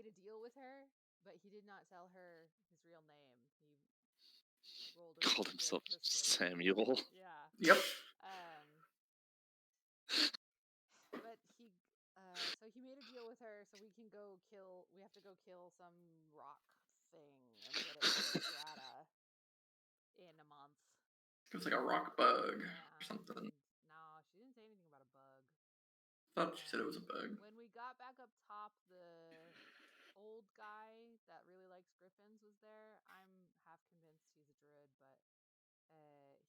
made a deal with her, but he did not tell her his real name. He rolled a Called really himself good persuasion. Samuel. Yeah. Yep. But so he made a deal with her, so we have to go kill some rock thing and get it to Strata in a month. It was like a rock bug or something. No, she didn't say anything about a bug. Thought she said it was a bug. When we got back up top, the old guy that really likes griffins was there. I'm half convinced he's a druid, but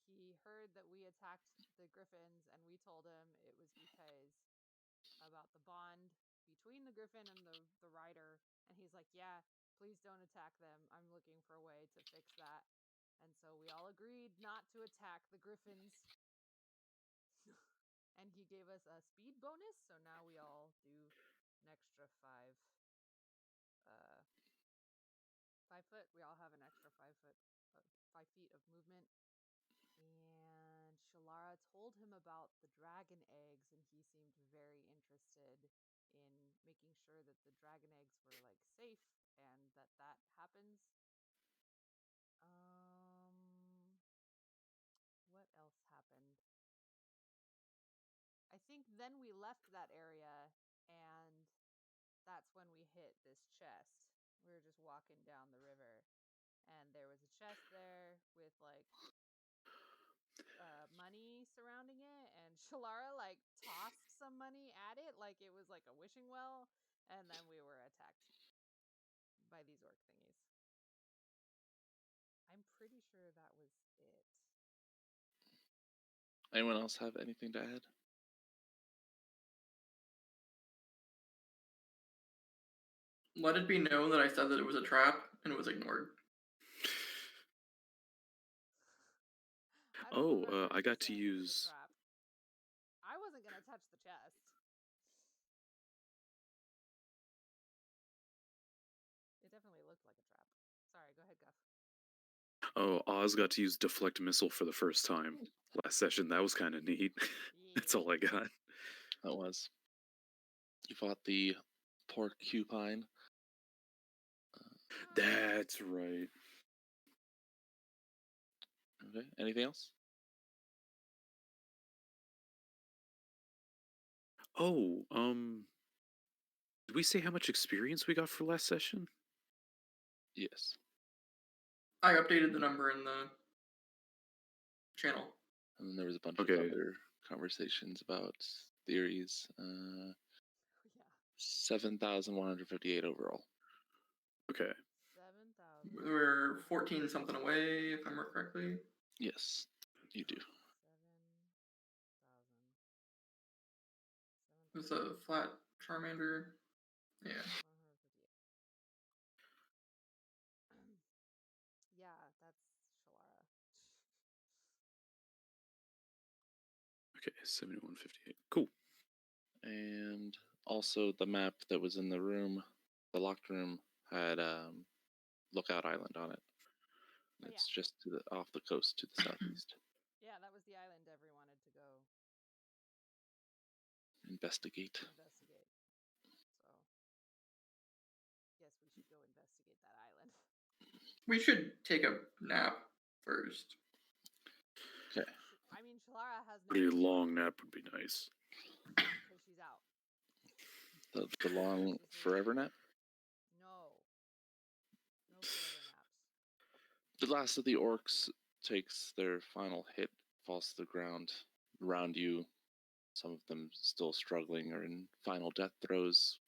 he heard that we attacked the griffins, and we told him it was because about the bond between the griffin and the rider, and he's like, yeah, please don't attack them. I'm looking for a way to fix that. And so we all agreed not to attack the griffins. And he gave us a speed bonus, so now we all do an extra 5 foot. We all have an extra 5 feet of movement. And Shalara told him about the dragon eggs, and he seemed very interested in making sure that the dragon eggs were like safe and that happens. What else happened? I think then we left that area, and that's when we hit this chest. We were just walking down the river, and there was a chest there with like money surrounding it, and Shalara like tossed some money at it like it was like a wishing well, and then we were attacked by these orc thingies. I'm pretty sure that was it. Anyone else have anything to add? Let it be known that I said that it was a trap and it was ignored. I got to use. I wasn't gonna touch the chest. It definitely looked like a trap. Sorry, go ahead, Guff. Oh, Oz got to use deflect missile for the first time last session. That was kind of neat. Yeah. That's all I got. That was. You fought the porcupine. That's right. Okay. Anything else? Oh, did we say how much experience we got for last session? Yes. I updated the number in the channel. And then there was a bunch of other conversations about theories. 7,158 overall. Okay. 7,000. We're 14 something away, if I remember correctly. Yes, you do. 7,000. It was a flat Charmander. Yeah. Yeah, that's Shalara. Okay, 7158. Cool. And also the map that was in the room, the locked room, had Lookout Island on it. It's just off the coast to the southeast. Yeah, that was the island Devery wanted to go investigate. So, yes, we should go investigate that island. We should take a nap first. Okay. I mean, Shalara has a long nap would be nice. Because she's out. The long forever nap? No forever naps. The last of the orcs takes their final hit, falls to the ground. Around you, some of them still struggling or in final death throes,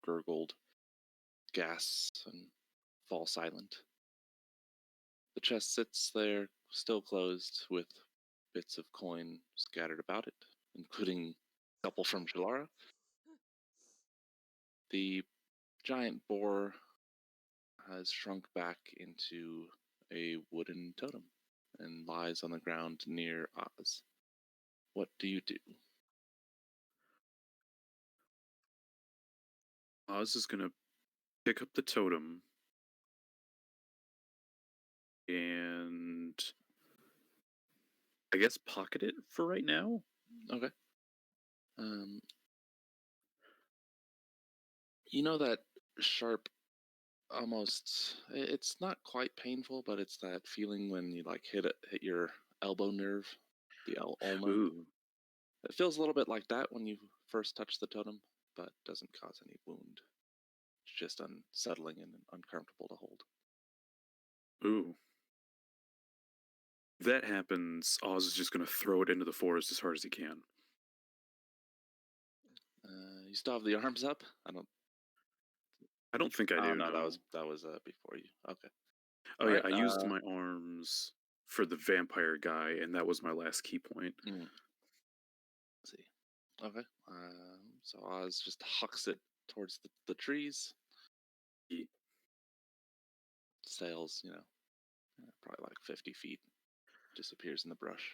gurgled, gasps, and fall silent. The chest sits there, still closed, with bits of coin scattered about it, including a couple from Shalara. The giant boar has shrunk back into a wooden totem and lies on the ground near Oz. What do you do? Oz is going to pick up the totem and I guess pocket it for right now. Okay. You know that sharp, almost. It's not quite painful, but it's that feeling when you like hit your elbow nerve, the ulnar. Ooh. It feels a little bit like that when you first touch the totem, but doesn't cause any wound. It's just unsettling and uncomfortable to hold. Ooh. If that happens, Oz is just going to throw it into the forest as hard as he can. You still have the arms up? I don't think I do. Oh no, No, that was before you. Okay. Oh All yeah, right, I used my arms for the vampire guy, and that was my last key point. Let's see. Okay. So Oz just hucks it towards the trees. He- Sails, probably like 50 feet. Disappears in the brush.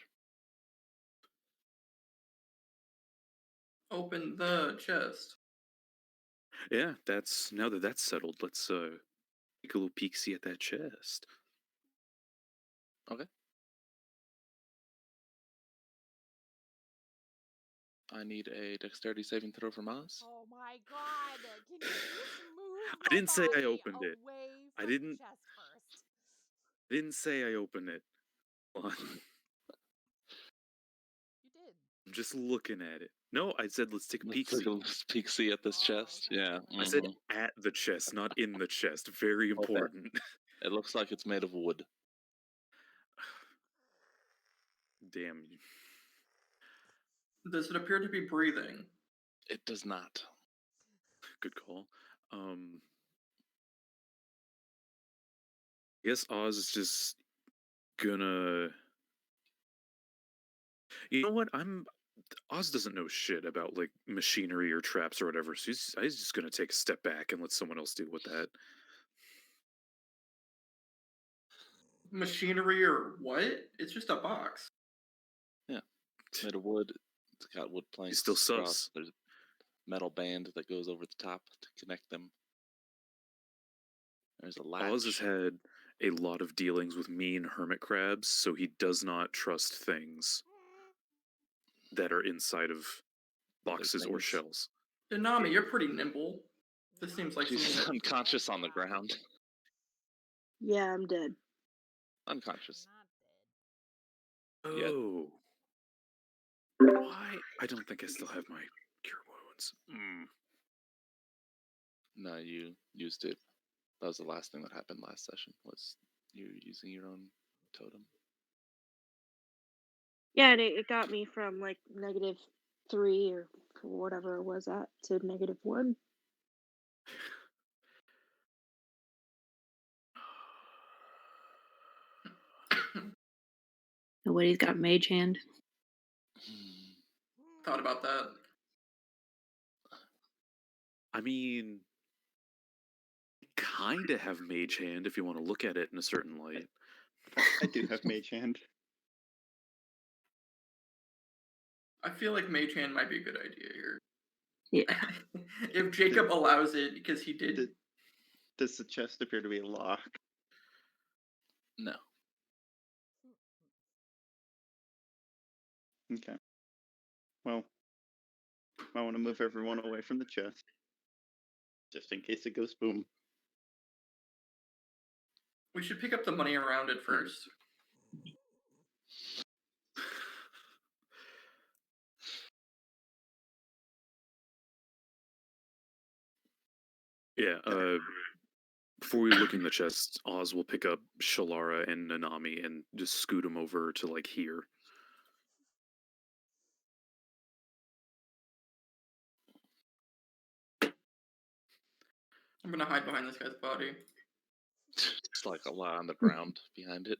Open the chest. Yeah, that's now that that's settled. Let's take a little peek see at that chest. Okay. I need a dexterity saving throw from Oz. Oh my god! Can you just move I my didn't say I body opened it. away I from didn't- the chest first? I didn't say I opened it. Hold on. You did. I'm just looking at it. No, I said let's take a peek Let's see. peek see at this Oh, chest. okay, Yeah. okay. I said at the chest, not in the chest. Very important. It looks like it's made of wood. Damn you. Does it appear to be breathing? It does not. Good call. I guess Oz is just gonna. You know what? Oz doesn't know shit about like machinery or traps or whatever, so he's just gonna take a step back and let someone else deal with that. Machinery or what? It's just a box. Yeah. It's made of wood. It's got wood planks. He's still across. sus. There's a metal band that goes over the top to connect them. There's a latch. Oz has had a lot of dealings with mean hermit crabs, so he does not trust things that are inside of boxes or things. shells. Denami, you're pretty nimble. This seems like She's something that... unconscious on the ground. Yeah, I'm dead. Unconscious. Not dead. Yet. Oh. Why? I don't think I still have my cure wounds. No, you used it. That was the last thing that happened last session, was you using your own totem. Yeah, and it got me from like -3 or whatever it was at to -1. Nobody's got mage hand. Thought about that. I mean, kind of have mage hand if you want to look at it in a certain light. I do have mage hand. I feel like Mage Hand might be a good idea here. Yeah. If Jacob allows it, because he did. Does the chest appear to be locked? No. Okay. Well, I want to move everyone away from the chest. Just in case it goes boom. We should pick up the money around it first. Yeah, before we look in the chest, Oz will pick up Shalara and Nanami and just scoot them over to like here. I'm gonna hide behind this guy's body. It's like a lot on the ground behind it.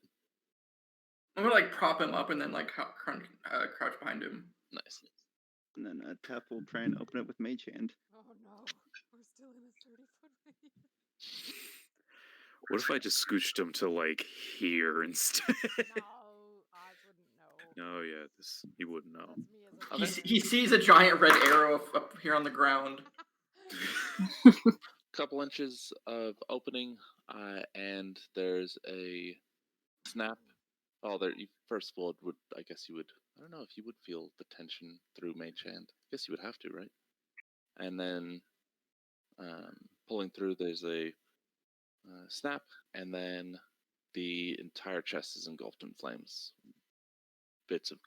I'm gonna like prop him up and then like crouch behind him. Nice. And then Tap will try and open it with mage hand. Oh no, we're still in a 30-foot radius. What if I just scooched him to like here instead? No, Oz wouldn't know. No, yeah, he wouldn't know. That's me as a He sees a giant red arrow up here on the ground. Couple inches of opening, and there's a snap. Oh, there. First of all, I guess you would. I don't know if you would feel the tension through mage hand. I guess you would have to, right? And then pulling through, there's a snap, and then the entire chest is engulfed in flames. Bits of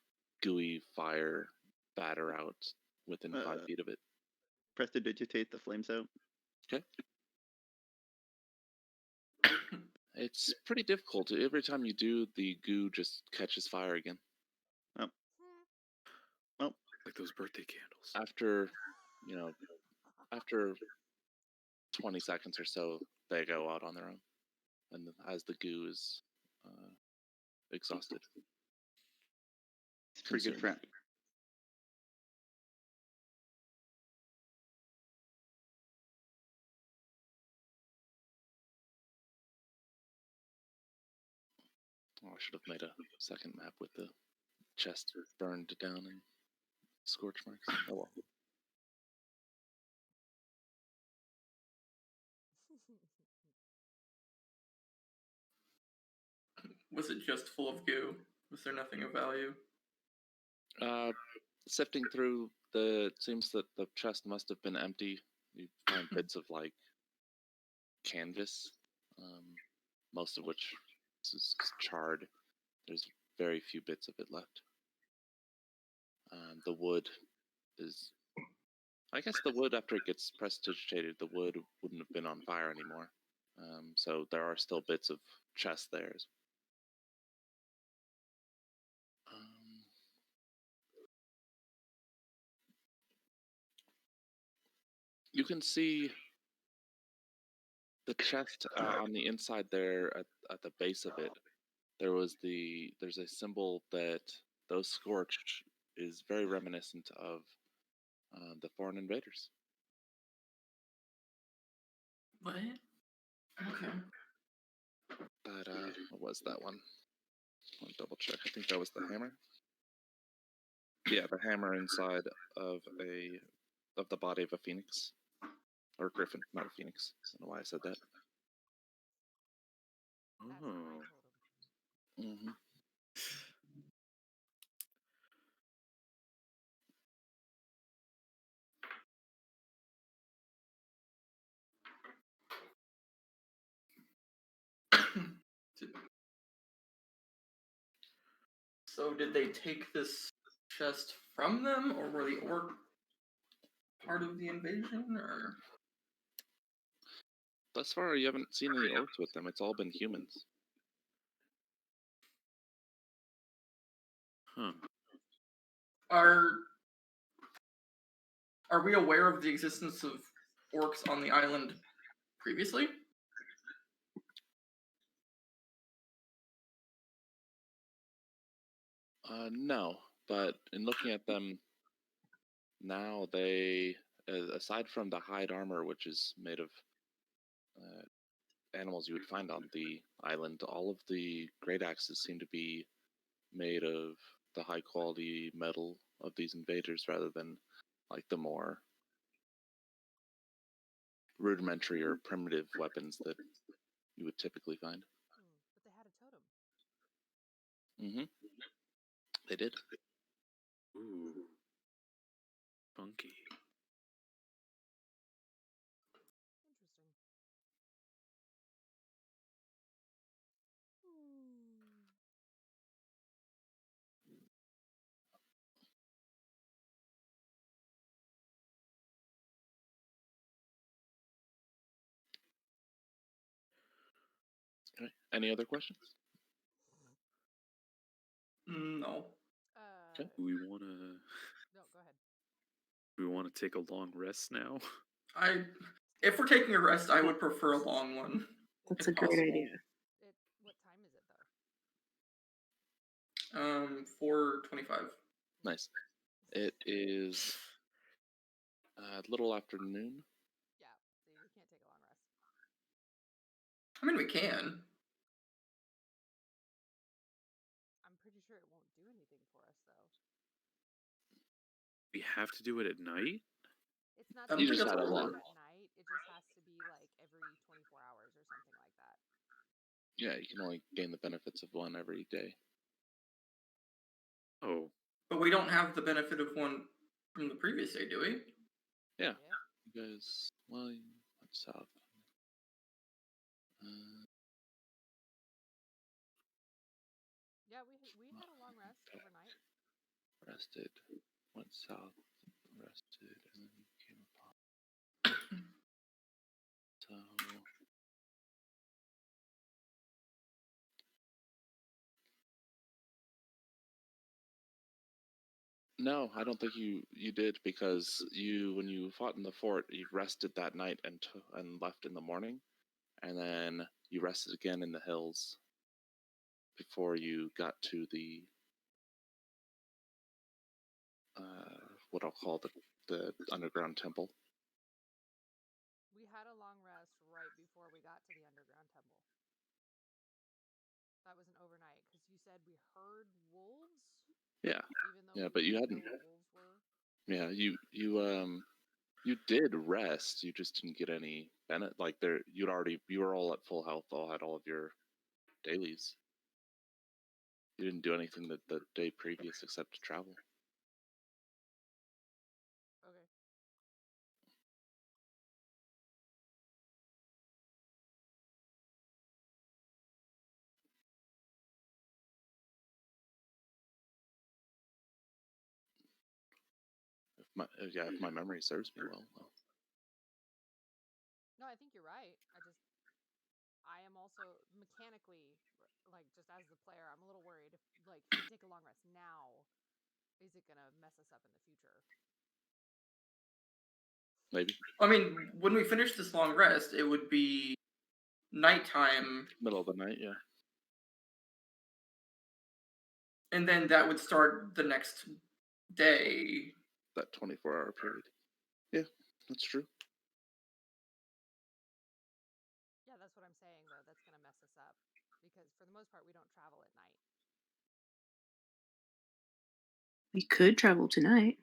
gooey fire batter out within 5 feet of it. Prestidigitate the flames out. Okay. It's pretty difficult. Every time you do, the goo just catches fire again. Oh. Well, Like those birthday candles. After 20 seconds or so, they go out on their own, and as the goo is exhausted. it's a pretty good Consumed. friend. Oh, I should have made a second map with the chest burned down and scorch marks. Oh well. Was it just full of goo? Was there nothing of value? Sifting through it seems that the chest must have been empty. You find bits of like canvas, most of which is charred. There's very few bits of it left. The wood is, I guess the wood after it gets prestidigitated, the wood wouldn't have been on fire anymore. So there are still bits of chest there. You can see the chest on the inside there at the base of it. There's a symbol that those scorched is very reminiscent of the foreign invaders. What? Okay. But what was that one? I'll double check. I think that was the hammer. Yeah, the hammer inside of the body of a phoenix. Or griffin, not a phoenix. I don't know why I said that. That's my Oh. totem. Mm-hmm. So did they take this chest from them, or were the orc part of the invasion, or? Thus far, you haven't seen any orcs with them. It's all been humans. Huh. Are we aware of the existence of orcs on the island previously? No, but in looking at them now, they, aside from the hide armor, which is made of animals you would find on the island, all of the great axes seem to be made of the high quality metal of these invaders rather than like the more rudimentary or primitive weapons that you would typically find. But they had a totem. Mm-hmm. They did. Ooh. Funky. Interesting. Okay. Any other questions? No. Okay. Do we want to? No, go ahead. Do we want to take a long rest now? If we're taking a rest, I would prefer a long one. That's if a great possible. idea. What time is it though? 4:25. Nice. It is a little afternoon. Yeah. See, we can't take a long rest. I mean, we can. I'm pretty sure it won't do anything for us though. We have to do it at night. It's not I don't You think just that's had a what long. at night. It just has to be like every 24 hours or something like that. Yeah, you can only gain the benefits of one every day. Oh, But we don't have the benefit of one from the previous day, do we? Yeah. You guys, well, south. Yeah, we had a long rest overnight. Rested, went south, rested, and then came upon. So no, I don't think you did, because when you fought in the fort, you rested that night and left in the morning, and then you rested again in the hills before you got to the what I'll call the underground temple. We had a long rest right before we got to the underground temple. That was an overnight, because you said we heard wolves. Yeah, Even though yeah, we but you didn't hadn't. know what wolves were. Yeah, you did rest. You just didn't get any benefit. Like you were all at full health. All had all of your dailies. You didn't do anything the day previous except to travel. Okay. If my memory serves me well. No, I think you're right. I am also mechanically, like, just as the player, I'm a little worried if we take a long rest now, is it gonna mess us up in the future? Maybe. I mean, when we finish this long rest, it would be nighttime, Middle of the night, yeah. and then that would start the next day. That 24-hour period. Yeah, that's true. Yeah, that's what I'm saying, though. That's gonna mess us up, because for the most part, we don't travel at night. We could travel tonight.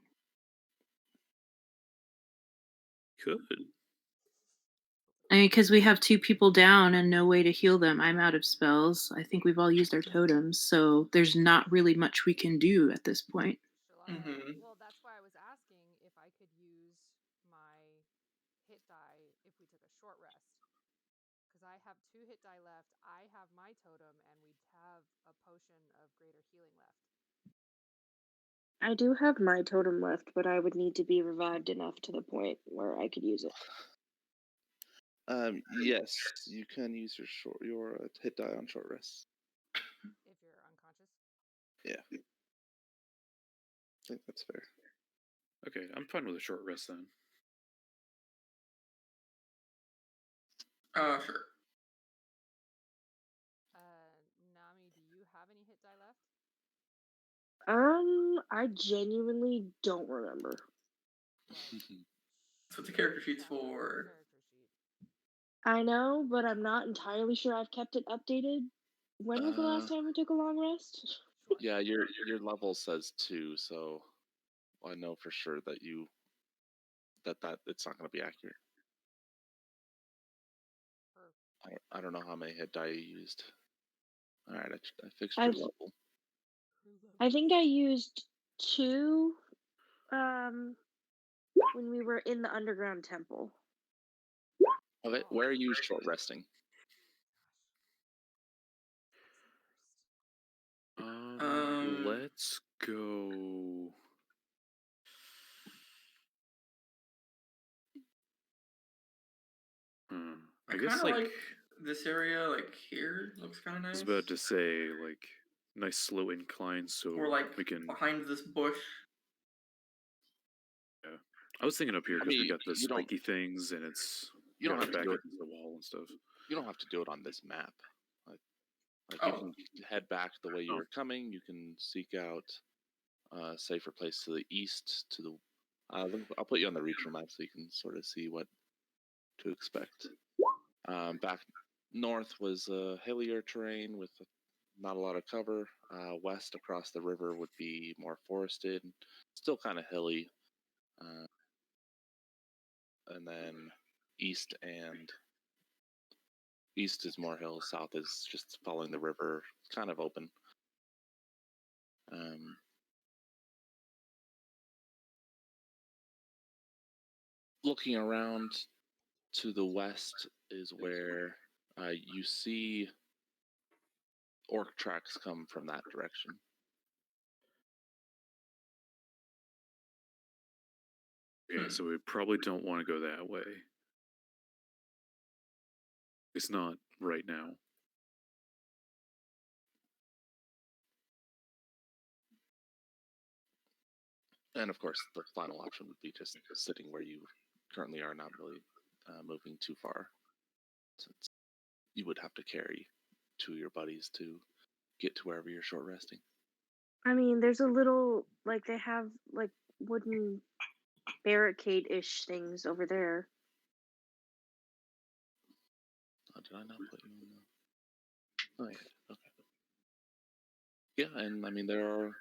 Could. I mean, because we have 2 people down and no way to heal them. I'm out of spells. I think we've all used our totems, so there's not really much we can do at this point. Well, that's why I was asking if I could use my hit die if we took a short rest. Because I have 2 hit die left, I have my totem, and we'd have a potion of greater healing left. I do have my totem left, but I would need to be revived enough to the point where I could use it. Yes, you can use your hit die on short rest. If you're unconscious. Yeah, I think that's fair. Okay, I'm fine with a short rest then. Sure. Nami, do you have any hit die left? I genuinely don't remember. That's what the character sheet's for. Character sheet. I know, but I'm not entirely sure I've kept it updated. When was the last time we took a long rest? Yeah, your level says 2, so I know for sure that that it's not going to be accurate. I don't know how many hit die you used. All right, I fixed your level. I think I used 2 when we were in the underground temple. Okay, where are you short resting? Let's go. I guess like this area, like here, looks kind of nice. I was about to say, like, nice slow incline, so or like we can. behind this bush. Yeah, I was thinking up here because we got the you don't- spiky things, and it's You don't have to back do it. against the wall and stuff. You don't have to do it on this map. Like Oh. you can head back the way you were coming. You can seek out a safer place to the east. I'll put you on the regional map so you can sort of see what to expect. Back north was hillier terrain with not a lot of cover. West across the river would be more forested, still kind of hilly. And then east is more hills. South is just following the river, kind of open. Looking around, To the west is where you see orc tracks come from that direction. Okay, so we probably don't want to go that way. It's not right now. And of course, the final option would be just sitting where you currently are, not really moving too far, since you would have to carry two of your buddies to get to wherever you're short resting. I mean, there's a little, like, they have, like, wooden barricade-ish things over there. Oh, did I not put you in the... Oh, yeah. Okay. Yeah, and I mean, there are,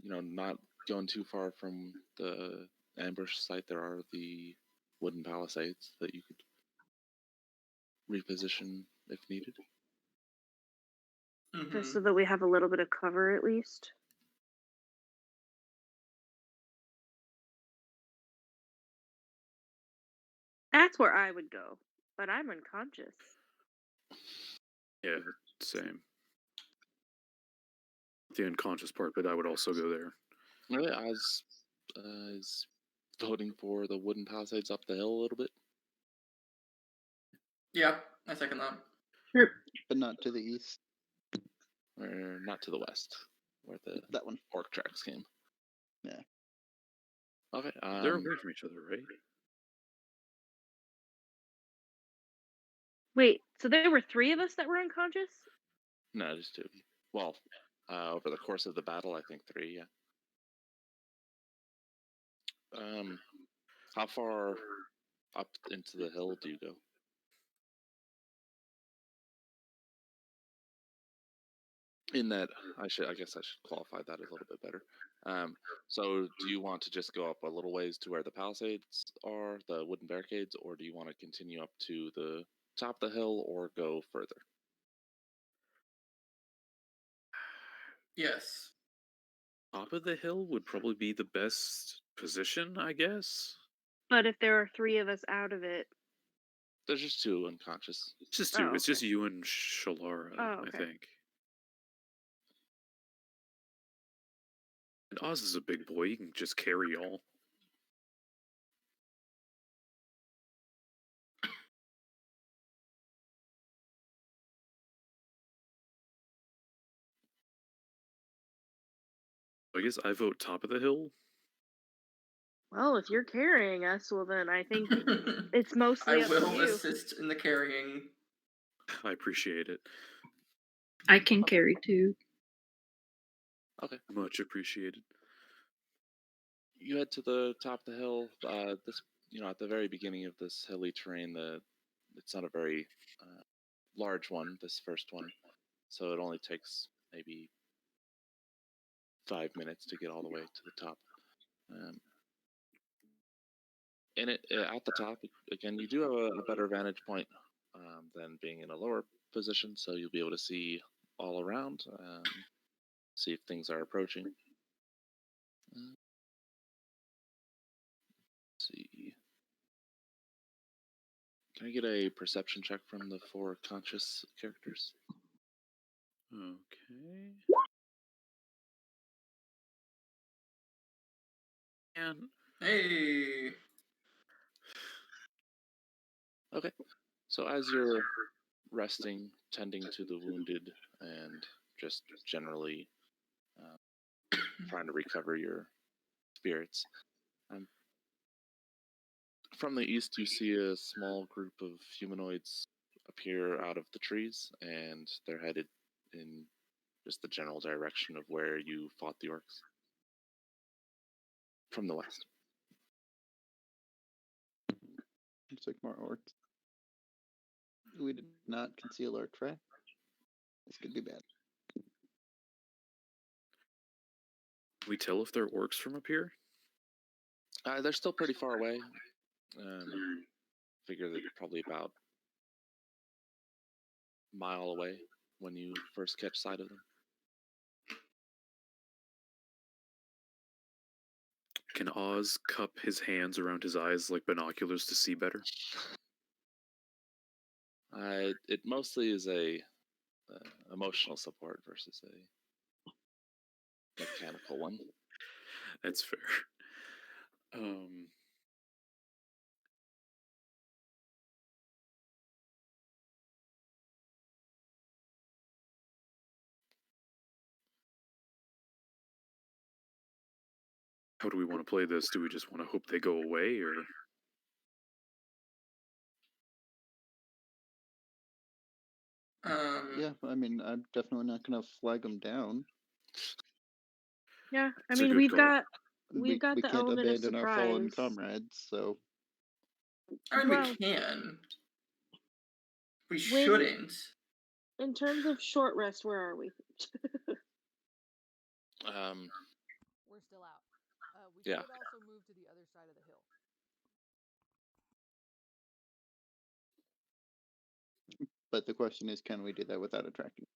not going too far from the ambush site, there are the wooden palisades that you could reposition if needed. Just so that we have a little bit of cover at least. That's where I would go, but I'm unconscious. Yeah, same. The unconscious part, but I would also go there. Really, I was voting for the wooden palisades up the hill a little bit. Yeah, I second that. Sure. But not to the east. Or not to the west, where the That one. orc tracks came. Yeah. Okay. They're away from each other, right? Wait, so there were 3 of us that were unconscious? No, just 2. Well, over the course of the battle, I think 3. Yeah. How far up into the hill do you go? In that, I guess I should qualify that a little bit better. So do you want to just go up a little ways to where the palisades are, the wooden barricades, or do you want to continue up to the top of the hill or go further? Yes. Top of the hill would probably be the best position, I guess. But if there are 3 of us out of it... There's just 2 unconscious. It's just 2. Oh, It's just okay. you and Shalara, Oh, I okay. think. And Oz is a big boy. He can just carry y'all. I guess I vote top of the hill. Well, if you're carrying us, well then I think it's I mostly up to will you. assist in the carrying. I appreciate it. I can carry too. Okay. Much appreciated. You head to the top of the hill. This, at the very beginning of this hilly terrain, it's not a very large one. This first one, so it only takes maybe 5 minutes to get all the way to the top. And at the top, again, you do have a better vantage point than being in a lower position, so you'll be able to see all around, see if things are approaching. Let's see. Can I get a perception check from the 4 conscious characters? Okay. And Hey. Okay. So as you're resting, tending to the wounded, and just generally trying to recover your spirits, from the east you see a small group of humanoids appear out of the trees, and they're headed in just the general direction of where you fought the orcs. From the west. Looks like more orcs. We did not conceal our track. This could be bad. can we tell if they're orcs from up here? They're still pretty far away. Figure they're probably about a mile away when you first catch sight of them. Can Oz cup his hands around his eyes like binoculars to see better? It mostly is a emotional support versus a mechanical one. That's fair. How do we want to play this? Do we just want to hope they go away, or? Yeah, I mean, I'm definitely not going to flag them down. Yeah, I It's a mean good we've call. got We the can't element of abandon our fallen surprise. comrades, so I mean, Well, we can. We when shouldn't. in terms of short rest, where are we? We're still out. We Yeah. could also move to the other side of the hill. but the question is, can we do that without attracting?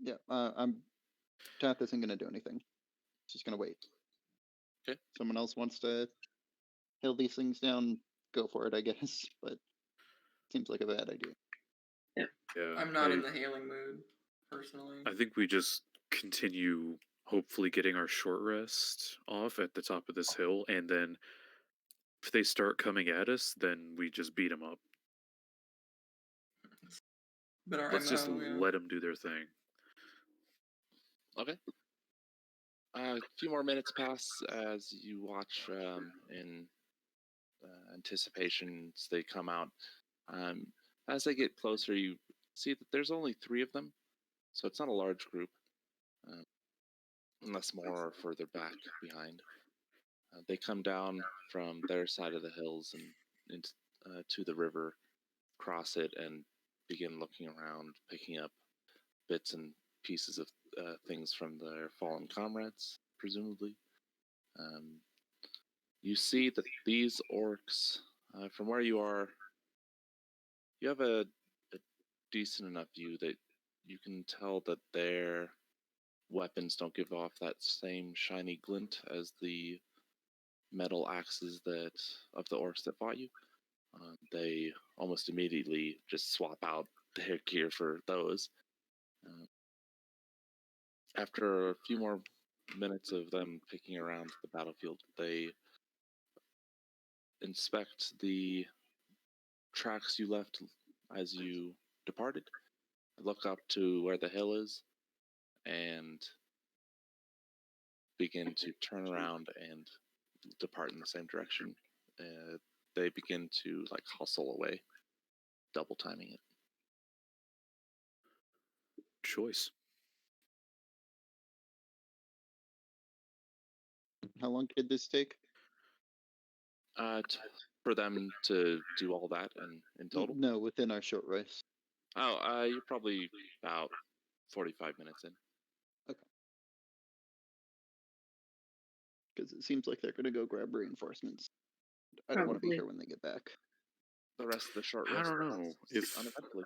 Yeah, Tath isn't going to do anything. She's going to wait. Okay. Someone else wants to hail these things down, go for it, I guess. But seems like a bad idea. Yeah, I'm not in the hailing mood, personally. I think we just continue, hopefully getting our short rest off at the top of this hill, and then if they start coming at us, then we just beat them up. But our Let's just MO, yeah. let them do their thing. Okay. A few more minutes pass as you watch in anticipation as they come out. As they get closer, you see that there's only 3 of them, so it's not a large group, unless more are further back behind. They come down from their side of the hills and into to the river, cross it, and begin looking around, picking up bits and pieces of things from their fallen comrades, presumably. You see that these orcs, from where you are, you have a decent enough view that you can tell that their weapons don't give off that same shiny glint as the metal axes that of the orcs that fought you. They almost immediately just swap out their gear for those. After a few more minutes of them picking around the battlefield, they inspect the tracks you left as you departed, look up to where the hill is, and begin to turn around and depart in the same direction. They begin to like hustle away, double timing it. Choice. How long did this take? For them to do all that and in total? No, within our short rest. Oh, you're probably about 45 minutes in. Okay. Because it seems like they're going to go grab reinforcements. I don't want to be Probably. here when they get back. The rest of the short I rest don't know if uneventfully.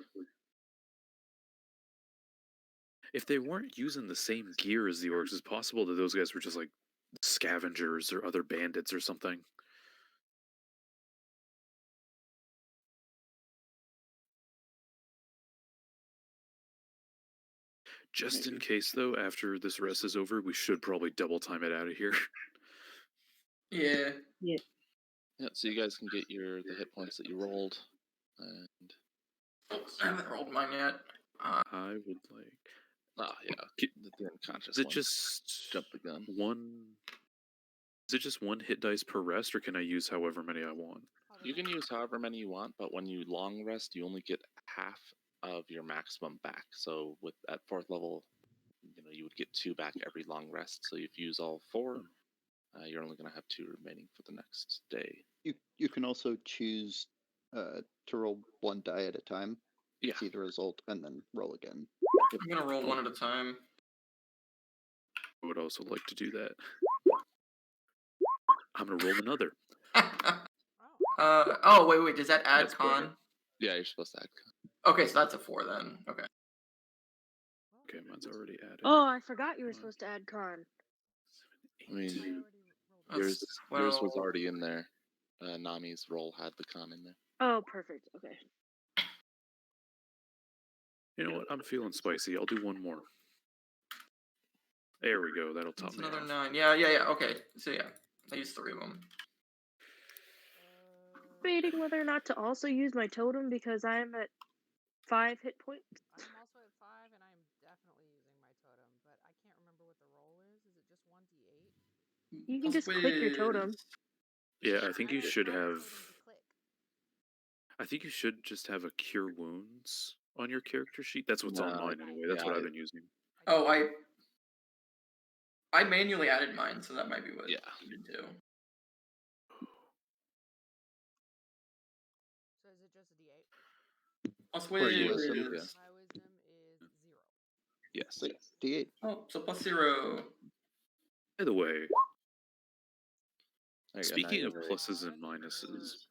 if they weren't using the same gear as the orcs, it's possible that those guys were just like scavengers or other bandits or something. Just in Maybe. case, though, after this rest is over, we should probably double time it out of here. Yeah. Yeah. Yeah, so you guys can get the hit points that you rolled, and I haven't rolled mine yet. I would like. the unconscious Is it ones. just Jump the gun. one? Is it just one hit dice per rest, or can I use however many I want? You can use however many you want, but when you long rest, you only get half of your maximum back. So with at 4th level, you would get 2 back every long rest. So if you use all 4, you're only going to have 2 remaining for the next day. You can also choose to roll 1 die at a time. Yeah. See the result and then roll again. I'm gonna roll 1 at a time. I would also like to do that. I'm gonna roll another. Wait. Does that add That's better. con? Yeah, you're supposed to add con. Okay, so that's a 4 then. Okay. Okay, mine's already added. Oh, I forgot you were supposed to add con. I mean, I already rolled it. yours was 12. already in there. Nami's roll had the con in there. Oh, perfect. Okay. You know what? I'm feeling spicy. I'll do one more. There we go. That'll top That's me another off. 9. Yeah. Okay. So yeah, I used 3 of them. Debating whether or not to also use my totem because I'm at 5 hit points. I'm also at 5, and I'm definitely using my totem, but I can't remember what the roll is. Is it just 1d8? You can just click your totem. Yeah, I think you should have. Totem to click. I think you should just have a cure wounds on your character sheet. That's what's on No, mine anyway. That's yeah, what I've been using. Oh, I manually added mine, so that might be what Yeah. you did too. So is it just a d8? Plus For you, wisdom. yeah. My wisdom is 0. Yes. Wait, D8. Oh, so plus 0. By the way, There you go, now speaking you're of ready. pluses and minuses,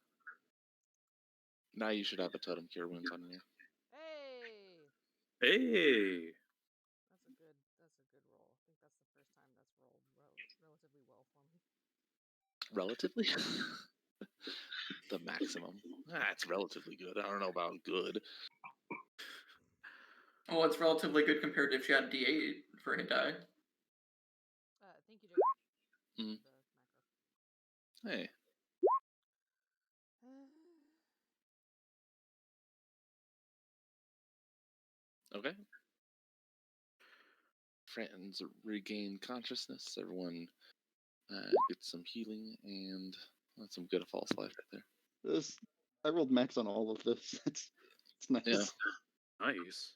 Now you should have a totem cure wounds on you. Hey! hey, That's a good roll. I think that's the first time that's rolled relatively well for me. Relatively? The maximum. It's relatively good. I don't know about good. Well, it's relatively good compared to if you had D8 for a hit die. Thank you, Jacob. Mm. The macro. Hey. Okay. Friends regain consciousness. Everyone gets some healing, and that's some good false life right there. I rolled max on all of this. It's nice. Yeah. nice.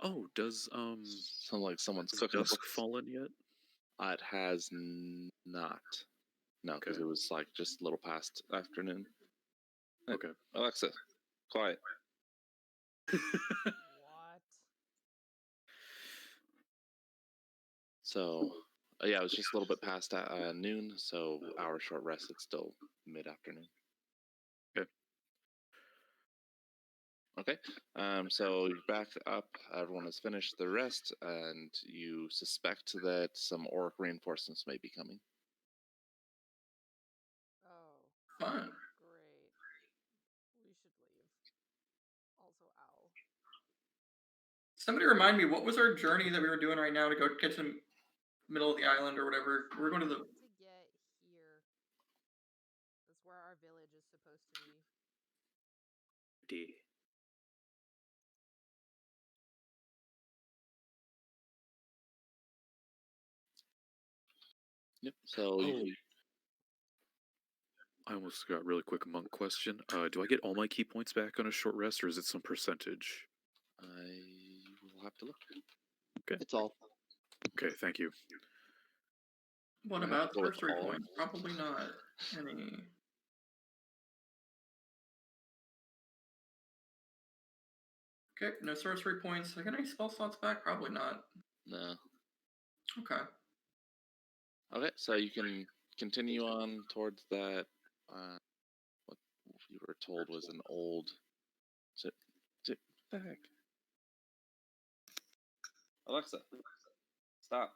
Oh, does Sounds like someone's has cooking. dusk fallen yet? It has not. No, because Okay. it was like just a little past afternoon. Hey, Okay. Alexa, quiet. What? So, yeah, it was just a little bit past noon, so hour short rest. It's still mid-afternoon. Okay. Okay. So you're back up. Everyone has finished their rest, and you suspect that some orc reinforcements may be coming. Oh, Fun. great. We should leave. Also, ow. Somebody remind me, what was our journey that we were doing right now to go get to the middle of the island or whatever? We're going to the. To get here. That's where our village is supposed to be. D. Yep. So I almost got a really quick monk question. Do I get all my key points back on a short rest, or is it some percentage? I will have to look. Okay. It's all. Okay, thank you. What You have about to go with sorcery all. points? Probably not any. Okay, no sorcery points. I get any spell slots back? Probably not. No. Okay. Okay, so you can continue on towards that. What you were told was an old. What the heck? Alexa, stop.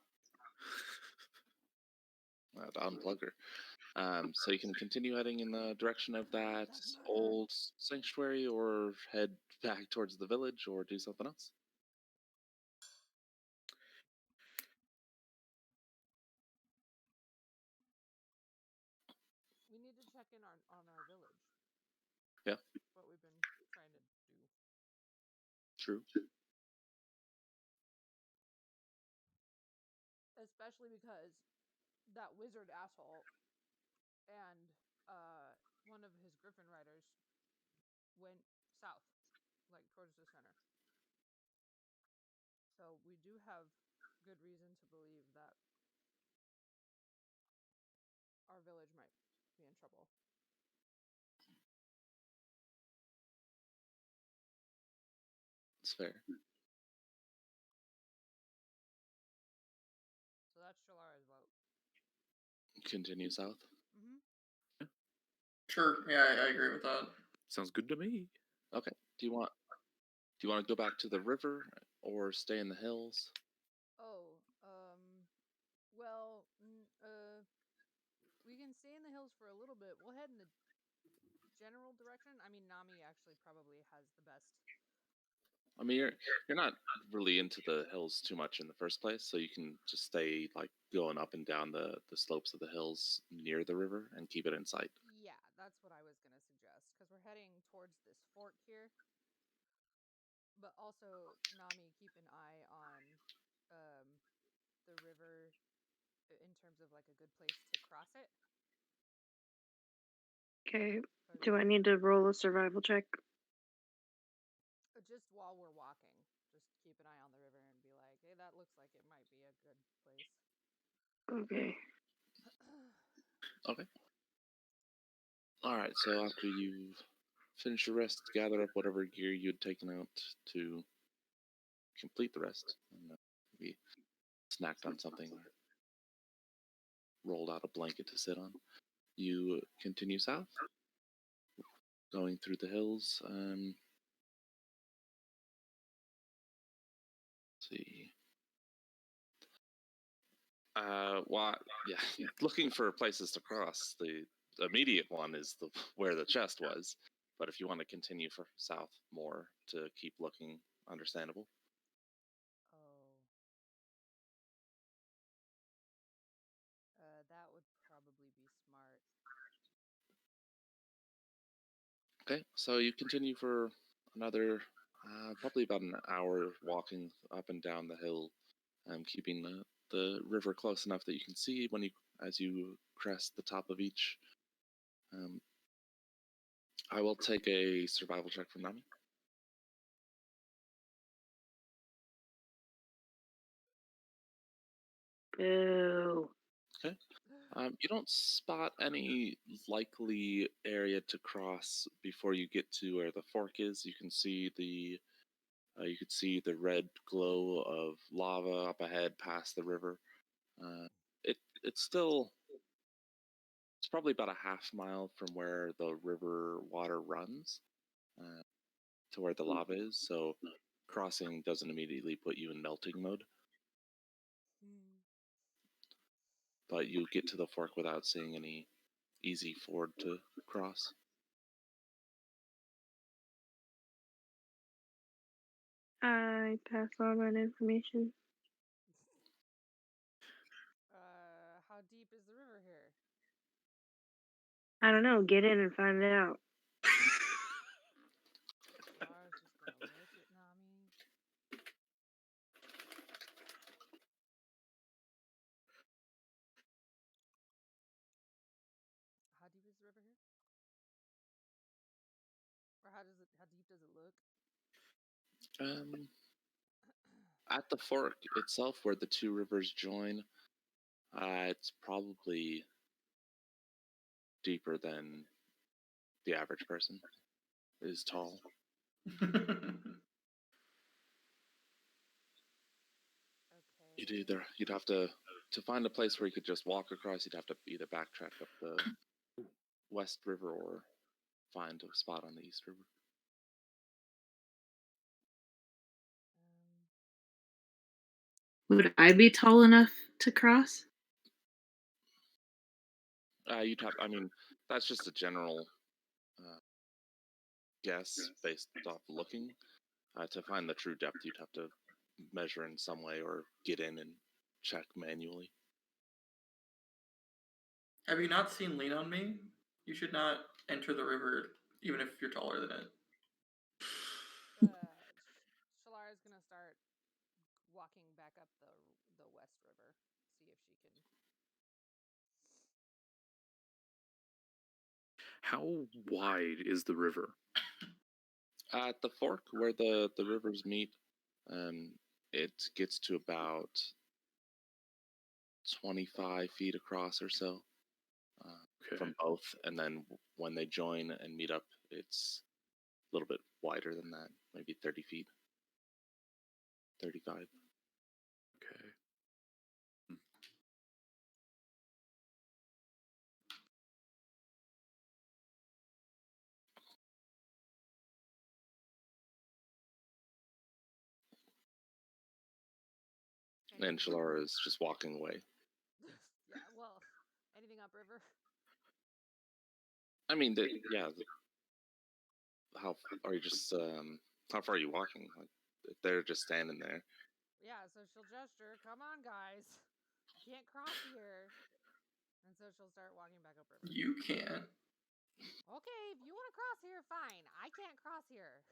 I had to unplug her. So you can continue heading in the direction of that old sanctuary, or head back towards the village, or do something else. We need to check in on our village. Yeah. What we've been trying to do. True. Especially because that wizard asshole and one of his griffin riders went south, like towards the center. So we do have good reason to believe that our village might be in trouble. It's fair. So that's Shalara's vote. Continue south. Sure. Yeah, I agree with that. Sounds good to me. Okay. Do you want to go back to the river or stay in the hills? Oh, well, we can stay in the hills for a little bit. We'll head in the general direction. I mean, Nami actually probably has the best. I mean, you're not really into the hills too much in the first place, so you can just stay like going up and down the slopes of the hills near the river and keep it in sight. Yeah, that's what I was going to suggest because we're heading towards this fork here. But also, Nami, keep an eye on the river in terms of like a good place to cross it. Okay. 'Cause Do I need to roll a survival check? just while we're walking, just keep an eye on the river and be like, hey, that looks like it might be a good place. Okay. Okay. All right. So after you finish your rest, gather up whatever gear you'd taken out to complete the rest, and maybe snacked on something or rolled out a blanket to sit on. You continue south, going through the hills. See. Well, yeah, looking for places to cross. The immediate one is the where the chest was, but if you want to continue for south more to keep looking, understandable. Oh. That would probably be smart. Okay, so you continue for another probably about an hour walking up and down the hill, keeping the river close enough that you can see when you as you crest the top of each. Um, I will take a survival check from Nami. Boo. Okay. You don't spot any likely area to cross before you get to where the fork is. You can see the red glow of lava up ahead past the river. It's still it's probably about a half mile from where the river water runs uh, to where the lava is. So crossing doesn't immediately put you in melting mode, but you get to the fork without seeing any easy ford to cross. I pass on that information. How deep is the river here? I don't know. Get in and find out. Lara's just gonna look at Nami. How deep is the river here? Or how deep does it look? Um, at the fork itself, where the two rivers join, it's probably deeper than the average person is tall. Okay. You'd have to find a place where you could just walk across. You'd have to either backtrack up the West River or find a spot on the East River. Would I be tall enough to cross? I mean, that's just a general guess based off looking. To find the true depth, you'd have to measure in some way or get in and check manually. Have you not seen Lean on Me? You should not enter the river even if you're taller than it. Shalara's gonna start walking back up the West River, see if she can. How wide is the river? At the fork where the rivers meet, it gets to about 25 feet across or so from both. And then when they join and meet up, it's a little bit wider than that, maybe 30 feet, 35. Okay. And Shalara is just walking away. Yeah, well, anything upriver? I mean, how are you just how far are you walking? Like, if they're just standing there. Yeah, so she'll gesture, come on, guys. Can't cross here. And so she'll start walking back upriver. You can't. Okay, if you want to cross here, fine. I can't cross here.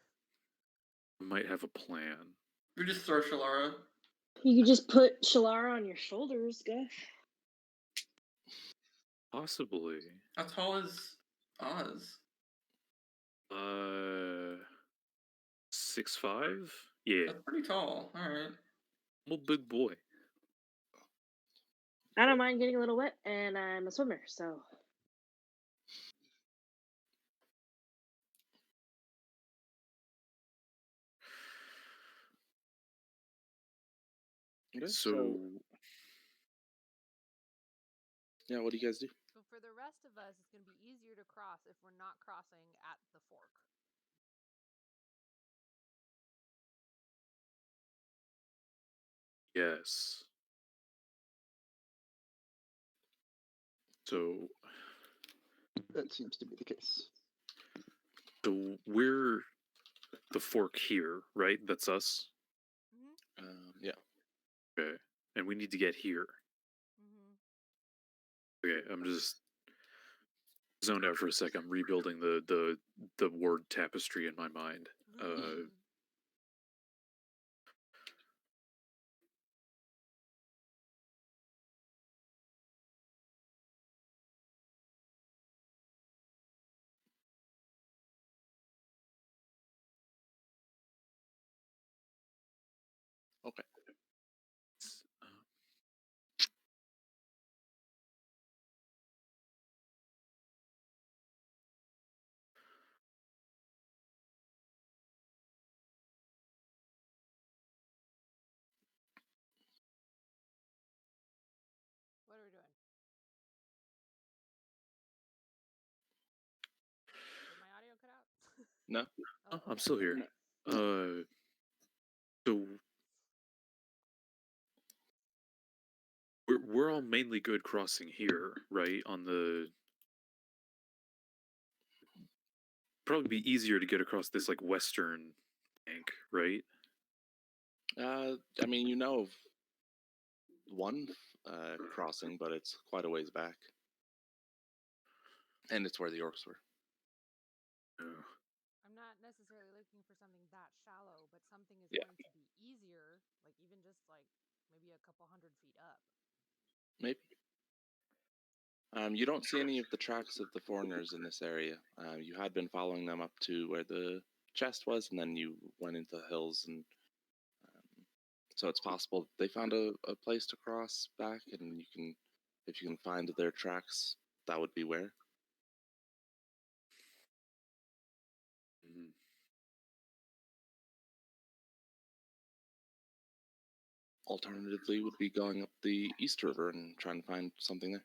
Might have a plan. You just throw Shalara. You could just put Shalara on your shoulders, Guff. Possibly. How tall is Oz? 6'5"? Yeah. That's pretty tall. All right. I'm a big boy. I don't mind getting a little wet, and I'm a swimmer, so. Okay, So yeah, what do you guys do? So for the rest of us, it's going to be easier to cross if we're not crossing at the fork. yes. So That seems to be the case. we're the fork here, right? That's us. Yeah. Okay. And we need to get here. Okay, I'm just zoned out for a second. I'm rebuilding the word tapestry in my mind. Okay. What are we doing? Did my audio cut out? No. Oh, I'm okay. still here. So we're all mainly good crossing here, right? On the probably be easier to get across this like western bank, right? I mean, you know of one crossing, but it's quite a ways back, and it's where the orcs were. Oh. I'm not necessarily looking for something that shallow, but something is Yeah. going to be easier, like even just like maybe a couple 100 feet up. Maybe. You don't see any of the tracks of the foreigners in this area. You had been following them up to where the chest was, and then you went into the hills, and so it's possible they found a place to cross back, and you can, if you can find their tracks, that would be where. Mhm. Alternatively, would be going up the East River and trying to find something there.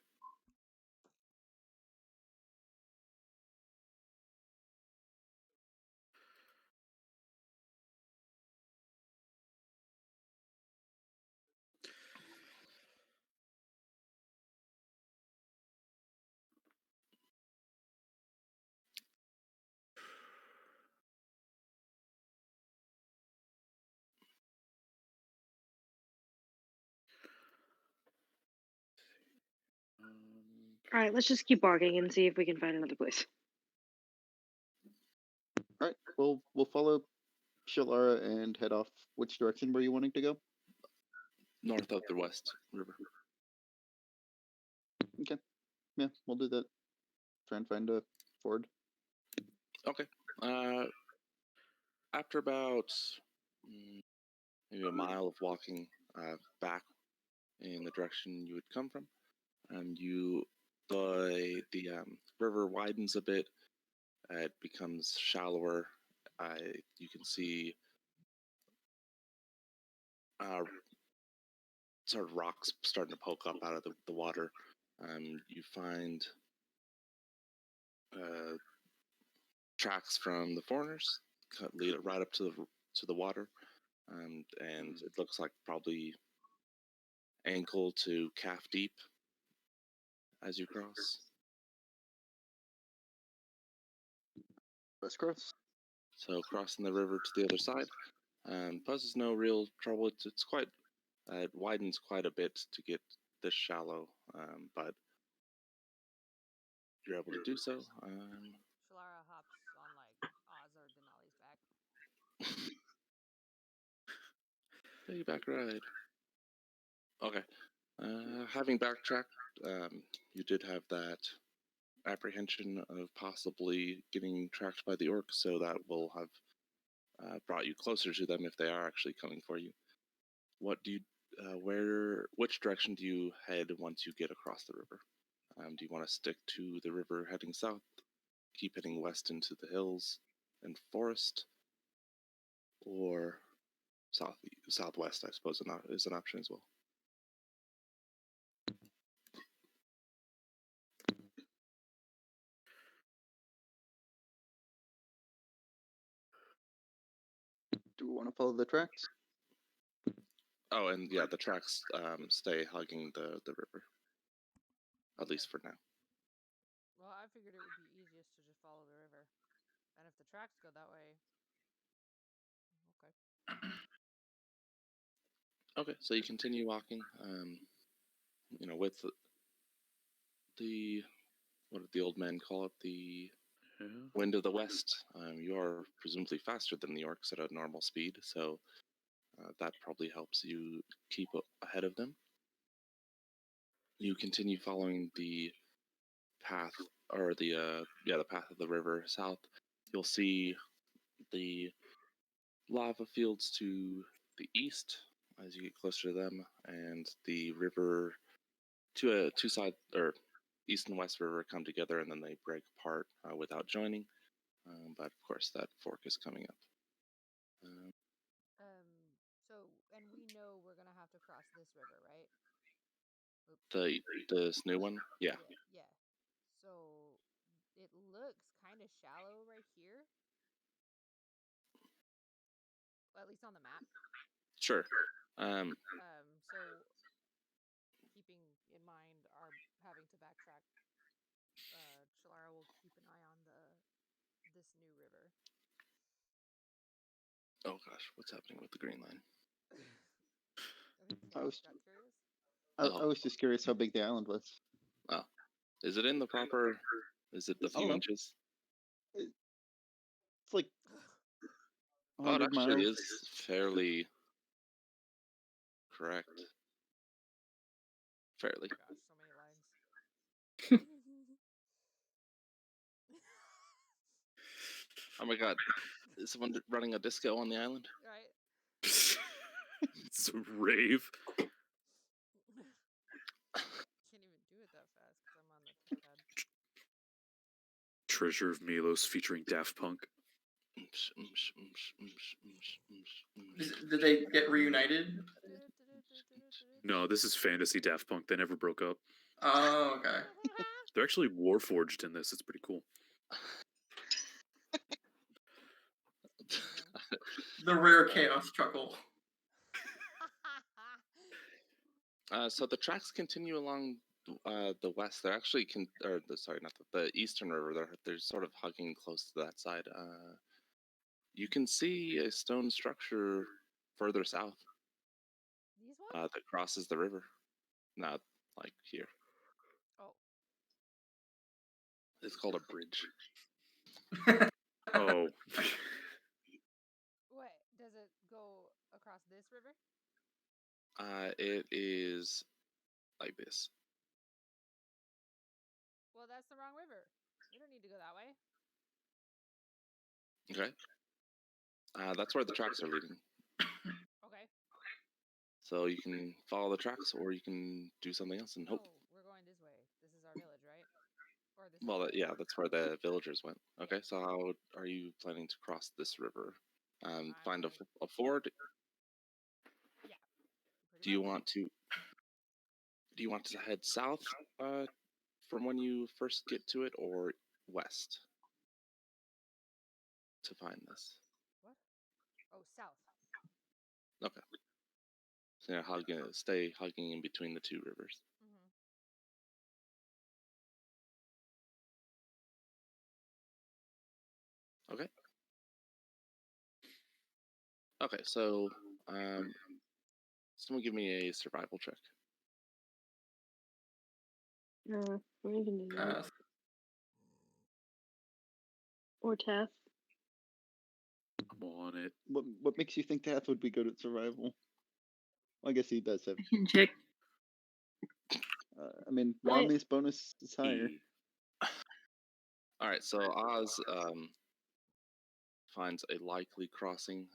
All right, let's just keep walking and see if we can find another place. All right, we'll follow Shalara and head off. Which direction were you wanting to go? North of the West River. Okay, yeah, we'll do that. Try and find a ford. Okay. After about maybe a mile of walking back in the direction you would come from, the river widens a bit. It becomes shallower. You can see sort of rocks starting to poke up out of the water. You find tracks from the foreigners lead right up to the water, and it looks like probably ankle to calf deep as you cross. Let's cross. So crossing the river to the other side poses no real trouble. It's quite it widens quite a bit to get this shallow, but you're able to do so. Shalara hops on like Oz or Denali's back. Piggyback ride. Okay. Having backtracked, you did have that apprehension of possibly getting tracked by the orcs, so that will have brought you closer to them if they are actually coming for you. What do you, which direction do you head once you get across the river? Do you want to stick to the river heading south, keep heading west into the hills and forest, or southwest? I suppose is an option as well. Do we want to follow the tracks? Oh, and yeah, the tracks stay hugging the river, at least for now. Well, I figured it would be easiest to just follow the river. And if the tracks go that way, okay. Okay, so you continue walking, with the what did the old men call it? The wind of the west. You are presumably faster than the orcs at a normal speed, so that probably helps you keep ahead of them. You continue following the path, or the path of the river south. You'll see the lava fields to the east as you get closer to them, and the river two sides, or east and west river, come together, and then they break apart without joining. But of course, that fork is coming up. So, and we know we're gonna have to cross this river, right? Oops. This new one, yeah. Yeah. So it looks kind of shallow right here. Well, at least on the map. Sure. So keeping in mind our having to backtrack, Shalara will keep an eye on this new river. Oh gosh, what's happening with the green line? I think I was- got curious. I was just curious how big the island was. Oh, is it in the proper? Is it the few inches? It's like Oh, it 100 actually miles. is fairly correct. Fairly. Gosh, so many lines. Oh my god, is someone running a disco on the island? Right. It's a rave. Can't even do it that fast because I'm on the touchpad. Treasure of Milos featuring Daft Punk. Did they get reunited? No, this is fantasy Daft Punk. They never broke up. Oh, okay. They're actually warforged in this. It's pretty cool. The rare chaos chuckle. So the tracks continue along the west. They're actually not the eastern river. They're sort of hugging close to that side. You can see a stone structure further south. These ones? That crosses the river. Not like here. Oh. It's called a bridge. Oh. What? Does it go across this river? It is like this. Well, that's the wrong river. We don't need to go that way. Okay. That's where the tracks are leading. Okay. So you can follow the tracks, or you can do something else and hope. Oh, we're going this way. This is our village, right? Or this? Well, that's where the villagers went. Okay, so how are you planning to cross this river? Find a ford. Yeah. Do you want to head south from when you first get to it, or west to find this? What? Oh, south. Okay. stay hugging in between the two rivers. Mhm. Okay. Okay, so someone give me a survival check. No, we can do that. Pass. Or Teth. I'm on it. What makes you think Tath would be good at survival? Well, I guess he does have. I can check. I mean, Lonley's bonus is higher. All right, so Oz finds a likely crossing,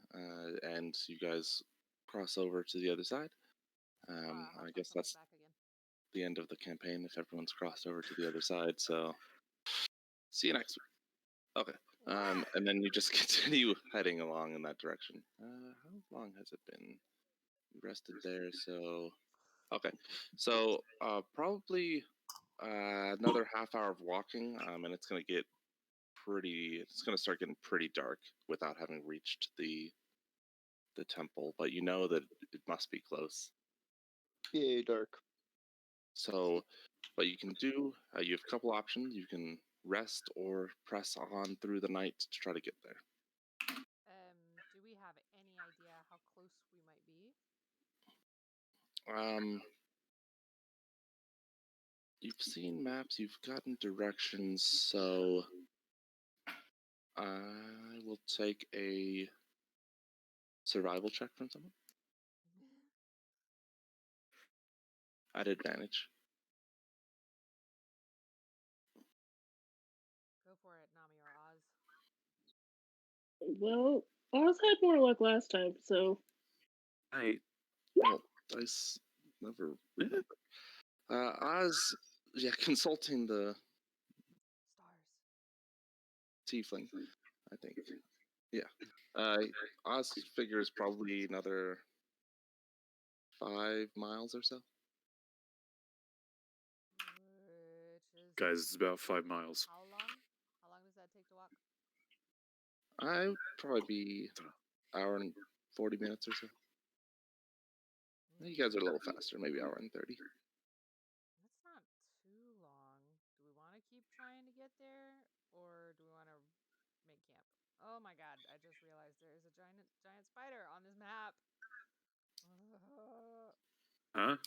and you guys cross over to the other side. I'll I try guess something that's back again. the end of the campaign if everyone's crossed over to the other side. So, see you next week. Okay. And then you just continue heading along in that direction. How long has it been? You rested there, so okay. So probably another half hour of walking, and it's gonna get pretty. It's gonna start getting pretty dark without having reached the temple. But you know that it must be close. Yay, dark. So, what you can do, you have a couple options. You can rest or press on through the night to try to get there. Do we have any idea how close we might be? You've seen maps, you've gotten directions, so I will take a survival check from someone at advantage. Go for it, Nami or Oz. Well, Oz had more luck last time, so. Well, dice never remember. Oz, yeah, consulting the Stars. tiefling, I think. Yeah. Oz figures probably another 5 miles or so. Which is Guys, it's about 5 miles. how long? How long does that take to walk? I would probably be hour and 40 minutes or so. You guys are a little faster, maybe hour and 30. That's not too long. Do we want to keep trying to get there, or do we want to make camp? Oh my god! I just realized there is a giant spider on this map. Huh?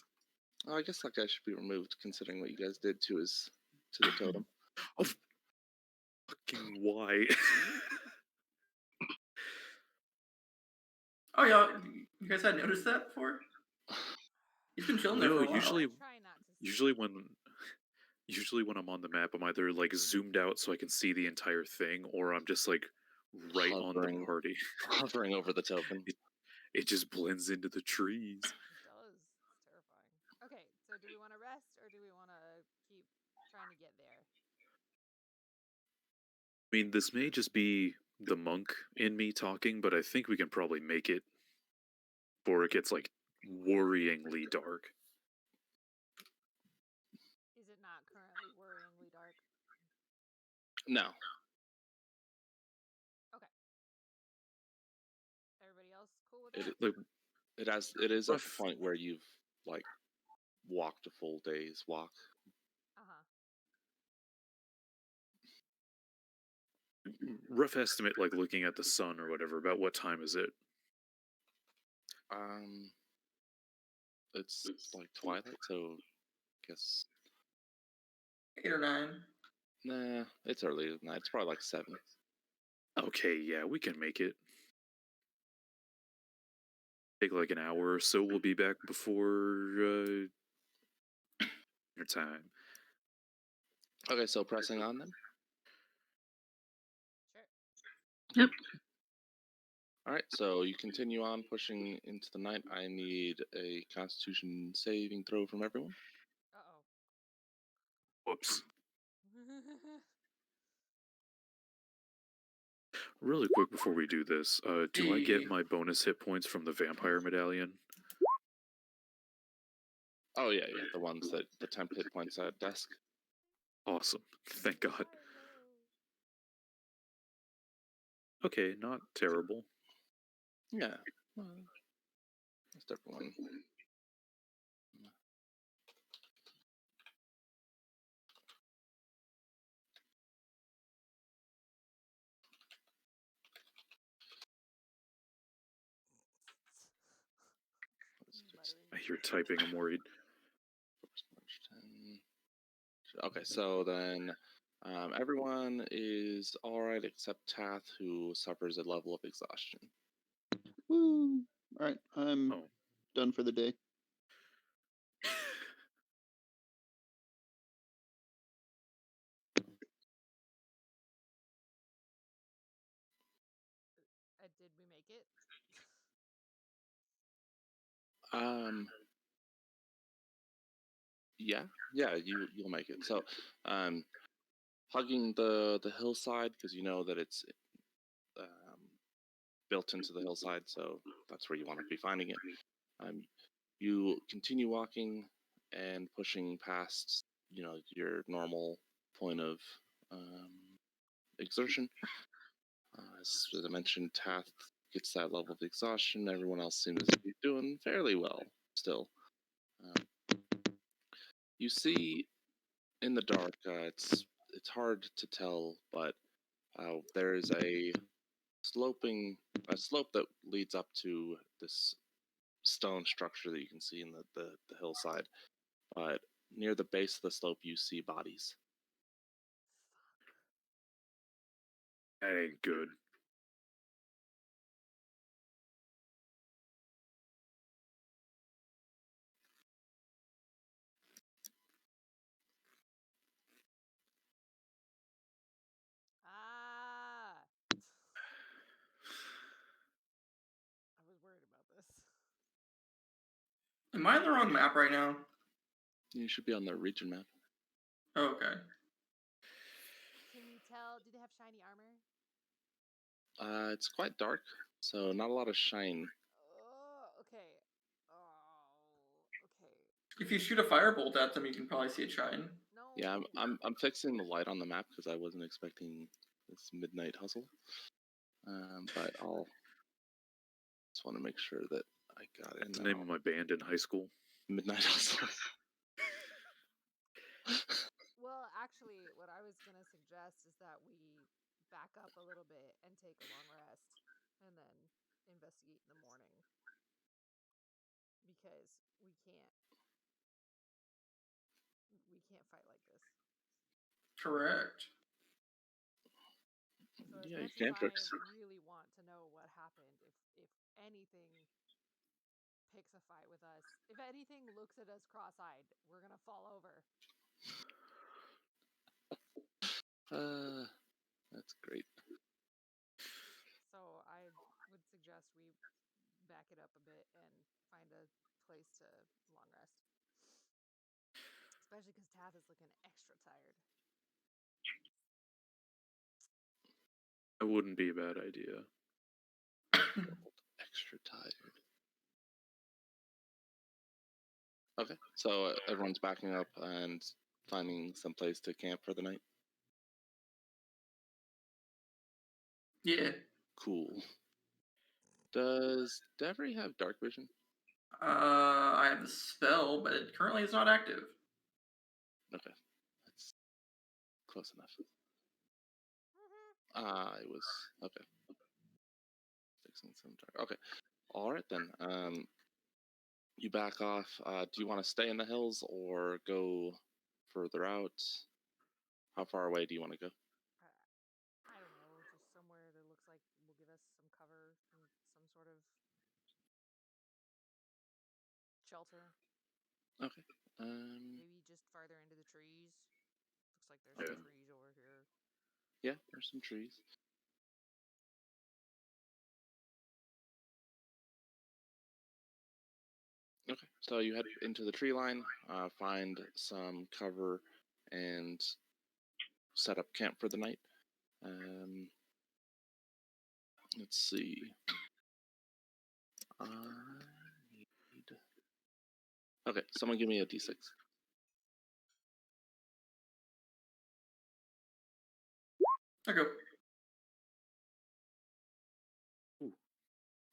Oh, I guess that guy should be removed, considering what you guys did to the totem. Oh, fucking why? Oh, y'all, you guys had noticed that before? He's been chilling there No, for a while. Try not to. Usually when I'm on the map, I'm either like zoomed out so I can see the entire thing, or I'm just like right on the party. Hovering over the token. It just blends into the trees. It does. It's terrifying. Okay, so do we want to rest or do we want to keep trying to get there? I mean, this may just be the monk in me talking, but I think we can probably make it before it gets like worryingly dark. Is it not currently worryingly dark? No. Okay. Everybody else cool with that? It is a Rough. point where you've like walked a full day's walk. Rough estimate, like looking at the sun or whatever. About what time is it? It's like twilight, so I guess 8 or 9. nah, it's early at night. It's probably like 7. Okay, yeah, we can make it. Take like an hour or so. We'll be back before your time. Okay, so pressing on then. Sure. Yep. All right, so you continue on pushing into the night. I need a Constitution saving throw from everyone. Uh-oh. Whoops. Really quick before we do this, do I get my bonus hit points from the vampire medallion? Oh yeah, the ones that the temp hit points at desk. Awesome. Thank God. Okay, not terrible. Yeah. Just everyone you're typing. I'm worried. March 10. Okay, so then everyone is all right except Tath, who suffers a level of exhaustion. Woo! All right, I'm Oh. done for the day. Did we make it? Yeah, you'll make it. So, hugging the hillside, because you know that it's built into the hillside, so that's where you want to be finding it. You continue walking and pushing past, your normal point of exertion. As I mentioned, Tath gets that level of exhaustion. Everyone else seems to be doing fairly well still. You see in the dark, it's hard to tell, but there is a slope that leads up to this stone structure that you can see in the hillside. But near the base of the slope, you see bodies. That ain't good. Ah! I was worried about this. Am I on the wrong map right now? You should be on the region map. Oh, okay. Can you tell? Do they have shiny armor? It's quite dark, so not a lot of shine. Oh, okay. Oh, okay. If you shoot a firebolt at them, you can probably see it shine. No. Yeah, I'm fixing the light on the map because I wasn't expecting this midnight hustle. But I'll just want to make sure that I got it. That's the name of my band in high school. Midnight hustle. Well, actually, what I was going to suggest is that we back up a little bit and take a long rest and then investigate in the morning. Because we can't fight like this. Correct. So as Yeah, you much as can't I fix. really want to know what happened, if anything picks a fight with us, if anything looks at us cross-eyed, we're gonna fall over. That's great. So I would suggest we back it up a bit and find a place to long rest. Especially because Tath is looking extra tired. That wouldn't be a bad idea. Extra tired. Okay, so everyone's backing up and finding some place to camp for the night. Yeah. Cool. Does Devery have dark vision? I have the spell, but it currently is not active. Okay, that's close enough. It was okay. Fixing some dark. Okay, all right then. You back off. Do you want to stay in the hills or go further out? How far away do you want to go? I don't know, just somewhere that looks like will give us some cover and some sort of shelter. Okay. Maybe just farther into the trees. Looks like there's some trees over here. Yeah, there's some trees. Okay, so you head into the tree line, find some cover, and set up camp for the night. Let's see. I need... Okay, someone give me a d6. I go.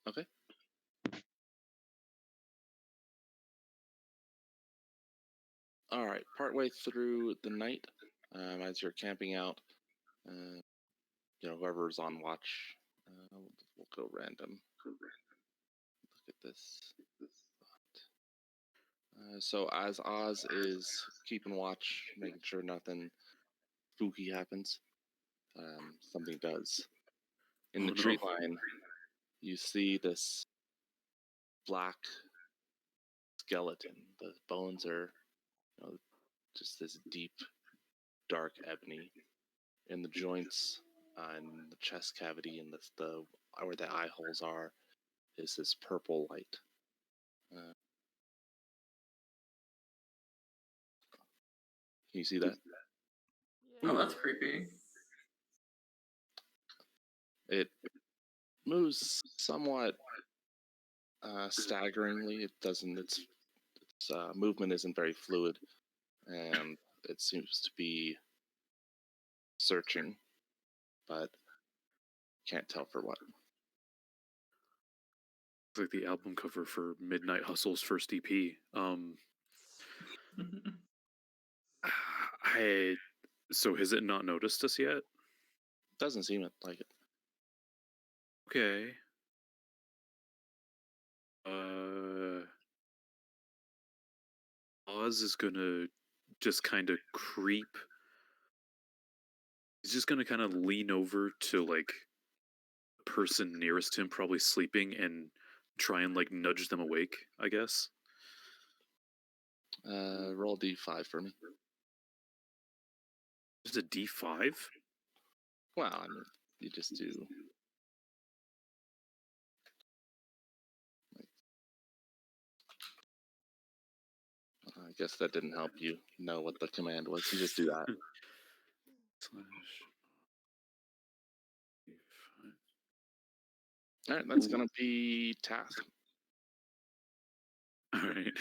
Okay. All right, partway through the night, as you're camping out, whoever's on watch, we'll go random. Look at this. So as Oz is keeping watch, making sure nothing spooky happens, something does. In the tree line, you see this black skeleton. The bones are, just this deep, dark ebony. In the joints, and the chest cavity, and the where the eye holes are, is this purple light. Can you see that? Oh, that's creepy. It moves somewhat staggeringly. It doesn't. Its movement isn't very fluid, and it seems to be searching, but can't tell for what. It's like the album cover for Midnight Hustle's first EP. So has it not noticed us yet? Doesn't seem like it. Okay. Oz is gonna just kind of creep. He's just gonna kind of lean over to like the person nearest to him, probably sleeping, and try and like nudge them awake, I guess. Roll D5 for me. It's a D5? Well, I mean, you just do. I guess that didn't help you know what the command was. You just do that. All right, that's gonna be task. All right.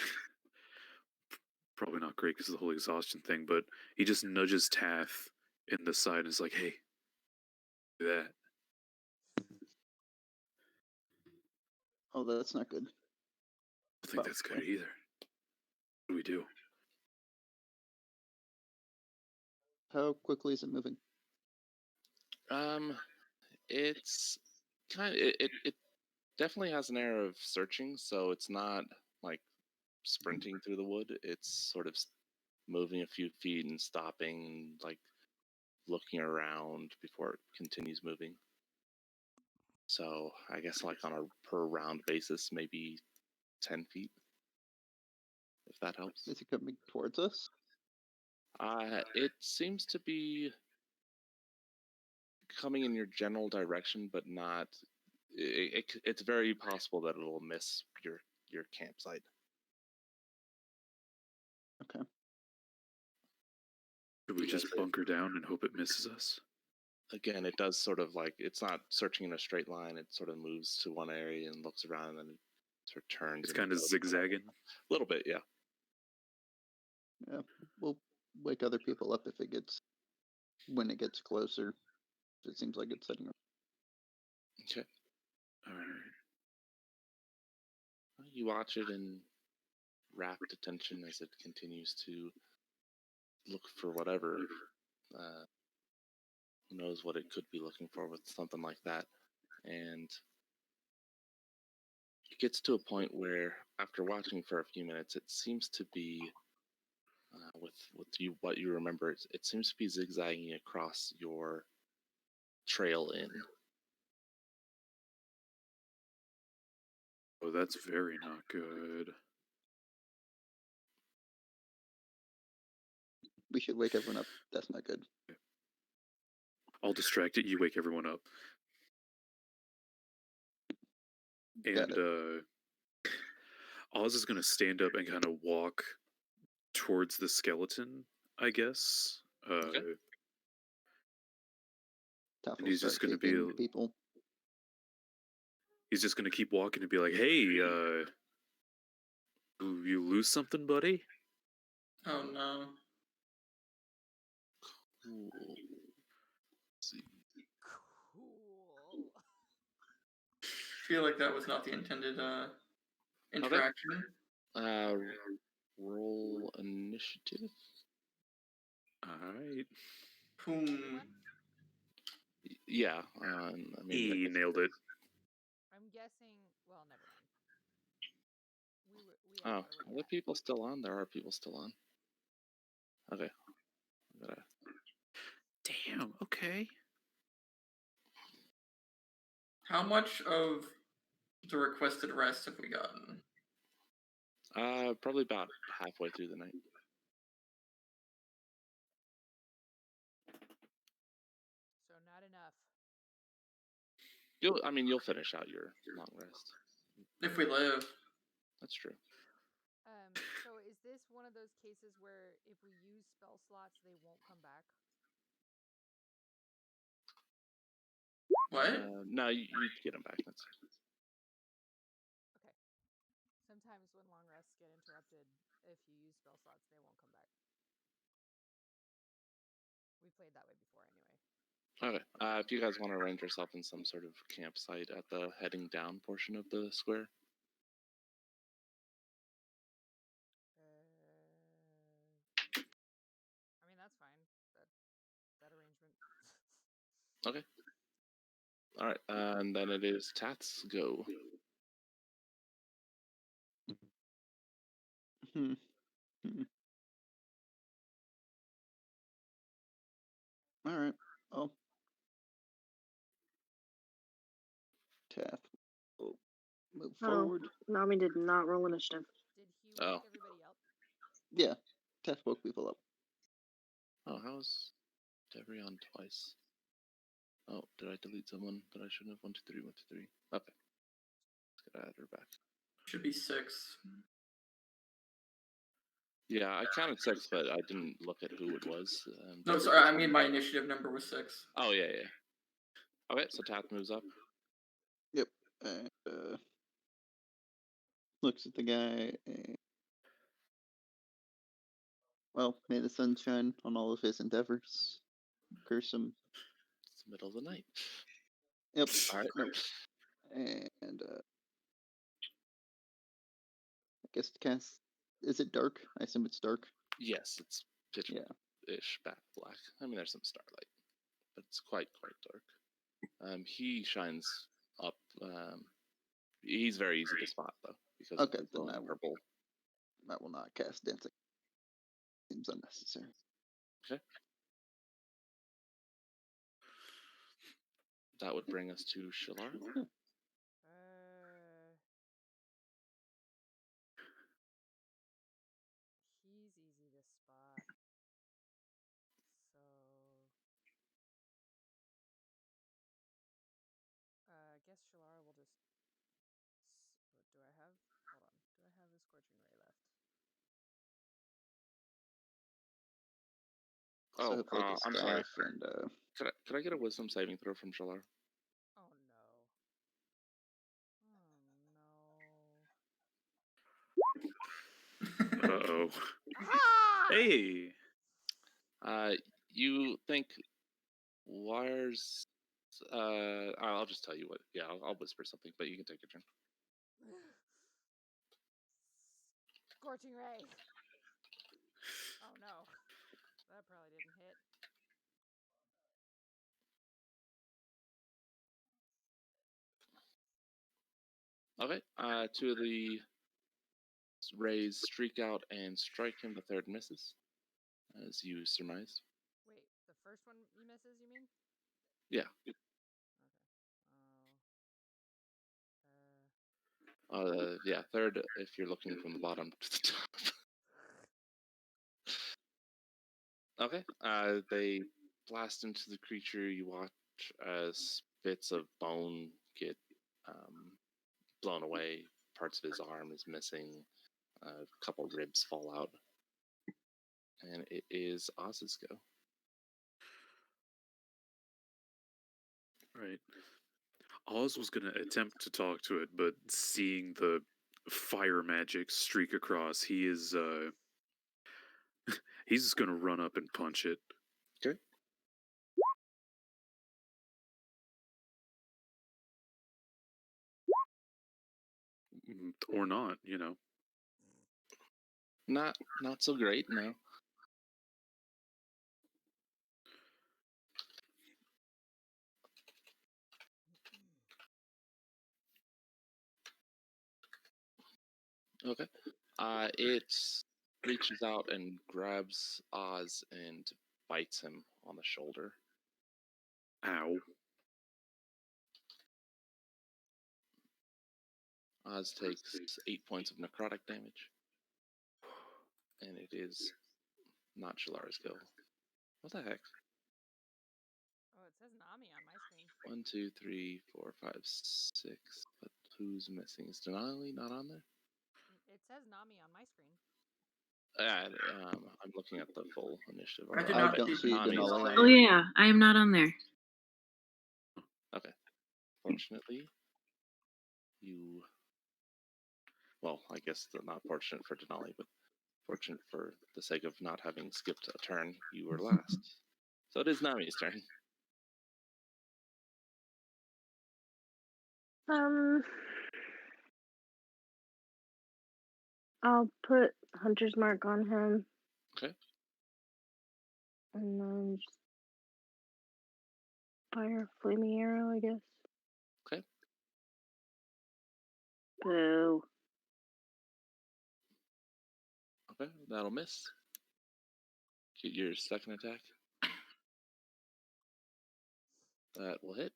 Probably not great because of the whole exhaustion thing, but he just nudges Tath in the side and is like, "Hey, do that." Oh, that's not good. I don't think that's good either. What do we do? How quickly is it moving? It's kind of it definitely has an air of searching, so it's not like sprinting through the wood. It's sort of moving a few feet and stopping, like looking around before it continues moving. So I guess like on a per round basis, maybe 10 feet, if that helps. Is it coming towards us? It seems to be coming in your general direction, but not. It's very possible that it'll miss your campsite. Okay. Should we just bunker down and hope it misses us? Again, it does sort of like, it's not searching in a straight line. It sort of moves to one area and looks around, and then it sort of turns. It's kind of zigzagging. A little bit, yeah. Yeah, we'll wake other people up when it gets closer. It seems like it's setting up. Okay. All right. You watch it in rapt attention as it continues to look for whatever. Who knows what it could be looking for with something like that. And it gets to a point where, after watching for a few minutes, it seems to be, what you remember, it seems to be zigzagging across your trail in. Oh, that's very not good. We should wake everyone up. That's not good. I'll distract it. You wake everyone up. And Oz is going to stand up and kind of walk towards the skeleton, I guess. Okay. And he's just going to be people. He's just going to keep walking and be like, "Hey, you lose something, buddy?" Oh no. Cool. Let's see. Cool. I feel like that was not the intended interaction. Roll initiative. All right. Boom. Yeah. I mean, he nailed it. I'm guessing. Well, never mind. We I Oh, thought it would are be the people still on? There are people still on. Okay. I gotta... Damn. Okay. How much of the requested rest have we gotten? Probably about halfway through the night. So not enough. You'll finish out your long rest. If we live. That's true. So is this one of those cases where if we use spell slots, they won't come back? What? No, you get them back. That's Okay. Sometimes when long rests get interrupted, if you use spell slots, they won't come back. We played that way before anyway. okay. If you guys want to arrange yourself in some sort of campsite at the heading down portion of the square. I mean, that's fine. That arrangement. Okay. All right, and then it is Tat's go. Hmm. Hmm. All right. Oh. Taff will move forward. Nami did not roll initiative. Did he Oh. wake everybody up? Yeah. Taff woke people up. Oh, how's Debbie on twice? Oh, did I delete someone that I shouldn't have? 1, 2, 3, 1, 2, 3. Okay. Let's get add her back. Should be 6. Yeah, I counted 6, but I didn't look at who it was. No, Debbie sorry, just- I mean my initiative number was 6. Oh, yeah. Okay, so Tat moves up. Yep. And looks at the guy and, well, may the sun shine on all of his endeavors. Curse him. It's the middle of the night. Yep. All right. Nope. And I guess to cast. Is it dark? I assume it's dark. Yes, it's pitch Yeah. ish black. I mean, there's some starlight, but it's quite dark. He shines up. He's very easy to spot though because Okay, of the then glowing I will. purple. I will not cast dancing. Seems unnecessary. Okay. That would bring us to Shalar. He's easy to spot. So, I guess Shalara will just. What do I have? Hold on. Do I have the Scorching Ray left? So he'll play the I'm sorry. staff and Could I get a Wisdom saving throw from Shalar? Oh no. Uh-oh. Ah! Hey. You think wires? I'll just tell you what. Yeah, I'll whisper something, but you can take your turn. Scorching Ray. Oh no. That probably didn't hit. Okay. 2 of the rays streak out and strike him. The third misses, as you surmised. Wait, the first one you misses, you mean? Yeah. Okay. Yeah. Third, if you're looking from the bottom to the top. Okay. They blast into the creature. You watch as bits of bone get blown away. Parts of his arm is missing. A couple ribs fall out. And it is Oz's go. Right. Oz was going to attempt to talk to it, but seeing the fire magic streak across, he is he's just going to run up and punch it. Okay. Or not, you know. Not so great, no. Okay. It reaches out and grabs Oz and bites him on the shoulder. Ow. Oz takes 8 points of necrotic damage. And it is not Shalara's go. What the heck? Oh, it says Nami on my screen. 1, 2, 3, 4, 5, 6. But who's missing? Is Denali not on there? It says Nami on my screen. I'm looking at the full initiative. I do I not don't see Nami's Denali on on Oh there. yeah, I am not on there. Okay. Fortunately, you. Well, I guess not fortunate for Denali, but fortunate for the sake of not having skipped a turn, you were last. So it is Nami's turn. I'll put Hunter's Mark on him. Okay. And then just fire a flaming arrow, I guess. Okay. Boo. Okay, that'll miss. Get your second attack. That will hit.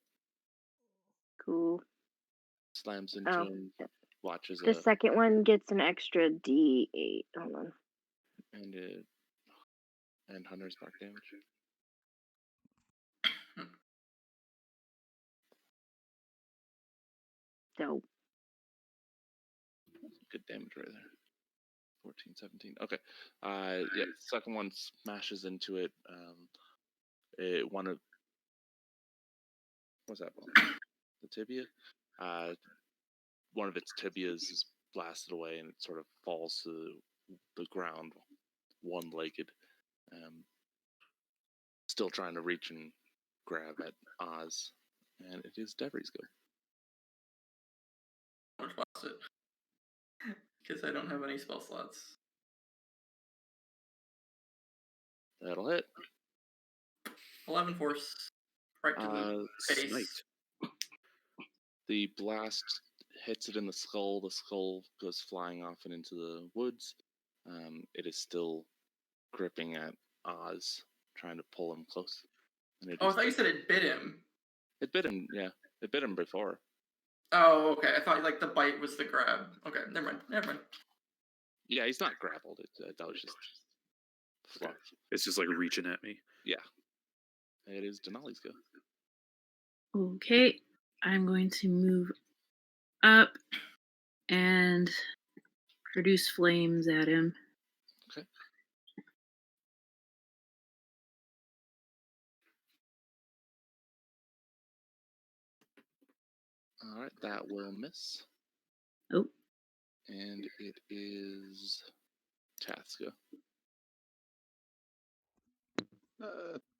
Cool. Slams into Oh, him. Watches the second one gets an extra D8. Hold on. and Hunter's Mark damage. So, Good damage right there. 14, 17. Okay. Yeah, second one smashes into it. One of what's that bone? The tibia. One of its tibias is blasted away, and it sort of falls to the ground, one-legged. Still trying to reach and grab at Oz, and it is Devry's go. How much was it? Because I don't have any spell slots. That'll hit. 11 force. Right to the face. Sniped. The blast hits it in the skull. The skull goes flying off and into the woods. It is still gripping at Oz, trying to pull him close. And I thought you said it bit him. It bit him, yeah. It bit him before. Oh, okay. I thought like the bite was the grab. Okay, never mind. Yeah, he's not grappled. That was just fluff. Okay. It's just like reaching at me. Yeah. It is Denali's go. Okay, I'm going to move up and produce flames at him. Okay. All right, that will miss. Oh. And it is Taska.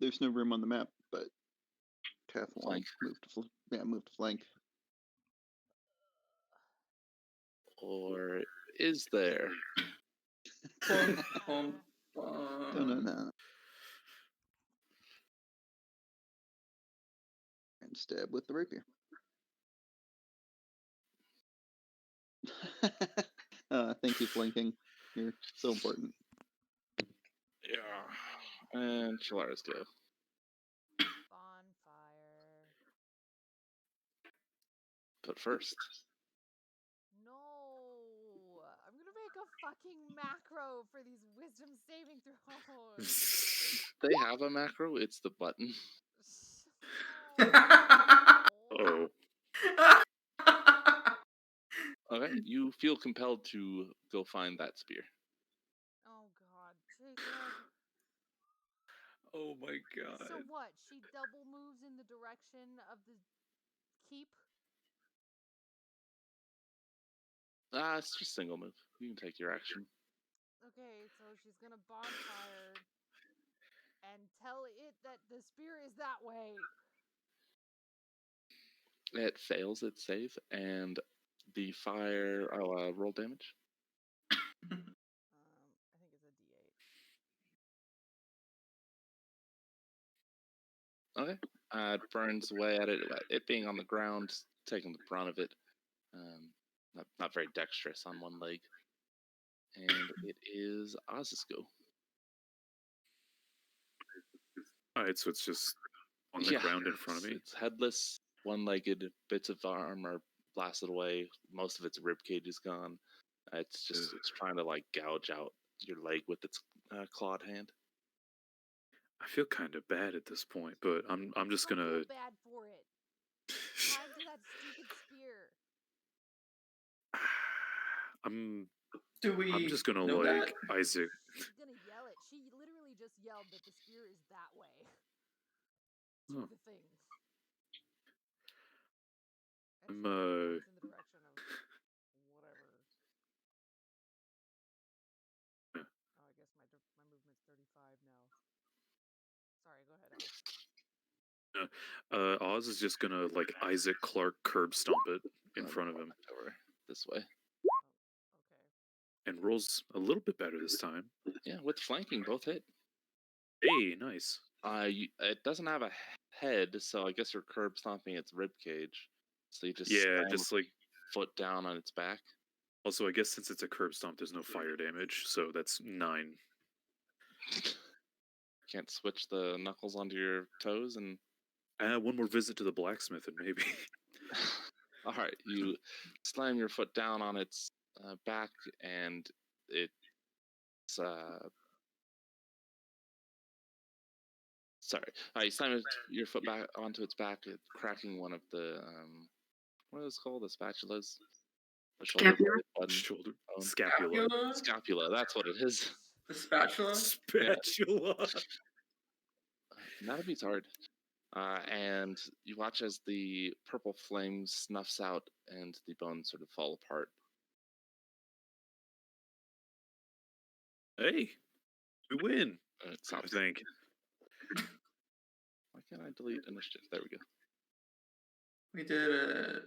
There's no room on the map, but Kath will Flank. move to flank. Or is there? No. And stab with the rapier. Thank you, flanking. You're so important. Yeah. And Shalara's go. Bonfire. But first. No! I'm gonna make a fucking macro for these wisdom saving throws. They have a macro. It's the button. Oh. Okay, you feel compelled to go find that spear. Oh god, Jacob. Oh my god. So what? She double moves in the direction of the keep? It's just single move. You can take your action. Okay, so she's gonna bonfire and tell it that the spear is that way. It fails its save, and the fire. Roll damage. I think it's a D8. Okay. It burns away at it. It being on the ground, taking the brunt of it. Not very dexterous on one leg. And it is Oz's go. Alright, so it's just on the ground in front of me. It's headless, one-legged, bits of arm are blasted away. Most of its rib cage is gone. It's trying to like gouge out your leg with its clawed hand. I feel kind of bad at this point, but I'm just Don't gonna. feel bad for it. Time to that stupid spear. I'm Do we just gonna know like that? Isaac. She's gonna yell it. She literally just yelled that the spear is that way. To Oh. the thing. I'm Points in the direction of whatever. Yeah. Oh, I guess my movement's 35 now. Sorry, go ahead, Oz. Oz is just gonna like Isaac Clarke curb stomp it in front of him. Over this way. Oh, okay. And rolls a little bit better this time. Yeah, with flanking, both hit. Hey, nice. It doesn't have a head, so I guess you're curb stomping its rib cage. So you just just like foot down on its back. Also, I guess since it's a curb stomp, there's no fire damage, so that's 9. Can't switch the knuckles onto your toes and. One more visit to the blacksmith and maybe. All right, you slam your foot down on its back, and it's sorry. You slam your foot back onto its back, cracking one of the what are those called? The spatulas. The Scapula. Scapula. Scapula. That's what it is. The spatula. Spatula. That beats hard. And you watch as the purple flame snuffs out and the bones sort of fall apart. Hey, we win. And it I stops. think. Why can't I delete initiative? There we go. We did it.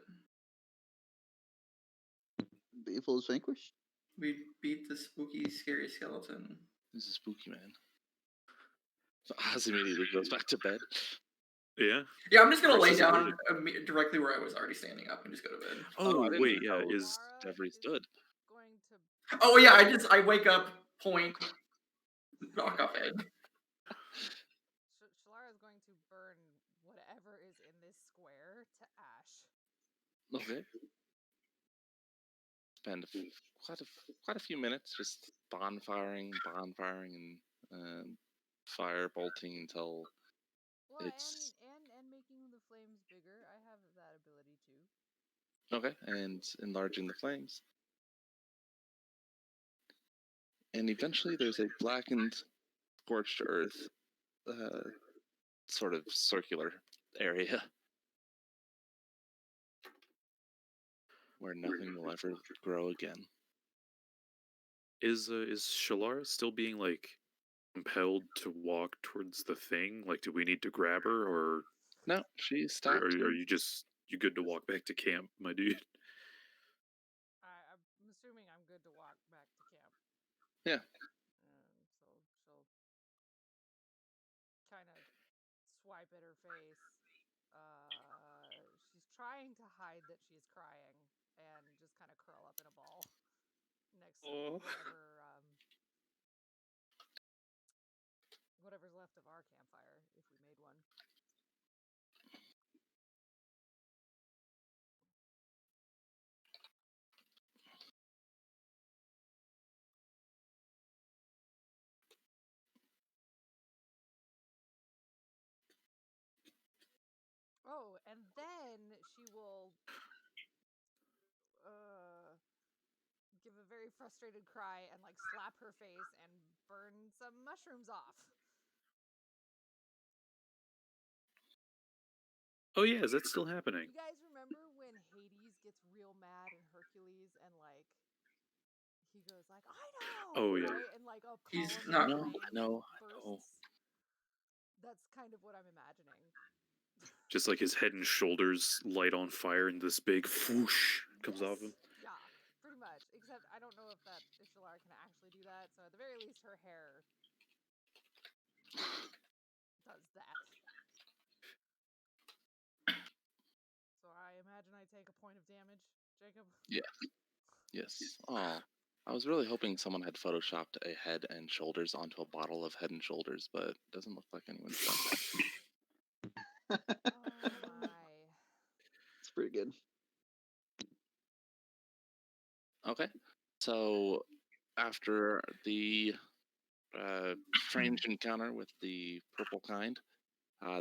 The evil is vanquished. We beat the spooky, scary skeleton. This is spooky, man. So Oz immediately goes back to bed. Yeah. Yeah, I'm just gonna lay down directly where I was already standing up and just go to bed. Oh, wait, yeah, know is Jeffrey stood. Going to. Oh yeah, I wake up, point, knock off head. Shalara is going to burn whatever is in this square to ash. Okay. Spend quite a few minutes just bonfiring, and fire bolting until it's and making the flames bigger. I have that ability too. okay, and enlarging the flames. And eventually there's a blackened, scorched earth sort of circular area where nothing will ever grow again. Is Shalara still being like compelled to walk towards the thing? Like, do we need to grab her, or no? She stopped. Are you good to walk back to camp, my dude? I'm assuming I'm good to walk back to camp. Yeah. So she'll kind of swipe at her face. She's trying to hide that she's crying and just kind of curl up in a ball next to whatever's left of our campfire, if we made one. Oh, and then she will give a very frustrated cry and like slap her face and burn some mushrooms off. Oh yeah, is that still happening? You guys remember when Hades gets real mad in Hercules and like he goes like, I know. Oh yeah. Right? And like a He's column not. of flame I know. bursts. That's kind of what I'm imagining. Just like his head and shoulders light on fire and this big whoosh comes off him. Yeah, pretty much. Except I don't know if Shalara can actually do that. So at the very least, her hair does that. So I imagine I take a point of damage, Jacob. Yeah. Yes. Oh. I was really hoping someone had photoshopped a head and shoulders onto a bottle of Head and Shoulders, but it doesn't look like anyone's done that. Oh my. It's pretty good. Okay, so after the strange encounter with the purple kind,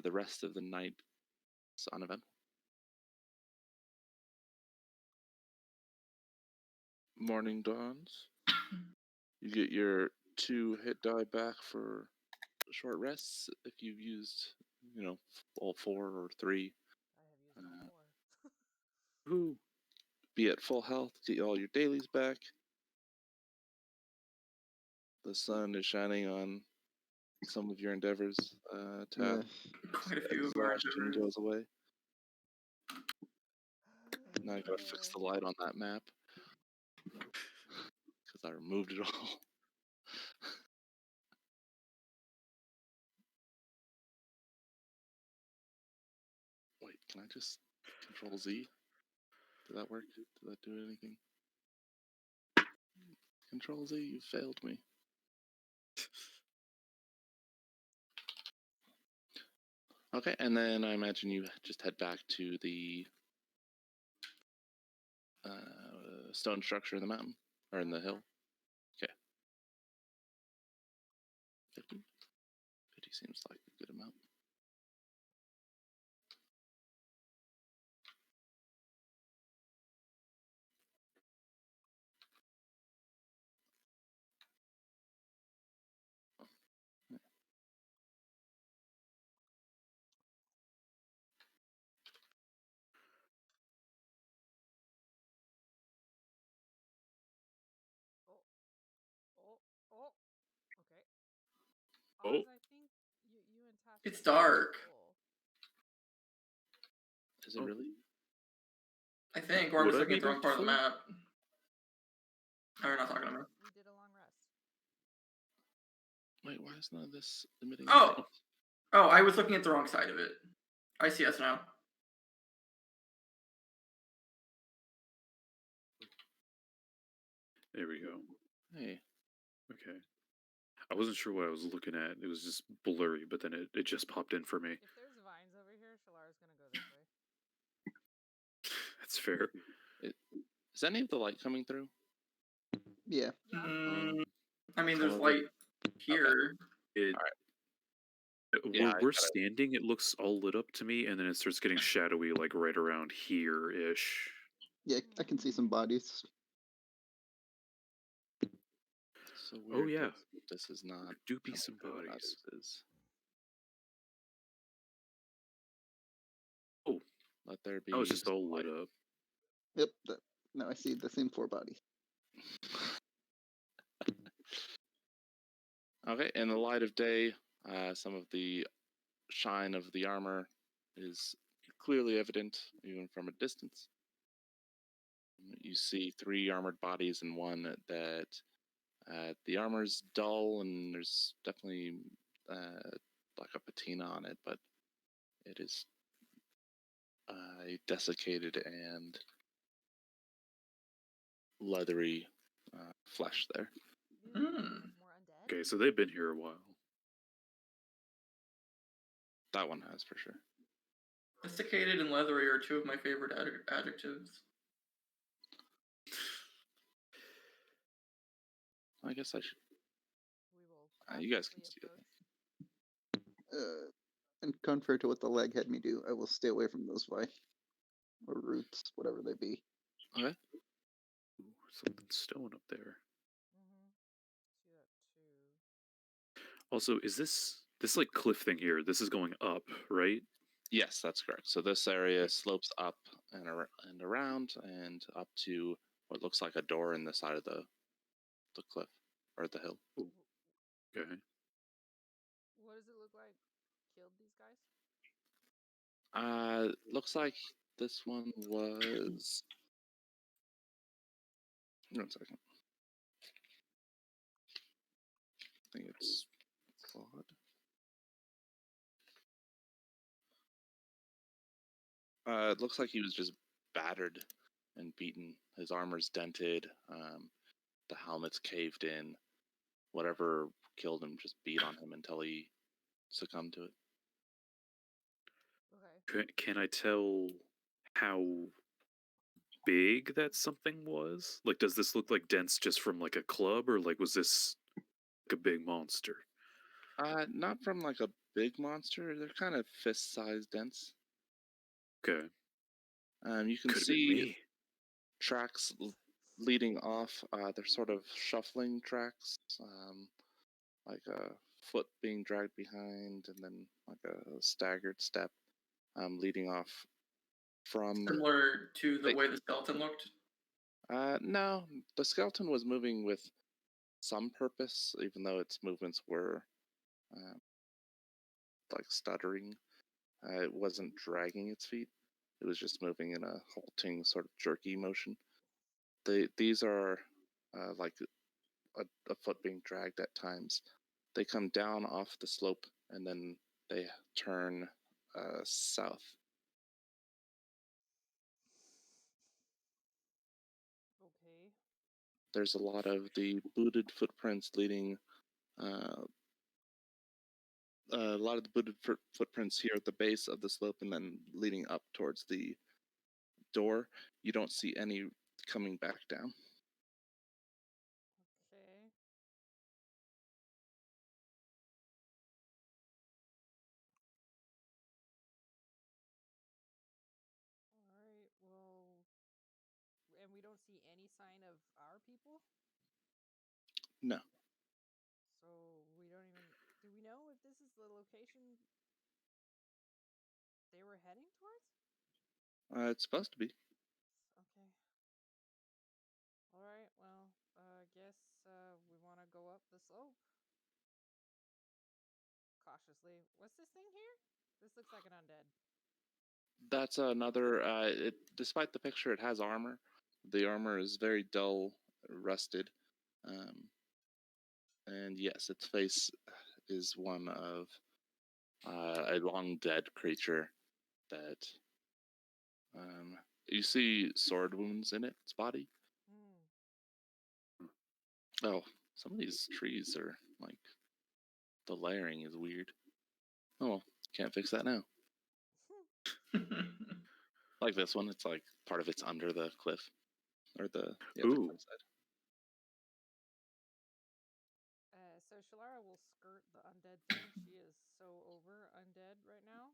the rest of the night is uneventful. Morning dawns. You get your 2 hit die back for short rests if you've used, all 4 or 3. I have used all 4. Who be at full health, get all your dailies back. The sun is shining on some of your endeavors. Yeah. Quite a few of our Exhaustion endeavors. goes away. Now I gotta fix the light on that map because I removed it all. Wait, can I just Control Z? Did that work? Did that do anything? Control Z, you failed me. Okay, and then I imagine you just head back to the stone structure in the mountain or in the hill. Okay. 50? 50 seems like a good amount. Oh, oh, oh. Okay. Oh. Oz, I think you and Tash. It's might have dark. full. Is it really? I think, or I'm Would just I looking be at the wrong back part of the full? map. Oh, you're not talking to me. We did a long rest. Wait, why is none of this emitting Oh, light? oh, I was looking at the wrong side of it. I see us now. There we go. Hey, Okay. I wasn't sure what I was looking at. It was just blurry, but then it just popped in for me. If there's vines over here, Shalar's gonna go this way. That's fair. is any of the light coming through? Yeah. Yeah. I mean, Some there's of light here. It Yeah, where we're standing, it looks all lit up to me, and then it starts getting shadowy, like right around here ish. Yeah, I can see some bodies. So Oh, weird. yeah. This is not There do be coming some through and bodies. others is. Oh, Let there be. oh, it's just all light. lit up. Yep. Now I see the same 4 bodies. Okay, in the light of day, some of the shine of the armor is clearly evident even from a distance. You see 3 armored bodies and one that the armor's dull and there's definitely like a patina on it, but it is desiccated and leathery flesh there. More undead. Okay, so they've been here a while. That one has for sure. Desiccated and leathery are 2 of my favorite adjectives. I guess I should. We will. You guys can cautiously see it. approach. And contrary to what the leg had me do, I will stay away from those vines or roots, whatever they be. Okay. Ooh, something stone up there. See that too. Also, is this like cliff thing here? This is going up, right? Yes, that's correct. So this area Okay. slopes up and around and up to what looks like a door in the side of the cliff or the hill. Ooh. Okay. What does it look like? Killed these guys? Looks like this one was. One second. I think it's Claude. It looks like he was just battered and beaten. His armor's dented. the helmet's caved in. Whatever killed him just beat on him until he succumbed to it. Okay. Can I tell how big that something was? Like, does this look like dents just from like a club, or like was this like a big monster? Not from like a big monster. They're kind of fist-sized dents. Okay. You can Could have been see me. tracks leading off. They're sort of shuffling tracks, like a foot being dragged behind, and then like a staggered step, leading off from. Similar to the They- way the skeleton looked. No, the skeleton was moving with some purpose, even though its movements were like stuttering. It wasn't dragging its feet. It was just moving in a halting, sort of jerky motion. These are like a foot being dragged at times. They come down off the slope and then they turn south. Okay. There's a lot of the booted footprints leading. A lot of the booted footprints here at the base of the slope and then leading up towards the door. You don't see any coming back down. Okay. All right. Well, and we don't see any sign of our people? No. So we don't even. Do we know if this is the location they were heading towards? It's supposed to be. Okay. All right. Well, I guess we want to go up the slope cautiously. What's this thing here? This looks like an undead. That's another. Despite the picture, it has armor. The armor is very dull, rusted, and yes, its face is one of a long dead creature that you see sword wounds in its body. Hmm. Oh, some of these trees are like the layering is weird. Oh, well, can't fix that now. Like this one, it's like part of it's under the cliff or the Ooh. cliffside. So Shalara will skirt the undead thing. She is so over undead right now.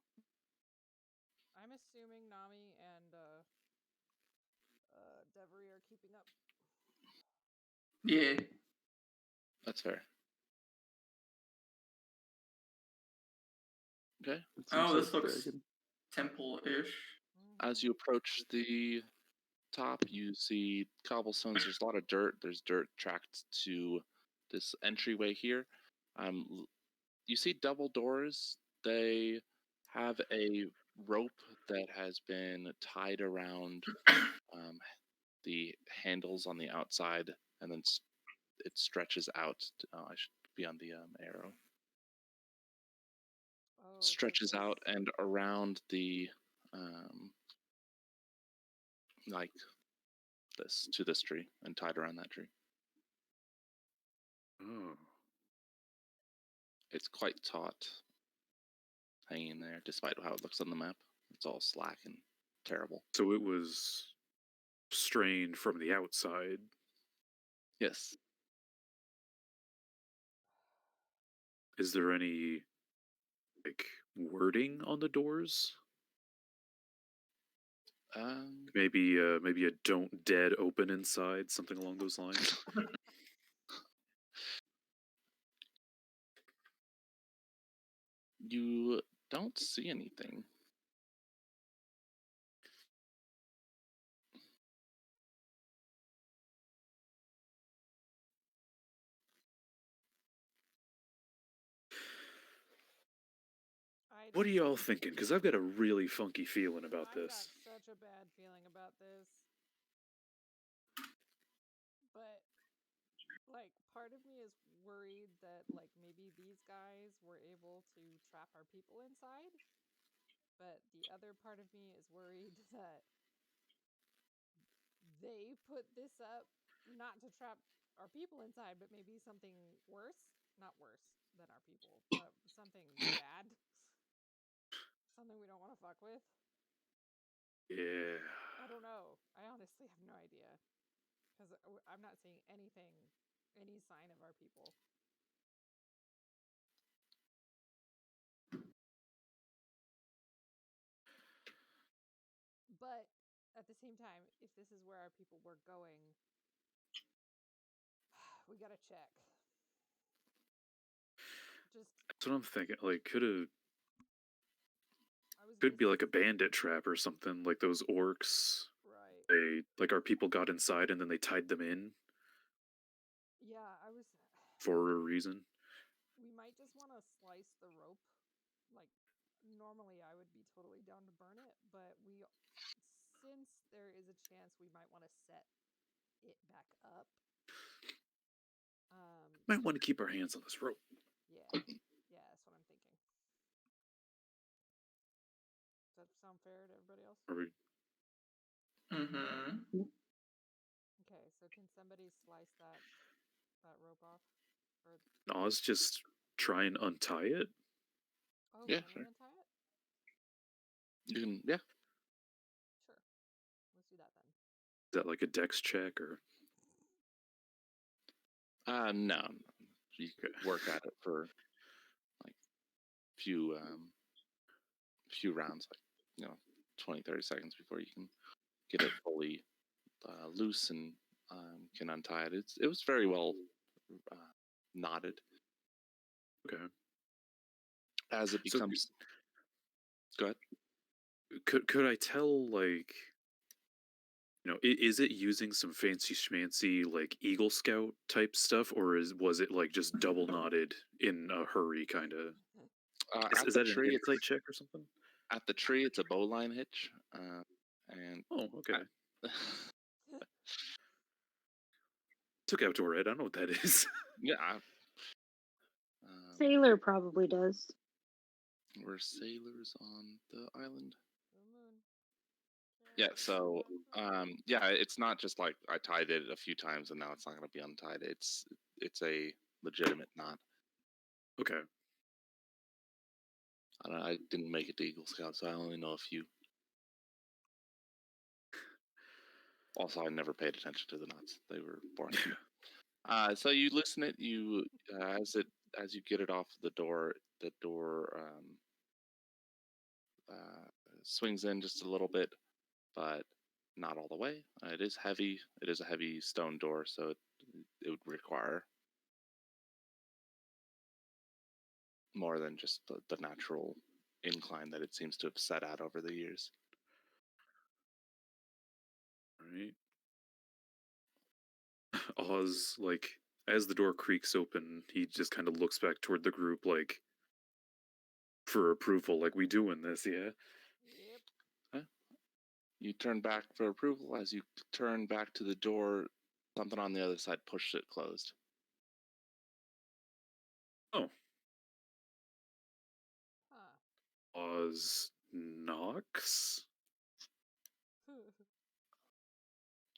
I'm assuming Nami and Devery are keeping up. Yeah. That's fair. Okay. Oh, this looks temple-ish. As you approach the top, you see cobblestones. There's a lot of dirt. There's dirt tracked to this entryway here. You see double doors. They have a rope that has been tied around the handles on the outside, and then it stretches out. I should be on the arrow. Oh, Stretches out and around the like this to this tree and tied around that tree. Oh. It's quite taut, hanging there, despite how it looks on the map. It's all slack and terrible. So it was strained from the outside. Yes. Is there any like wording on the doors? Maybe a "Don't dead open inside," something along those lines. You don't see anything. What are y'all thinking? Because I've got a really funky feeling about this. I've got such a bad feeling about this. But like part of me is worried that like maybe these guys were able to trap our people inside. But the other part of me is worried that they put this up not to trap our people inside, but maybe something worse. Not worse than our people, but something bad. Something we don't want to fuck with. Yeah. I don't know. I honestly have no idea. Because I'm not seeing anything, any sign of our people. But at the same time, if this is where our people were going, we gotta check. Just That's what I'm thinking. Like, could be be like a bandit trap or something. Like those orcs. Right. They like our people got inside and then they tied them in. Yeah, I was. For a reason. We might just want to slice the rope. Like, normally I would be totally down to burn it, but since there is a chance we might want to set it back up. Might want to keep our hands on this rope. Yeah, that's what I'm thinking. Does that sound fair to everybody else? Are we? Mm-hmm. Okay, so can somebody slice that rope off? Or Oz just try and untie it? oh, Yeah, can sure. we untie it? You can, yeah. Sure. Let's do that then. Is that like a dex check or? No. You work at it for like few rounds, like 20, 30 seconds before you can get it fully loose and can untie it. It was very well knotted. Okay. As it becomes, go ahead. Could I tell, like, is it using some fancy schmancy like Eagle Scout type stuff, or was it like just double knotted in a hurry kind of? Is that an insight check or something? At the tree, it's a bowline hitch, and okay. Took outdoor ed. I don't know what that is. Yeah. Sailor probably does. We're sailors on the island. The moon. Yeah, so it's not just like I tied it a few times and now it's not going to be untied. It's a legitimate knot. Okay. I didn't make it to Eagle Scout, so I only know a few. Also, I never paid attention to the knots; they were boring. So you loosen it. You as you get it off the door swings in just a little bit, but not all the way. It is heavy. It is a heavy stone door, so it would require more than just the natural incline that it seems to have set at over the years. Right. Oz, like, as the door creaks open, he just kind of looks back toward the group, like, for approval, like, we doing this, yeah? Yep. Huh? You turn back for approval. As you turn back to the door, something on the other side pushed it closed. Oh. Huh. Oz knocks?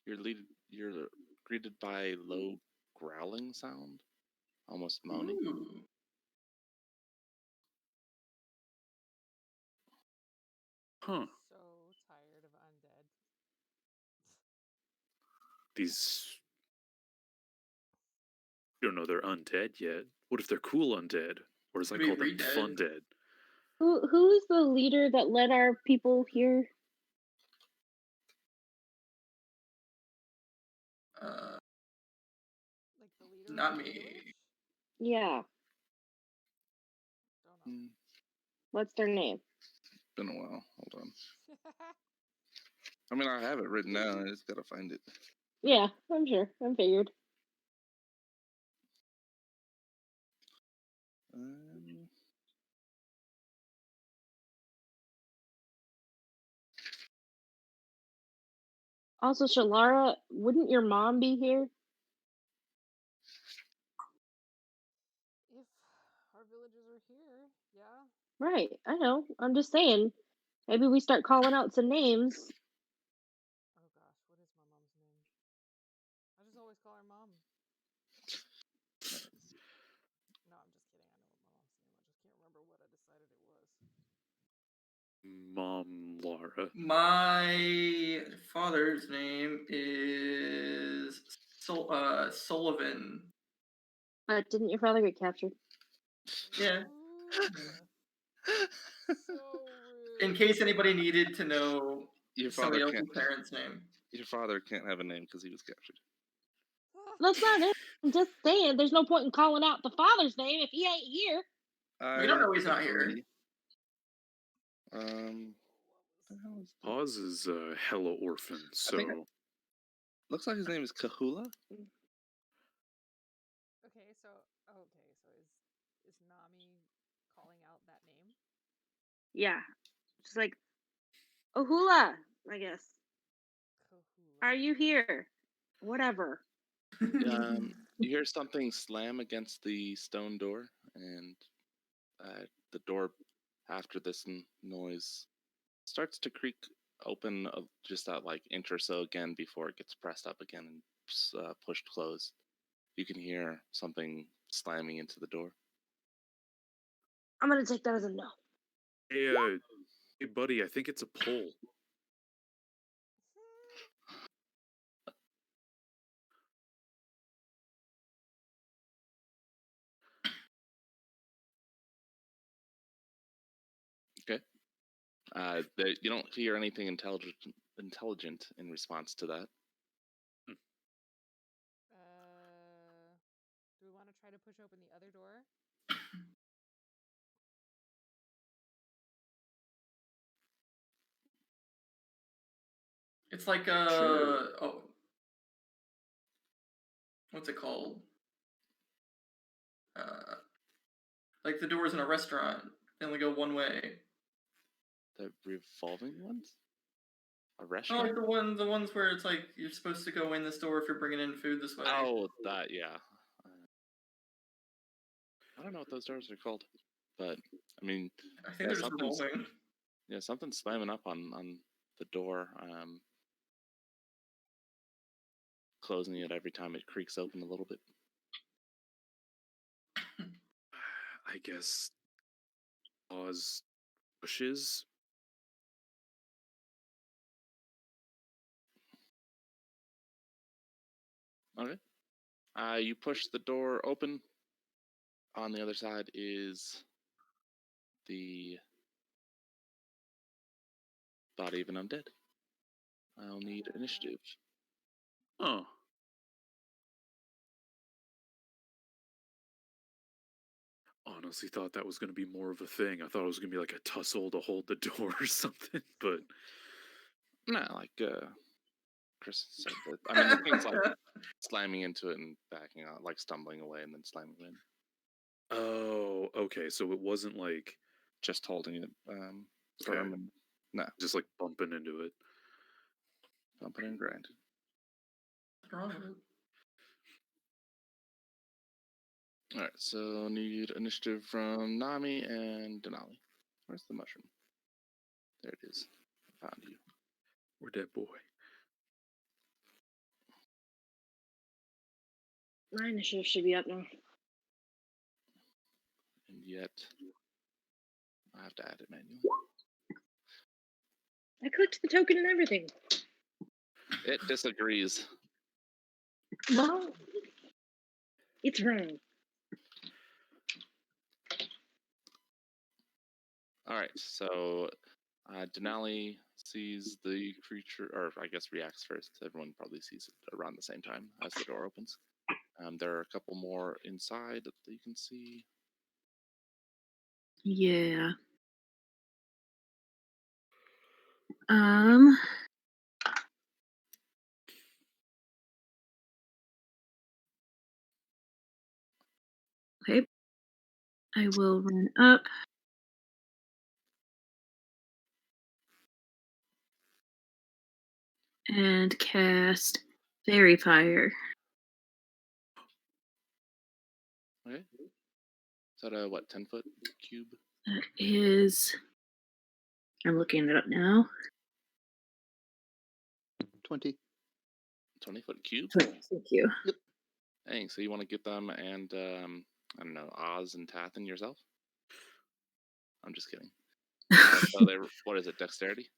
You're greeted by a low growling sound, almost moaning. Ooh. Huh. So tired of undead. These... You don't know they're undead yet. What if they're cool undead? Or as I call them, fun dead? Who is the leader that led our people here? Like the leader Not of the me. village? Yeah. Don't know. What's their name? Been a while. Hold on. I mean, I have it written down. I just gotta find it. Yeah, I'm sure. I figured. Also, Shalara, wouldn't your mom be here? If our villagers are here, yeah. Right, I know. I'm just saying. Maybe we start calling out some names. Oh gosh, what is my mom's name? I just always call her mom. mom, Laura? My father's name is Sullivan. But didn't your father get captured? Yeah. So rude. In case anybody needed to know Your somebody father else's can't. parent's name. Your father can't have a name because he was captured. That's not it. I'm just saying, there's no point in calling out the father's name if he ain't here. We don't know he's not here. agree. What the hell is that? Oz is a hella orphan, so think Looks like his name is Kahula. Okay, so is Nami calling out that name? Yeah. Just like, Ohula, I guess. Kahula. Are you here? Whatever. You hear something slam against the stone door, and the door, after this noise, starts to creak open just that like inch or so again before it gets pressed up again and pushed closed. You can hear something slamming into the door. I'm gonna take that as a no. hey, hey, buddy, I think it's a pull. Okay. You don't hear anything intelligent in response to that. Do we want to try to push open the other door? It's like Sure. what's it called? Like the doors in a restaurant. They only go one way. The revolving ones? A Oh, restaurant? like the ones where it's like you're supposed to go in this door if you're bringing in food this way. Oh, that, yeah. I don't know what those doors are called, but I mean, I think they're just revolving. Yeah, something's slamming up on the door, closing it every time it creaks open a little bit. I guess Oz pushes. Okay. You push the door open. On the other side is the body of an undead. I'll need initiative. Oh. Honestly thought that was going to be more of a thing. I thought it was going to be like a tussle to hold the door or something, but Nah, like Chris said. That, I mean, the thing's like slamming into it and backing out, like stumbling away and then slamming in. oh, okay. So it wasn't like just holding it firm and no, just like bumping into it. Bumping and grinding. What's wrong with it? Alright, so need initiative from Nami and Denali. Where's the mushroom? There it is. I found you. We're dead boy. My initiative should be up now. And yet, I have to add it manually. I clicked the token and everything. It disagrees. Well, it's wrong. Alright, so Denali sees the creature, or I guess reacts first. Everyone probably sees it around the same time as the door opens. There are a couple more inside that you can see. Yeah. Okay. I will run up and cast Fairy Fire. Okay. Is that a, 10-foot cube? That is... I'm looking it up now. 20. 20-foot cube? Thank you. Yep. Dang, so you want to get them and, I don't know, Oz and Tath and yourself? I'm just kidding. So they what is it? Dexterity.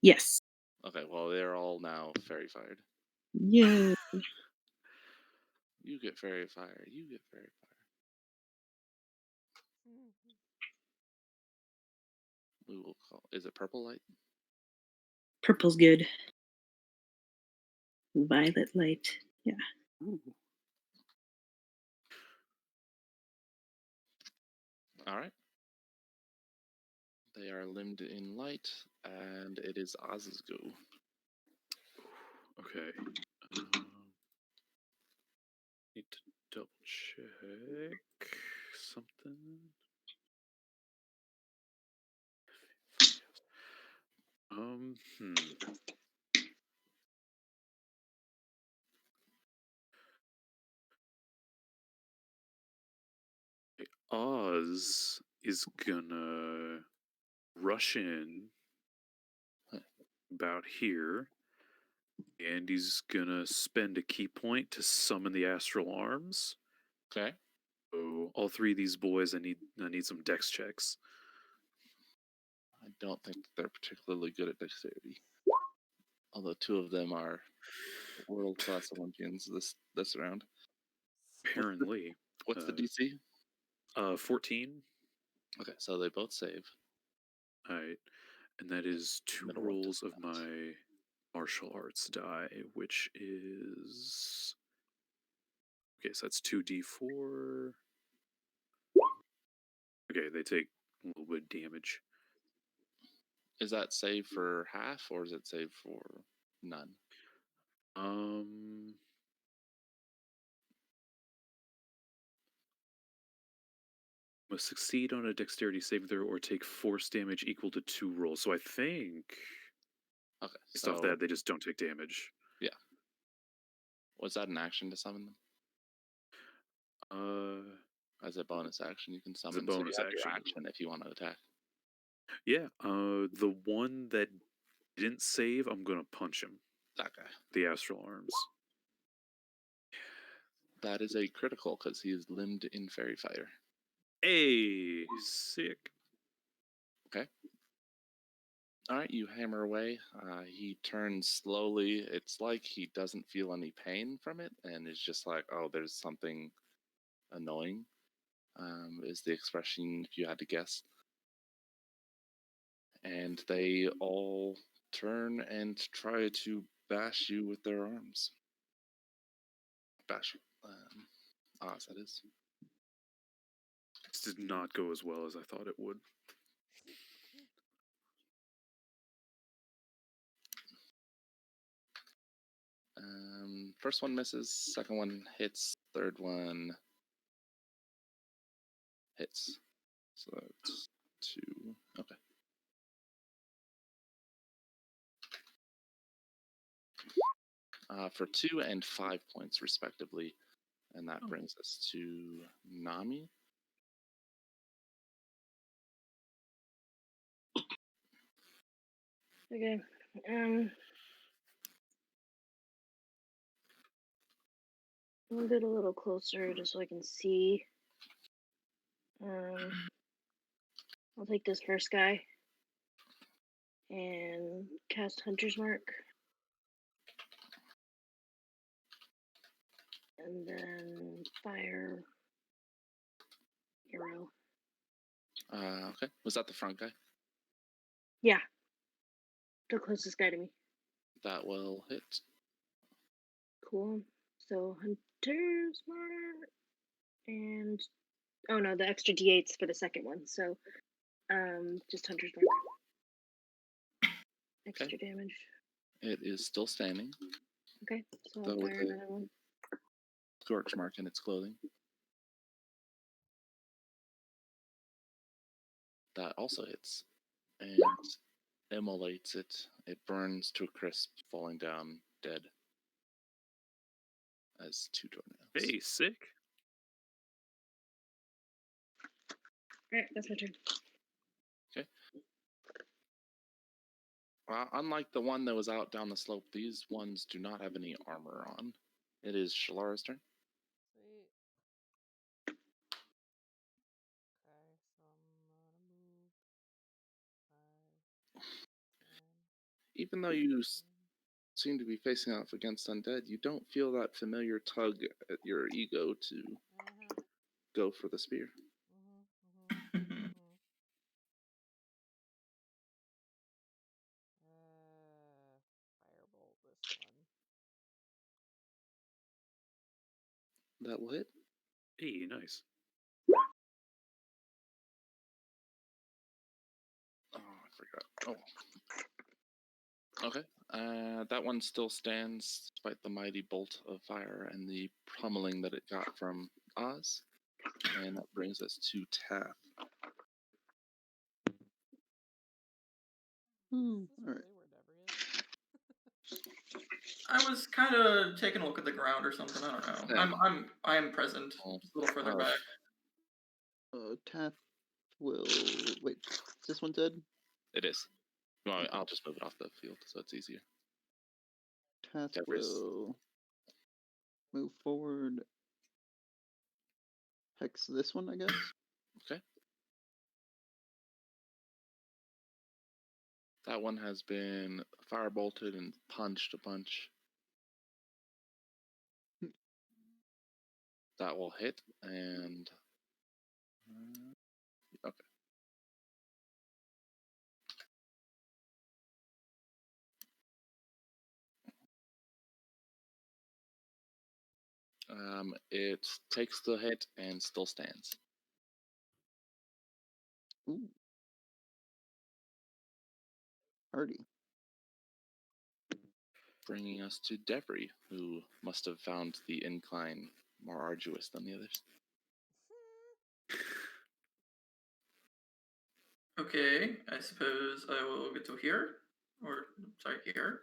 Yes. Okay. Well, they're all now fairy fired. Yeah. You get fairy fire. You get fairy fire. We will call. Is it purple light? Purple's good. Violet light. Yeah. Ooh. All right. They are limbed in light, and it is Oz's go. Okay. Need to double check something. Hmm. Oz is gonna rush in about here, and he's gonna spend a key point to summon the astral arms. Okay. So all three of these boys, I need some dex checks. I don't think they're particularly good at dexterity. Although two of them are world class Olympians this round. Apparently, What's the DC? 14. Okay, so they both save. All right, and that is two Middle one rolls does of not. my martial arts die, which is okay. So that's 2d4. Okay, they take a little bit of damage. Is that save for half or is it save for none? Must succeed on a dexterity saving throw or take force damage equal to 2 rolls. So I think Okay, based off that, they just don't take damage. yeah. Was that an action to summon them? As a bonus action, you can summon. bonus so you have action. your action if you want to attack. Yeah, the one that didn't save, I'm gonna punch him. That guy. The astral arms. That is a critical because he is limbed in fairy fire. Hey, sick. Okay. All right, you hammer away. He turns slowly. It's like he doesn't feel any pain from it, and is just like, "Oh, there's something annoying." Is the expression if you had to guess? And they all turn and try to bash you with their arms. Bash, Oz, that is. This did not go as well as I thought it would. First one misses, second one hits, third one hits. So that's 2. Okay. For 2 and 5 points, respectively. And that brings us to Nami. Okay. I'll get a little closer just so I can see. I'll take this first guy and cast Hunter's Mark. And then fire arrow. Okay. Was that the front guy? Yeah. The closest guy to me. That will hit. Cool. So Hunter's Mark and oh no, the extra D8s for the second one. So just Hunter's Mark. Extra damage. It is still standing. Okay, so I'll fire another one. Scorch mark in its clothing. That also hits and immolates it. It burns to a crisp, falling down dead as 2 tornadoes. Hey, sick. Alright, that's my turn. Okay. Unlike the one that was out down the slope, these ones do not have any armor on. It is Shalara's turn. Sweet. Okay, so I'm gonna move even though you seem to be facing off against undead, you don't feel that familiar tug at your ego to go for the spear. Firebolt this one. That will hit. Hey, nice. Oh, I forgot. Oh. Okay. That one still stands despite the mighty bolt of fire and the pummeling that it got from Oz. And that brings us to Taff. All right. Really where Devery is? I was kind of taking a look at the ground or something. I don't know. Yeah. I am present. Oh. Just a little further Oh. back. Taff will wait. Is this one dead? It is. Well, I'll just move it off the field so it's easier. Taff Jeffries. will move forward. Hex this one, I guess. Okay. That one has been firebolted and punched a bunch. That will hit and okay. It takes the hit and still stands. Ooh. Hardy. Bringing us to Devery, who must have found the incline more arduous than the others. Okay, I suppose I will get to here. Or, sorry, here.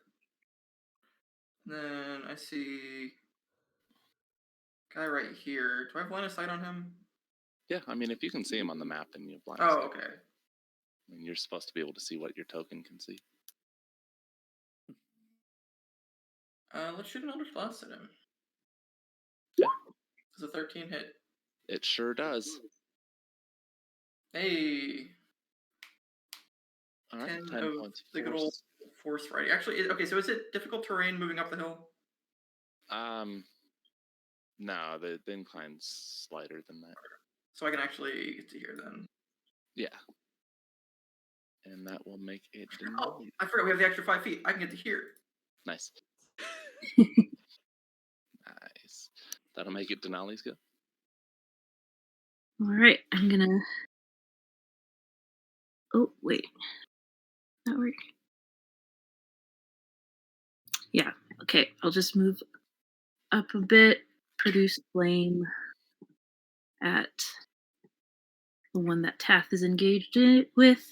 Then I see guy right here. Do I have line of sight on him? Yeah, I mean, if you can see him on the map, then you have line of Oh, sight. okay. I mean, you're supposed to be able to see what your token can see. Let's shoot an Eldritch Blast at him. Yeah. Does a 13 hit? It sure does. Hey. All right, 10 10 of points the good old force riding. Actually, okay, so is it difficult terrain moving up the hill? No, the incline's slighter than that. So I can actually get to here then. Yeah. And that will make it Oh, I forgot we have the extra 5 feet. I can get to here. Nice. Nice. That'll make it Denali's go. All right, I'm gonna. Oh wait, that work? Yeah. Okay, I'll just move up a bit. Produce flame at the one that Taff is engaged with.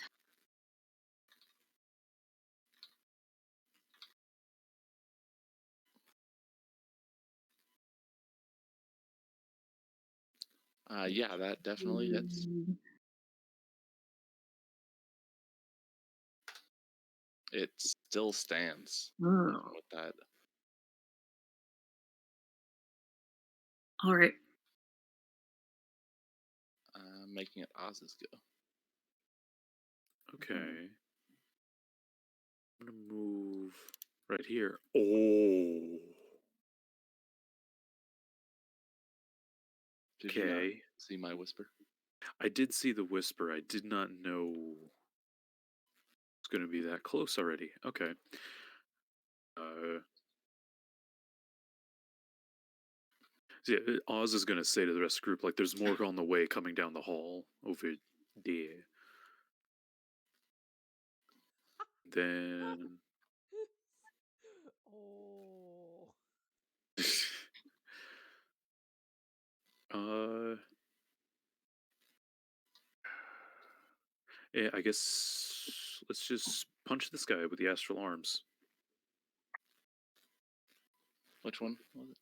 Yeah, that definitely hits. It still stands Oh. with that. All right. Making it Oz's go. Okay. I'm gonna move right here. Oh. Did you not Okay. see my whisper? I did see the whisper. I did not know it's gonna be that close already. Okay. So yeah, Oz is gonna say to the rest of the group, like, there's more on the way coming down the hall over there. Then Oh. yeah, I guess let's just punch this guy with the astral arms. Which one was it?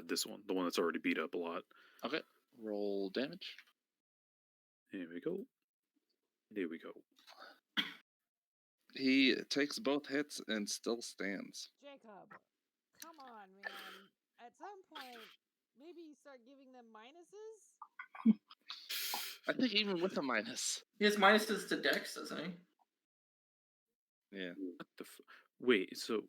This one, the one that's already beat up a lot. Okay, roll damage. Here we go. There we go. He takes both hits and still stands. Jacob, come on, man. At some point, maybe you start giving them minuses? I think even with a minus. He has minuses to Dex, doesn't he? Yeah. What the wait, so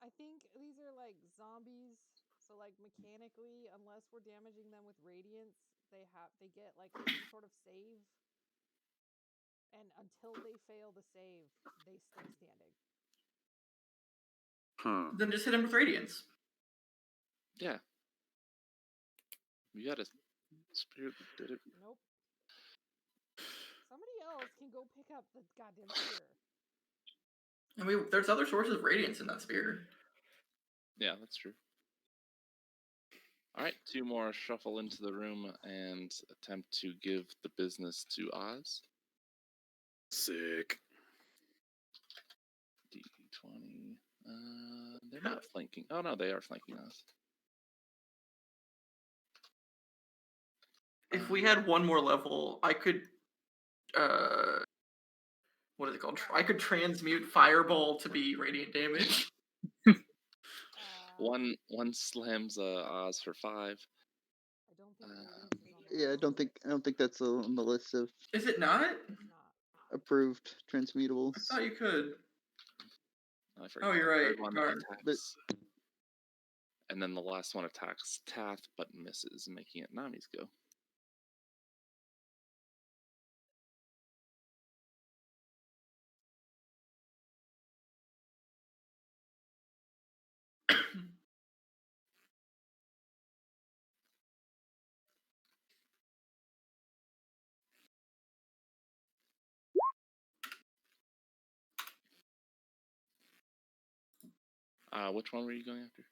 I think these are like zombies. So like mechanically, unless we're damaging them with radiance, they get like some sort of save. And until they fail the save, they stay standing. huh. Then just hit him with radiance. Yeah. You got a spear that did it. Nope. Somebody else can go pick up the goddamn spear. And there's other sources of radiance in that spear. Yeah, that's true. All right, 2 more shuffle into the room and attempt to give the business to Oz. Sick. D20. They're not flanking. Oh no, they are flanking Oz. If we had one more level, I could what is it called? I could transmute fireball to be radiant damage. One slams Oz for 5. I don't think radiance is on the Yeah, I don't think that's on the list of Is it not? It's not. approved I transmutables. thought you could. I forget. Oh, you're The right. third one Darn. attacks. And then the last one attacks Tath, but misses, making it Nami's go. Which one were you going after?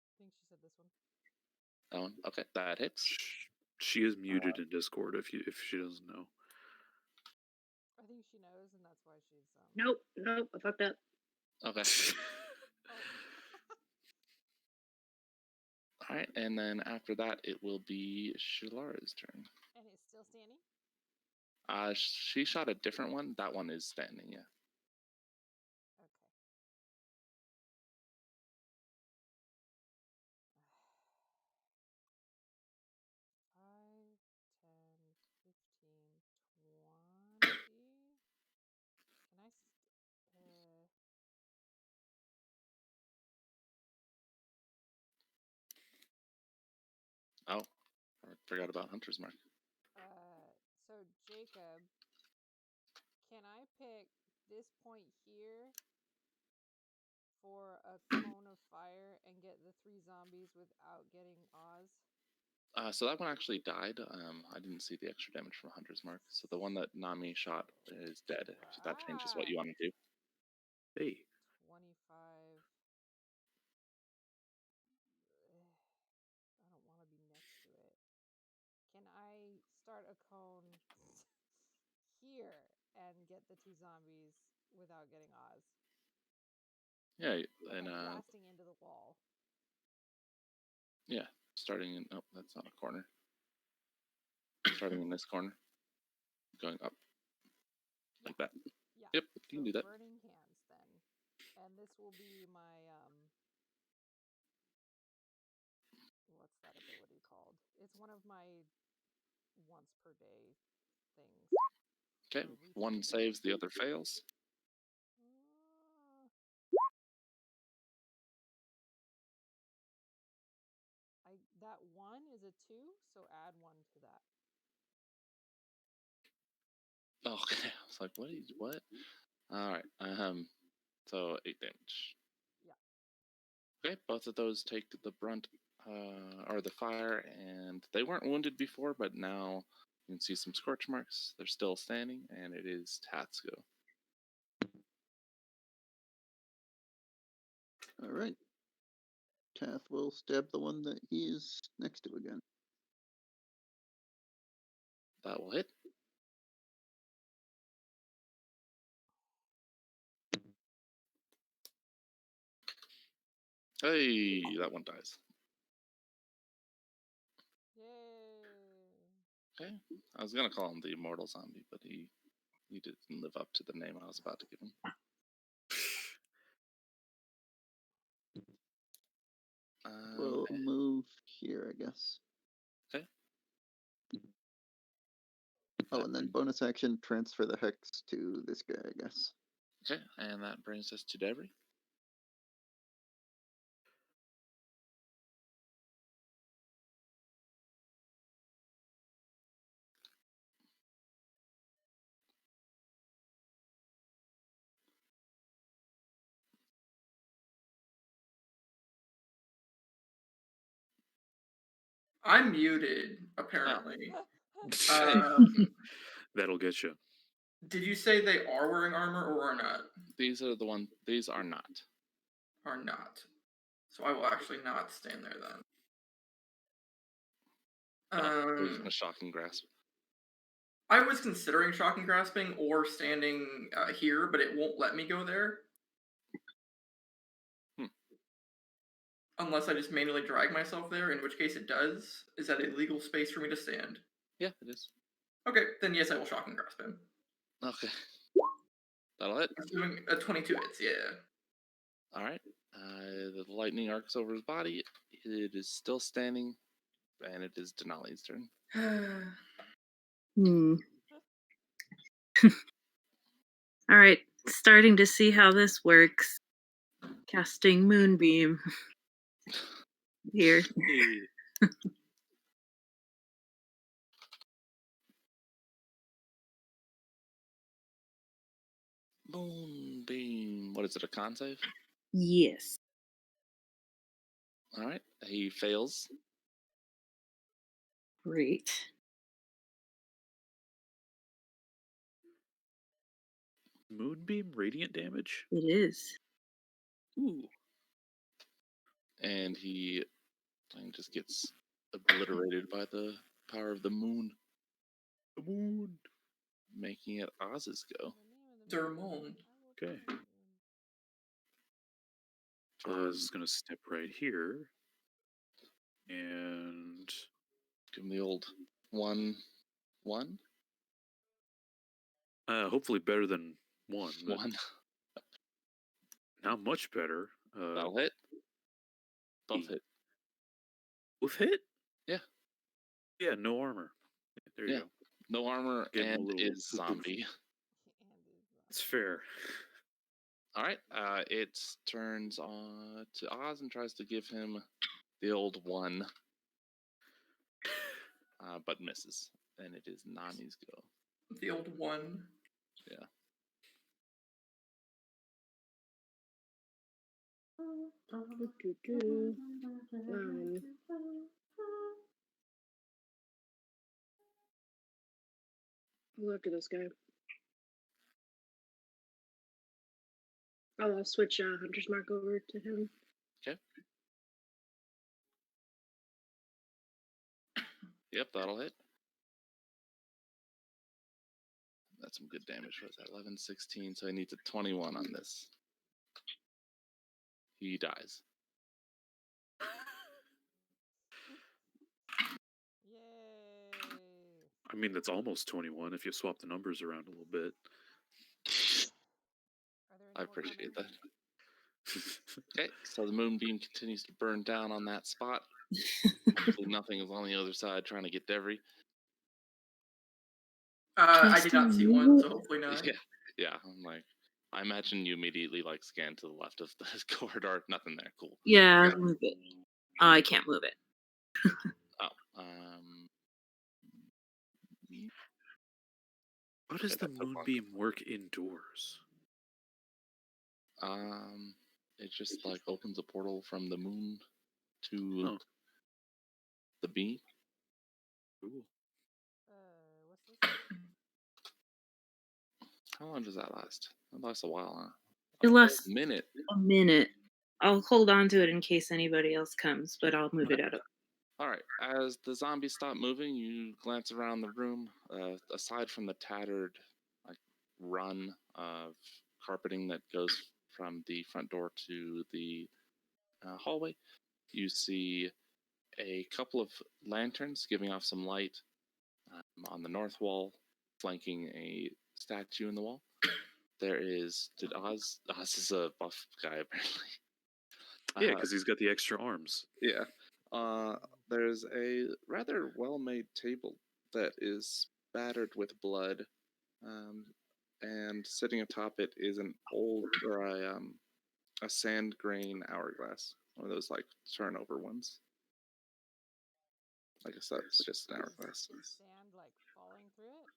I think she said this one. That one? Okay, that hits. She is muted in Discord if she doesn't know. I think she knows, and that's why she's. Nope, I fucked up. Okay. All right, and then after that, it will be Shalara's turn. And it's still standing? She shot a different one. That one is standing, yeah. Okay. 5, 10, 15, 20. Can I? Oh, I forgot about Hunter's Mark. So Jacob, can I pick this point here for a cone of fire and get the 3 zombies without getting Oz? So that one actually died. I didn't see the extra damage from Hunter's Mark. So the one that Nami shot is dead. If that changes what you want to do. Hey. 25. I don't want to be next to it. Can I start a cone here and get the 2 zombies without getting Oz? Yeah, Like and I'm blasting into the wall. yeah, starting in. Oh, that's not a corner. Starting in this corner, going up like that. Yeah. Yep, you can do that. Burning hands then, and this will be my what's that ability called? It's one of my once per day things. Okay, one saves, the other fails. That 1 is a 2, so add 1 to that. Okay, I was like, what? All right, so 8 damage. Yeah. Okay, both of those take the brunt, or the fire, and they weren't wounded before, but now you can see some scorch marks. They're still standing, and it is Tath's go. All right. Tath will stab the one that he is next to again. That will hit. Hey, that one dies. Yay. Okay, I was gonna call him the immortal zombie, but he didn't live up to the name I was about to give him. We'll move here, I guess. Okay. Oh, and then bonus action, transfer the hex to this guy, I guess. Okay, and that brings us to Debris. I'm muted, apparently. That'll get you. Did you say they are wearing armor or are not? These are the one. These are not. Are not. So I will actually not stand there then. Oh, I was gonna shocking grasp. I was considering shocking grasping or standing here, but it won't let me go there. Unless I just manually drag myself there, in which case it does. Is that a legal space for me to stand? Yeah, it is. Okay, then yes, I will shocking grasp him. Okay. That'll hit. Assuming a 22 hits, yeah. All right. The lightning arcs over his body. It is still standing, and it is Denali's turn. All right, starting to see how this works. Casting Moonbeam here. Moonbeam. What is it? A con save? Yes. All right. He fails. Great. Moonbeam radiant damage? It is. Ooh. And he just gets obliterated by the power of the moon. The moon. Making it Oz's go. Dermon. Okay. Oz is going to step right here. And give him the old 1-1. Hopefully better than 1. 1. Not much better. That'll hit. Both hit. Both hit? Yeah. Yeah, no armor. There you go. No armor Getting and is zombie. It's fair. All right. It turns on to Oz and tries to give him the old 1. But misses. And it is Nani's go. The old 1. Yeah. Look at this guy. I'll switch Hunter's Mark over to him. Okay. Yep, that'll hit. That's some good damage. What is that? 11, 16. So he needs a 21 on this. He dies. Yay! I mean, that's almost 21 if you swap the numbers around a little bit. I appreciate that. Okay, so the moonbeam continues to burn down on that spot. Hopefully nothing is on the other side trying to get Devry. I did not see one, so hopefully not. Yeah. I'm like, I imagine you immediately scan to the left of the corridor. Nothing there. Cool. Yeah, move it. I can't move it. How does the moonbeam work indoors? It just opens a portal from the moon to the beam. Cool. What's this? How long does that last? It lasts a while, huh? It lasts a minute. A minute. I'll hold on to it in case anybody else comes, but I'll move it out of. All right. As the zombies stop moving, you glance around the room. Aside from the tattered run of carpeting that goes from the front door to the hallway, you see a couple of lanterns giving off some light on the north wall, flanking a statue in the wall. There is... Oz is a buff guy, apparently. Yeah, because he's got the extra arms. Yeah. There's a rather well-made table that is battered with blood, and sitting atop it is an old or a sand grain hourglass, one of those like turnover ones. I guess that's just an hourglass. Is sand like falling through it?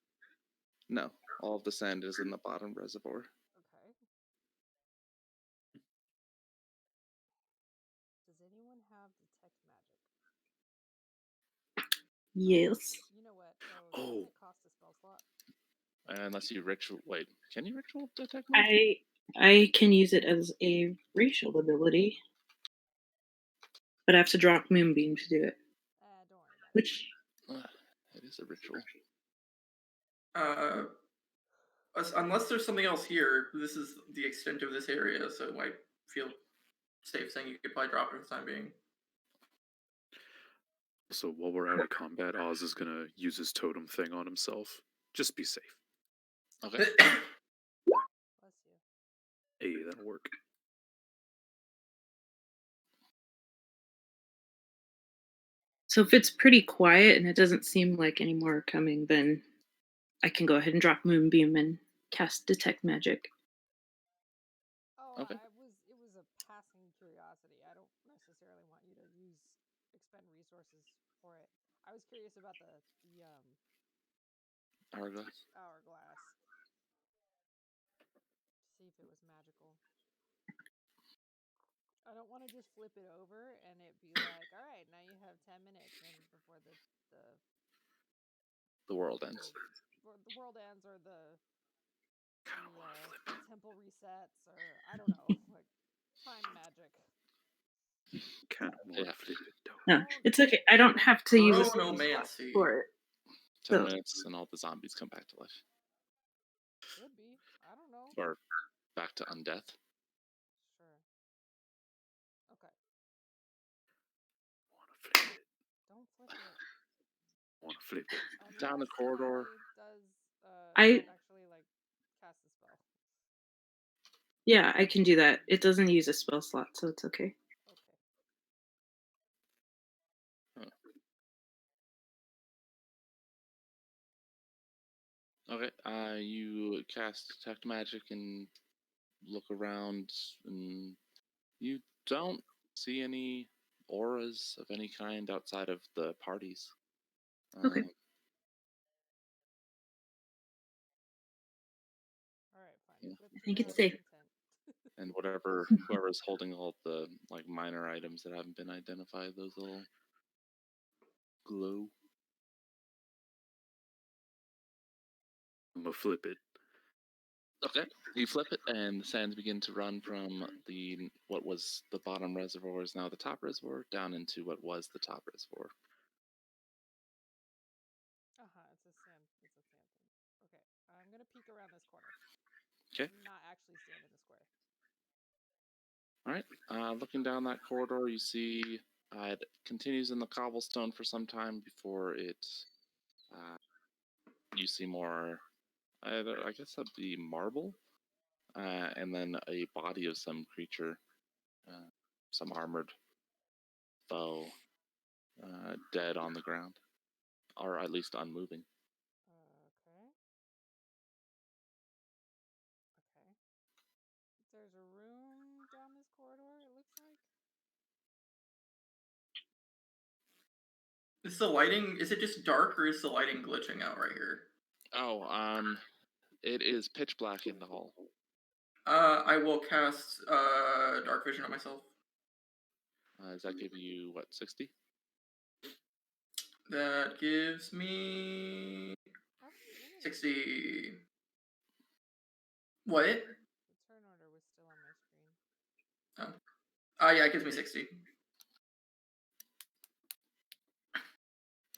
No, all of the sand is in the bottom reservoir. Okay. Does anyone have detect magic? Yes. You know what? Though, Oh. doesn't it cost a spell slot? Unless you ritual. Wait, can you ritual detect magic? I can use it as a racial ability, but I have to drop Moonbeam to do it. Don't worry about it. Which It is a ritual. Unless there's something else here, this is the extent of this area, so I feel safe saying you could probably drop it for the time being. So while we're out of combat, Oz is gonna use his totem thing on himself. Just be safe. Okay. Bless you. Hey, that'll work. So if it's pretty quiet and it doesn't seem like any more are coming, then I can go ahead and drop Moonbeam and cast Detect Magic. Oh, Okay. it was a passing curiosity. I don't necessarily want you to expend resources for it. I was curious about the Hourglass. hourglass. See if it was magical. I don't want to just flip it over and it be like, all right, now you have 10 minutes and before the world ends. The world ends, or the temple resets, or I don't know, like time magic. Kind of want to flip it though. No, it's okay. I don't have to use a spell slot Chronomancy. for it. 10 So- minutes and all the zombies come back to life. Could be. I don't know. Or back to undeath. Sure. Okay. Want to flip it. Don't flip it. Want to flip it. Down the Unless corridor. it does I- actually like cast a spell. Yeah, I can do that. It doesn't use a spell slot, so it's okay. Okay. Okay, you cast Detect Magic and look around, and you don't see any auras of any kind outside of the parties. Okay. All right, fine. Yeah. Flip I think to it's safe. intent. And whoever's holding all the like minor items that haven't been identified, those little glow. I'm gonna flip it. Okay, you flip it, and the sands begin to run from what was the bottom reservoir is now the top reservoir down into what was the top reservoir. It's a sand thing. Okay, I'm gonna peek around this corner. Okay. Not actually stand in the square. All right. Looking down that corridor, you see it continues in the cobblestone for some time before it. You see more. I guess that'd be marble, and then a body of some creature, some armored foe, dead on the ground, or at least unmoving. Okay. There's a room down this corridor, it looks like. Is the lighting, is it just dark or is the lighting glitching out right here? Oh, it is pitch black in the hall. I will cast Dark Vision on myself. Does that give you, what, 60? That gives me How are you in it? 60. What? The turn order was still on my screen. Yeah, it gives me 60.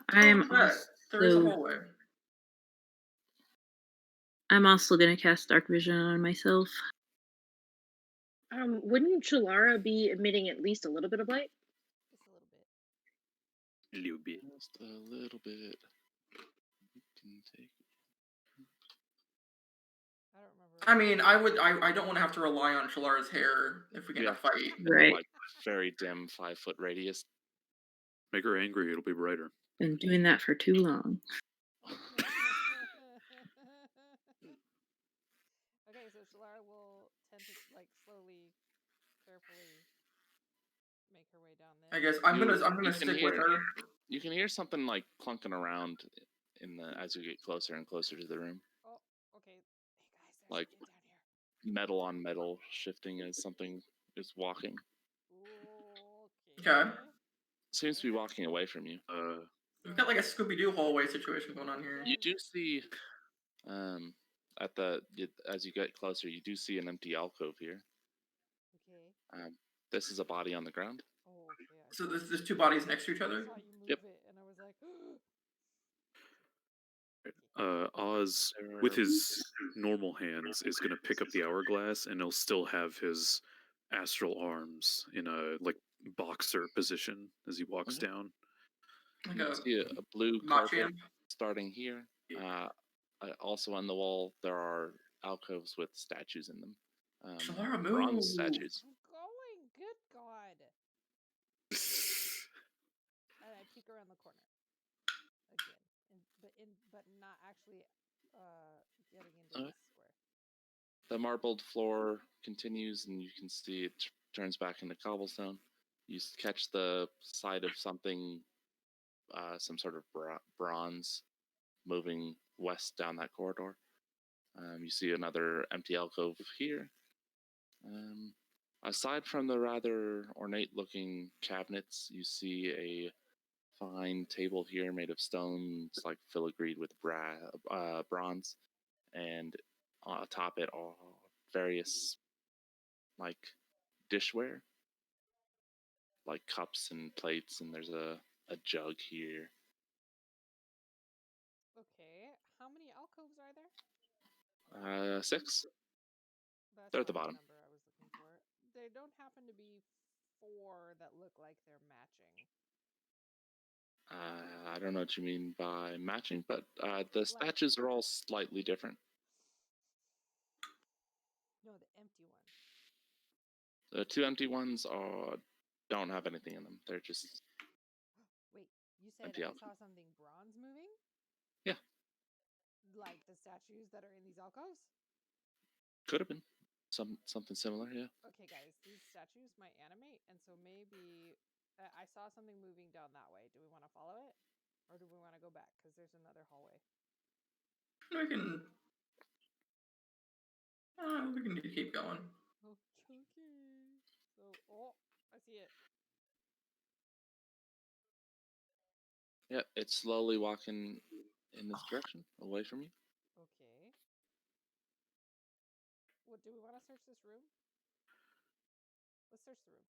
I'm there is a hallway. I'm also gonna cast Dark Vision on myself. Wouldn't Chulara be emitting at least a little bit of light? Just a little bit. Little bit. Just a little bit. You can take. I don't remember. I mean, I don't want to have to rely on Shalara's hair if we get in a fight. Right. Like very dim 5-foot radius. Make her angry, it'll be brighter. Been doing that for too long. Making her Shalara will tend to like slowly, carefully make her way down this. I guess I'm You gonna can stick with hear- her. You can hear something like clunking around in the as you get closer and closer to the room, Oh, okay. Hey guys, there's Like- something down here. metal on metal shifting as something is walking. Okay. Okay. Seems to be walking away from you. We've got like a Scooby Doo hallway situation going on here. Yeah. You do see, as you get closer, you do see an empty alcove here. Okay. This is a body on the ground. Oh, okay. So there's two bodies next to each I other. saw you move Yep. it, and I was like, Oz, There with are- his normal hands, is going to pick up the hourglass, and he'll still have his astral arms in a like boxer position as he walks Mhm. down. Like You a see a blue Machian. carpet starting here. Also on the wall, there are alcoves with statues in them. Shalara, Bronze move. statues. I'm going. Good God. And I peek around the corner again, but not actually getting into Okay. this square. The marbled floor continues, and you can see it turns back into cobblestone. You catch the side of something, some sort of bronze, moving west down that corridor. You see another empty alcove here. Aside from the rather ornate-looking cabinets, you see a fine table here made of stone. It's like filigreed with bronze, and atop it are various like dishware, like cups and plates, and there's a jug here. Okay. How many alcoves are there? 6. That's They're at the not bottom. number I was looking for. They don't happen to be 4 that look like they're matching. I don't know what you mean by matching, but the statues are all slightly different. No, the empty one. The 2 empty ones don't have anything in them. They're just Wait, you said empty I alcove. saw something bronze moving? Yeah. Like the statues that are in these alcoves? Could have been something similar. Yeah. Okay, guys, these statues might animate, and so maybe I saw something moving down that way. Do we want to follow it, or do we want to go back? Because there's another hallway. We can keep going. Okay. So, oh, I see it. Yeah, it's slowly walking in this direction, away from you. Okay. What do we want to search this room? Let's search the room.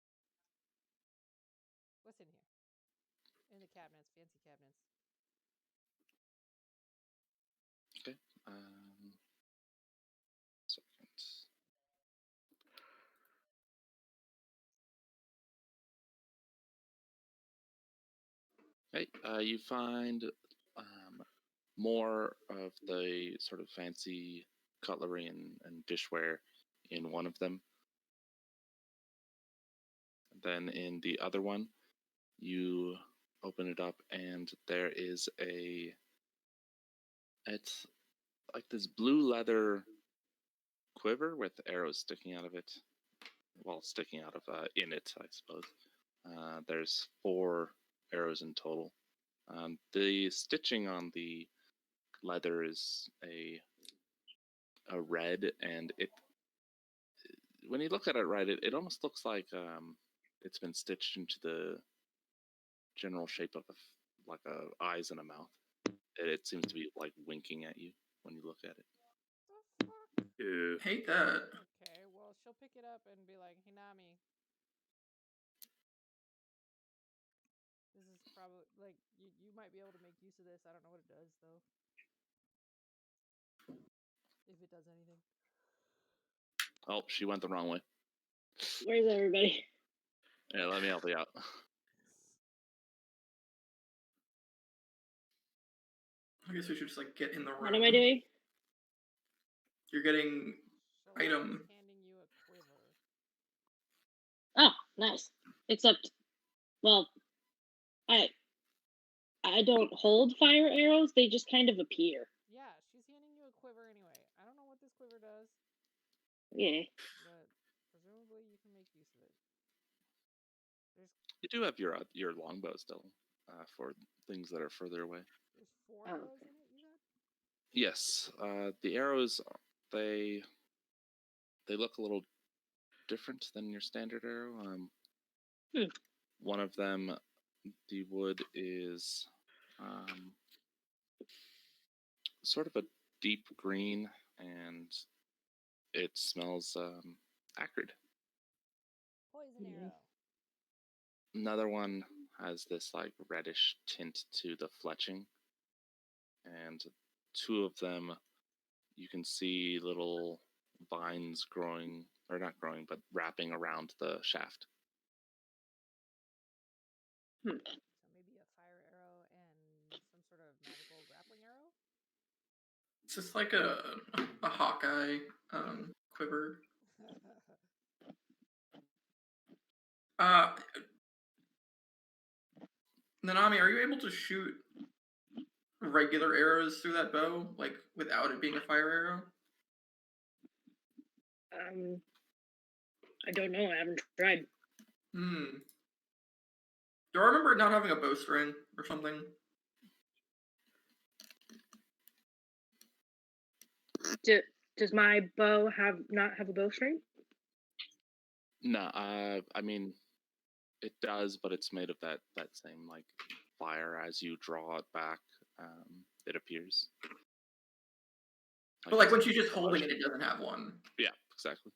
What's in here? In the cabinets, fancy cabinets. Okay. Second. Okay. You find more of the sort of fancy cutlery and dishware in one of them. Then in the other one, you open it up, and there is it's like this blue leather quiver with arrows sticking out of it. Well, sticking out of in it, I suppose. There's 4 arrows in total. The stitching on the leather is a red, and it when you look at it right, it almost looks like it's been stitched into the general shape of like a eyes and a mouth. It seems to be like winking at you when you look at it. The fuck? Yeah. Hate that. Okay, well, she'll pick it up and be like, Hinami. This is probably, like, you might be able to make use of this. I don't know what it does, though. If it does anything. Oh, she went the wrong way. Where's everybody? Yeah, let me help you out. I guess we should just like get in the room. What am I doing? You're getting Shalara's item. handing you a quiver. Oh, nice. Except, well, I don't hold fire arrows. They just kind of appear. Yeah, she's handing you a quiver anyway. I don't know what this quiver does. Yeah. but presumably you can make use of it. There's You do have your longbow still for things that are further away. there's 4 Oh, arrows okay. in it, you said? Yes, the arrows they look a little different than your standard arrow. Hmm. One of them, the wood is sort of a deep green, and it smells acrid. Poison Mhm. arrow. Another one has this like reddish tint to the fletching, and two of them you can see little vines growing, or not growing, but wrapping around the shaft. Hmm. So maybe a fire arrow and some sort of magical grappling arrow? It's just like a Hawkeye quiver. Uh, Nanami, are you able to shoot regular arrows through that bow, like without it being a fire arrow? I don't know. I haven't tried. Hmm. Do I remember it not having a bowstring or something? Does my bow not have a bowstring? No, I mean it does, but it's made of that same like fire. As you draw it back, it appears. But like when it's she's just holding charged. it, it doesn't have one. Yeah, exactly.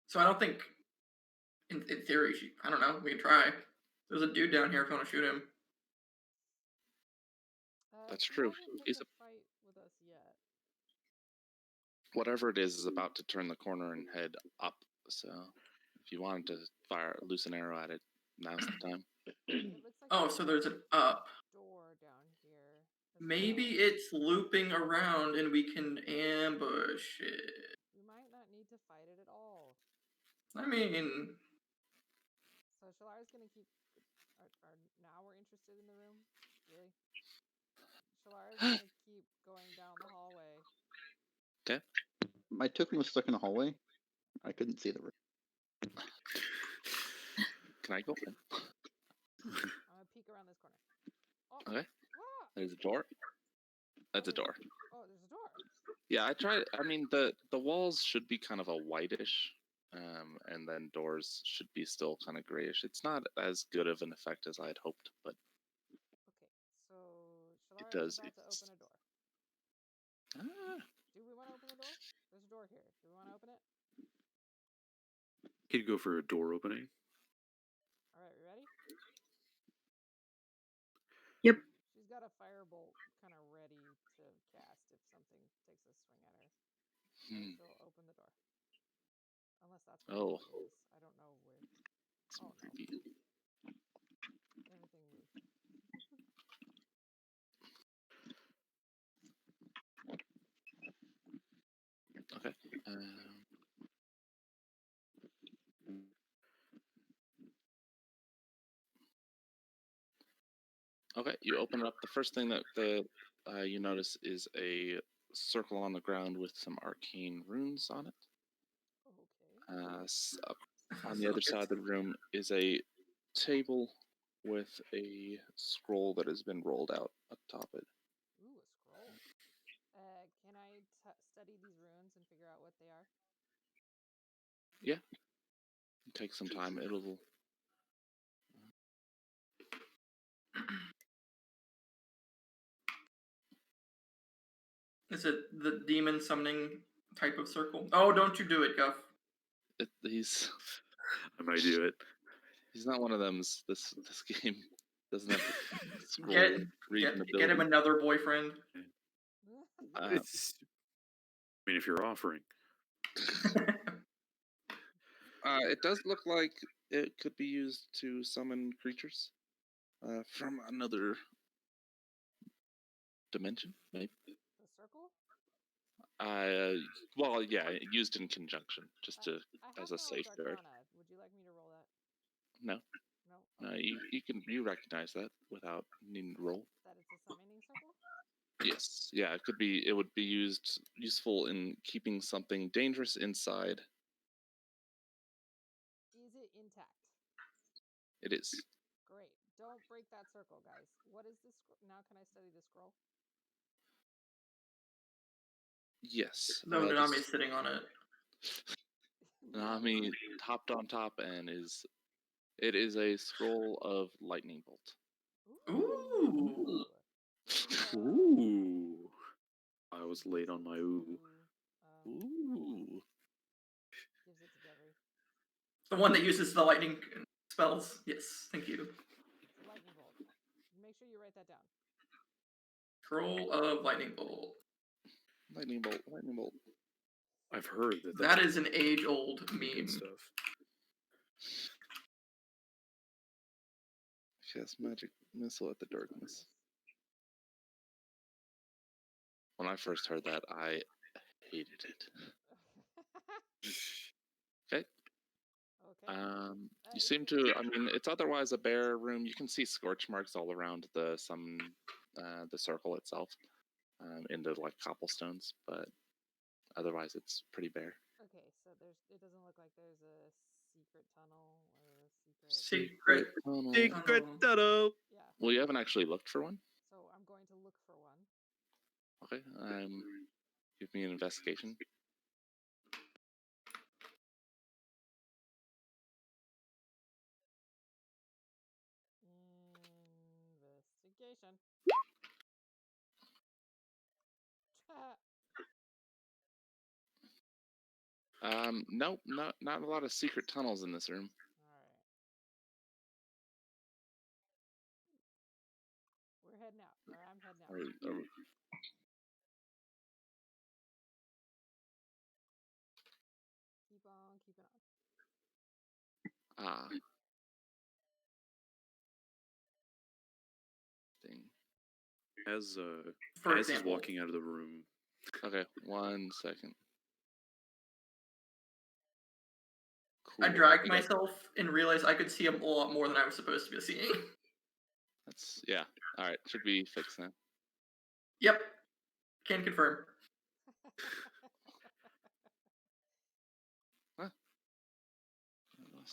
So I don't think, in theory, I don't know. We can try. There's a dude down here if you want to shoot him. That's he true. hasn't picked He's a fight with us yet. whatever it is about to turn the corner and head up. So if you wanted to loose an arrow at it, now's the time. It looks like Oh, there's so there's a an up. door down here as Maybe well. it's looping around and we can ambush it. We might not need to fight it at all. I mean, So Shalar's gonna keep. Are now we're interested in the room? Really? Shalar's gonna keep going down the hallway. Okay. My token was stuck in the hallway. I couldn't see the room. Can I go? I'm gonna peek around this corner. Oh. Okay. Ah! There's a door. That's a door. Oh, there's a door. Yeah, I tried. I mean, the walls should be kind of a whitish, and then doors should be still kind of grayish. It's not as good of an effect as I had hoped, but Okay, so it Shalara is does. about to open a door. Do we want to open the door? There's a door here. Do we want to open it? He'd go for a door opening. All right, we ready? Yep. She's got a firebolt kind of ready to cast if something takes a swing at her. And she'll open the door. Unless that's where Oh. it is. I don't know where. Oh no. Everything moved. Okay. Okay, you open it up. The first thing that you notice is a circle on the ground with some arcane runes on it. Okay. On the other side of the room is a table with a scroll that has been rolled out atop it. Ooh, a scroll. Can I study these runes and figure out what they are? Yeah. Take some time. It'll. is it the demon summoning type of circle? Oh, don't you do it, Guff. He's. I might do it. He's not one of them. This game doesn't have the scroll Get reading get him ability. another boyfriend. It's. I mean, if you're offering. It does look like it could be used to summon creatures from another dimension, maybe. The circle? Well, yeah, used in conjunction, just to I have as a knowledge safeguard. arcana. Would you like me to roll that? No, No. no, you recognize that without needing to roll. That it's a summoning circle? Yes. Yeah, it could be. It would be useful in keeping something dangerous inside. Is it intact? It is. Great. Don't break that circle, guys. What is this? Now can I study the scroll? Yes. No, Nanami's sitting on it. Nanami topped on top and it is a scroll of lightning bolt. Ooh. Ooh. I was late on my ooh. Ooh. Gives it to Jeffrey. The one that uses the lightning spells. Yes, thank you. It's a lightning bolt. Make sure you write that down. Scroll of lightning bolt. Lightning bolt. Lightning bolt. I've heard that That is an age-old meme. good stuff. Cast magic missile at the darkness. When I first heard that, I hated it. Okay. Okay. You seem to. I mean, it's otherwise a bare room. You can see scorch marks all around the circle itself, in the like cobblestones, but otherwise it's pretty bare. Okay, so it doesn't look like there's a secret tunnel or a secret tunnel. Secret tunnel. Yeah. Well, you haven't actually looked for one. So I'm going to look for one. Okay. Give me an investigation. Investigation. Nope, not a lot of secret tunnels in this room. All right. We're heading out, or I'm heading out. Keep on keeping on. Thing. As he's walking out of the room. Okay, 1 second. Cool. I dragged myself and realized I could see a lot more than I was supposed to be seeing. That's yeah. All right, should be fixed now. Yep, can confirm. Huh?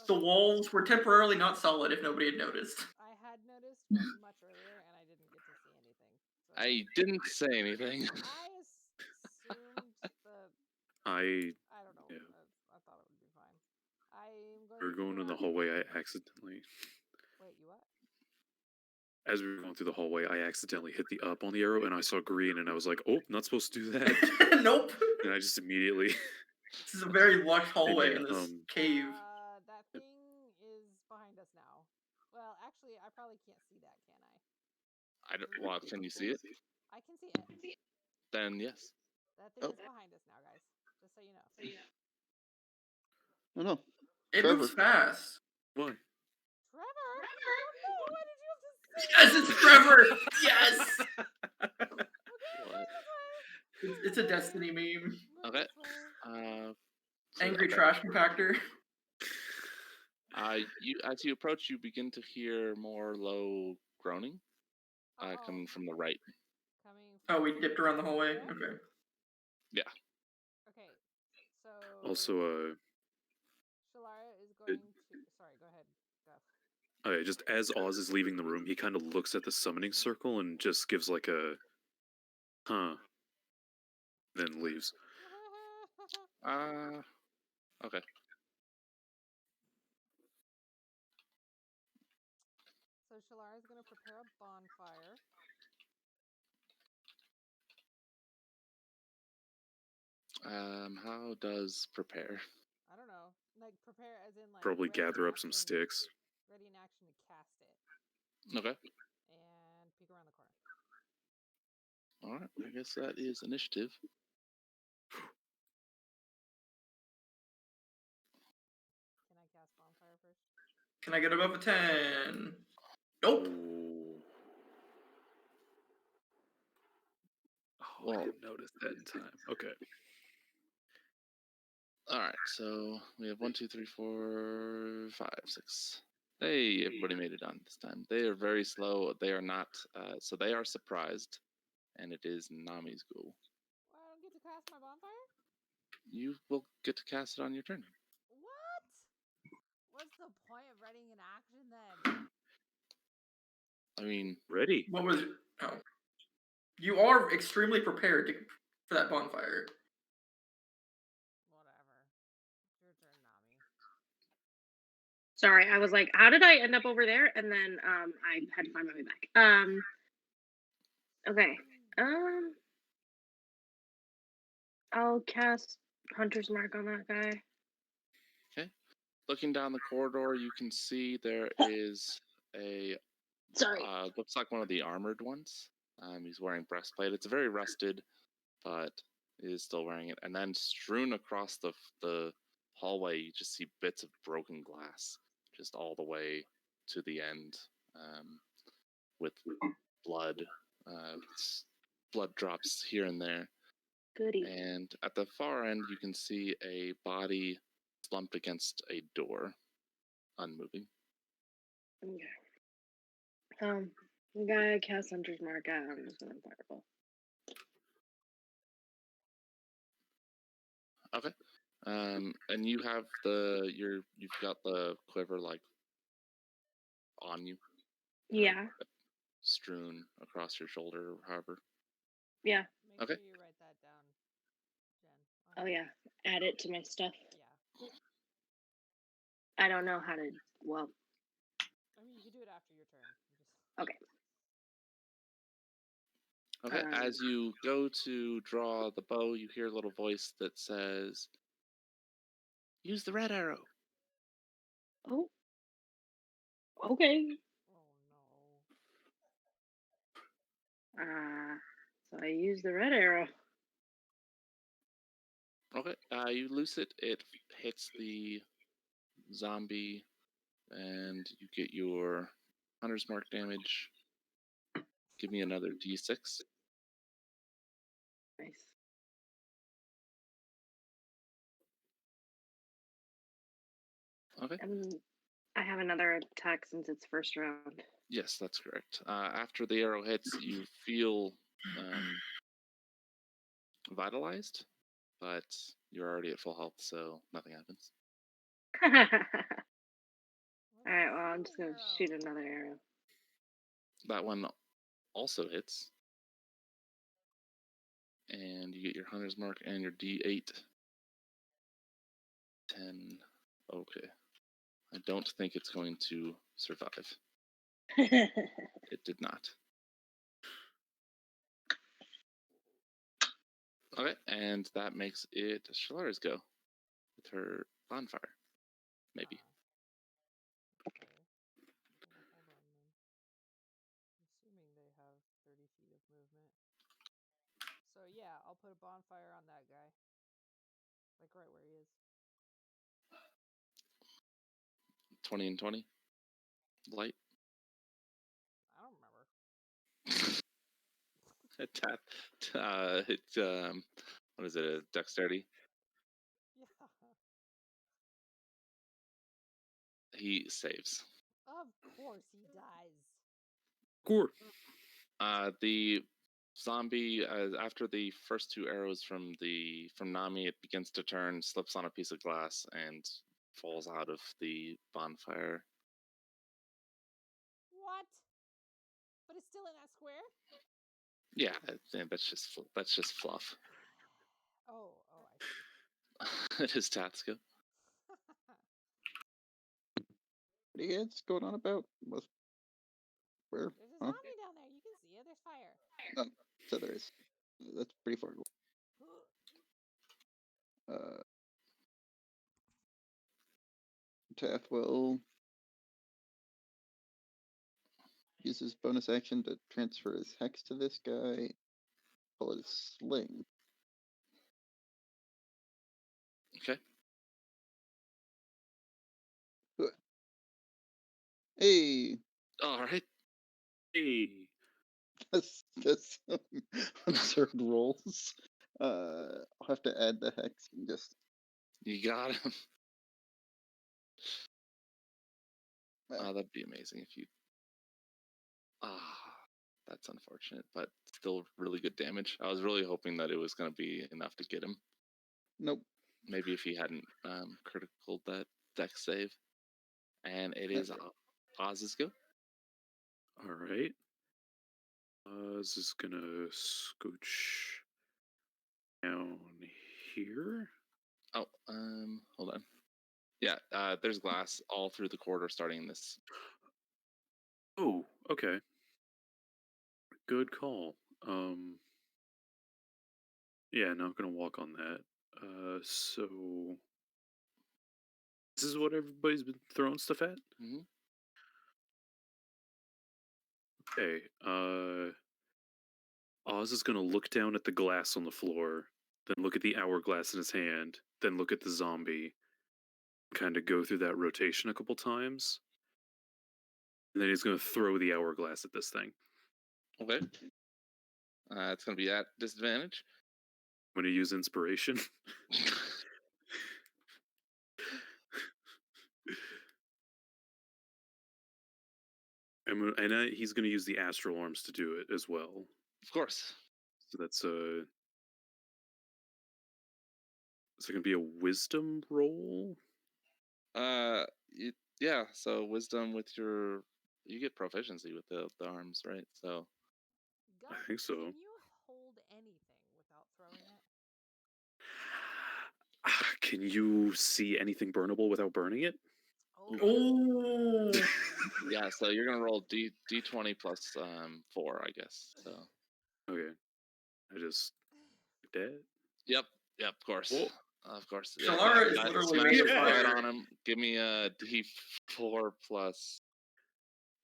The walls were temporarily not solid if nobody had noticed. I had noticed, but much earlier, and I didn't get to see anything. So I didn't say anything. I assumed that. I don't know. Yeah. I thought it would be fine. I'm going. We were going in the hallway. I accidentally. Wait, you what? As we were going through the hallway, I accidentally hit the up on the arrow, and I saw green, and I was like, "Oh, not supposed to do that." Nope. And I just immediately. This is a very lush hallway in this cave. That thing is behind us now. Well, actually, I probably can't see that, can I? I don't. Well, can you see it? I can see it. Then yes. That thing is behind us now, guys. Just so you know. Oh no. It Trevor. moves fast. Why? Trevor? No, why did you have to say Yes, it's Trevor! Yes! Okay, It's a Destiny meme. Okay. Angry trash compactor. As you approach, you begin to hear more low groaning, coming from the right. Oh, we dipped around the hallway? Okay. Yeah. Okay, so... Also, Shalara is going to... Sorry, go ahead, Guff. Okay, just as Oz is leaving the room, he kind of looks at the summoning circle and just gives like a... Huh. Then leaves. Okay. So Shalara is going to prepare a bonfire. How does prepare? I don't know. Like, prepare as in, like... Probably gather up some sticks. Ready in action to cast it. Okay. And peek around the corner. Alright, I guess that is initiative. Can I cast bonfire first? Can I get above a 10? Nope. Oh, I didn't notice that in time. Okay. Alright, so we have 1, 2, 3, 4, 5, 6. Hey, everybody made it on this time. They are very slow. They are not, so they are surprised. and it is Nami's go. Well, I don't get to cast my bonfire? You will get to cast it on your turn. What? What's the point of writing an action then? I mean, Ready. What was? Oh, you are extremely prepared for that bonfire. Whatever. It's your turn, Nami. Sorry, I was like, how did I end up over there? And then I had to find my way back. Okay. I'll cast Hunter's Mark on that guy. okay. Looking down the corridor, you can see there is a Sorry. looks like one of the armored ones. He's wearing breastplate. It's very rusted, but he is still wearing it. And then strewn across the hallway, you just see bits of broken glass, just all the way to the end, with blood, blood drops here and there. Goody. And at the far end, you can see a body slumped against a door, unmoving. Okay. The guy I cast Hunter's Mark at, I'm just gonna fireball. Okay. And you have you've got the quiver like on you, Yeah. strewn across your shoulder, or however. Yeah. Make Okay. sure you write that down, Jen. Oh yeah. Add it to my stuff. Yeah. I don't know how to. Well. I mean, you can do it after your turn. Okay. Okay. As you go to draw the bow, you hear a little voice that says, "Use the red arrow." Oh. Okay. Oh no. So I use the red arrow. Okay. You loose it. It hits the zombie, and you get your Hunter's Mark damage. Give me another d6. Nice. Okay. I have another attack since it's first round. Yes, that's correct. After the arrow hits, you feel vitalized, but you're already at full health, so nothing happens. Alright, well, I'm just gonna shoot another arrow. That one also hits. And you get your Hunter's Mark and your D8. 10. Okay. I don't think it's going to survive. It did not. Okay, and that makes it Shalara's go with her bonfire. Maybe. Okay. Well, hold on then. Assuming they have 30 feet of movement. So yeah, I'll put a bonfire on that guy. Like right where he is. 20 and 20? Light? I don't remember. What is it, a dexterity? Yeah. He saves. Of course he dies. Gore. The zombie, after the first two arrows from Nami, it begins to turn, slips on a piece of glass, and falls out of the bonfire. What? But it's still in that square? Yeah, that's just fluff. Oh, I see. It is Tatsuko. What are you guys going on about? Where? There's a Huh? zombie down there. You can see it. There's fire. Oh, so there is. That's pretty far. Tath will use his bonus action to transfer his hex to this guy. Pull his sling. Okay. Hey, All right. Hey. that's absurd rolls. I'll have to add the hex and just. You got him. That'd be amazing if you. That's unfortunate, but still really good damage. I was really hoping that it was going to be enough to get him. Nope. Maybe if he hadn't critical that dex save. And it is Oz's go. All right. Oz is gonna scooch down here. Oh, hold on. Yeah, there's glass all through the corridor starting this. Oh, okay. Good call. Yeah, not gonna walk on that. So this is what everybody's been throwing stuff at? Mm-hmm. Okay. Oz is gonna look down at the glass on the floor, then look at the hourglass in his hand, then look at the zombie. Kind of go through that rotation a couple times. And then he's gonna throw the hourglass at this thing. Okay. It's going to be at disadvantage. I'm gonna use inspiration. He's gonna use the astral arms to do it as well. Of course. So that's is it gonna be a wisdom roll? Yeah. So wisdom with you get proficiency with the arms, right? So Gus, I think so. Can you hold anything without throwing it? Can you see anything burnable without burning it? Oh. yeah. So you're gonna roll d20 plus 4, I guess. So Okay. I just dead. Yep. Of course. Oh. Of course. Shalara is literally smash made it of right fire. on him. Give me a d4 plus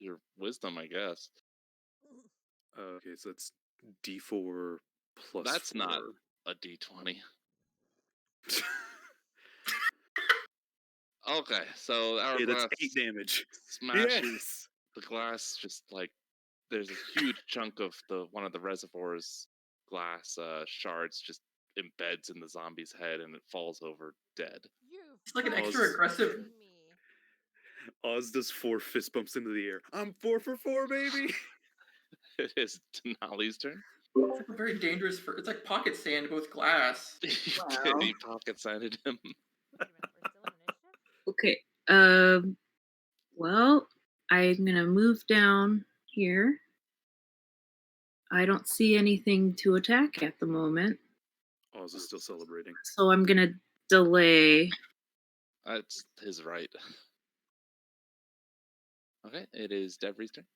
your wisdom, I guess. Okay, so that's d4 plus That's 4. not a d20. Okay, so our Yeah, that's glass 8 damage. smashes Yes. the glass. Just like there's a huge chunk of one of the reservoir's glass shards just embeds in the zombie's head, and it falls over dead. It's like an extra aggressive. Me. Oz does 4 fist bumps into the air. I'm 4 for 4, baby. It is Denali's turn. It's like a very dangerous. It's like pocket sand with glass. Wow. He pocket sided him. Wait a minute, we're still in initiative? Okay. Well, I'm gonna move down here. I don't see anything to attack at the moment, Oz is still celebrating. so I'm gonna delay. That's his right. Okay, it is Devry's turn.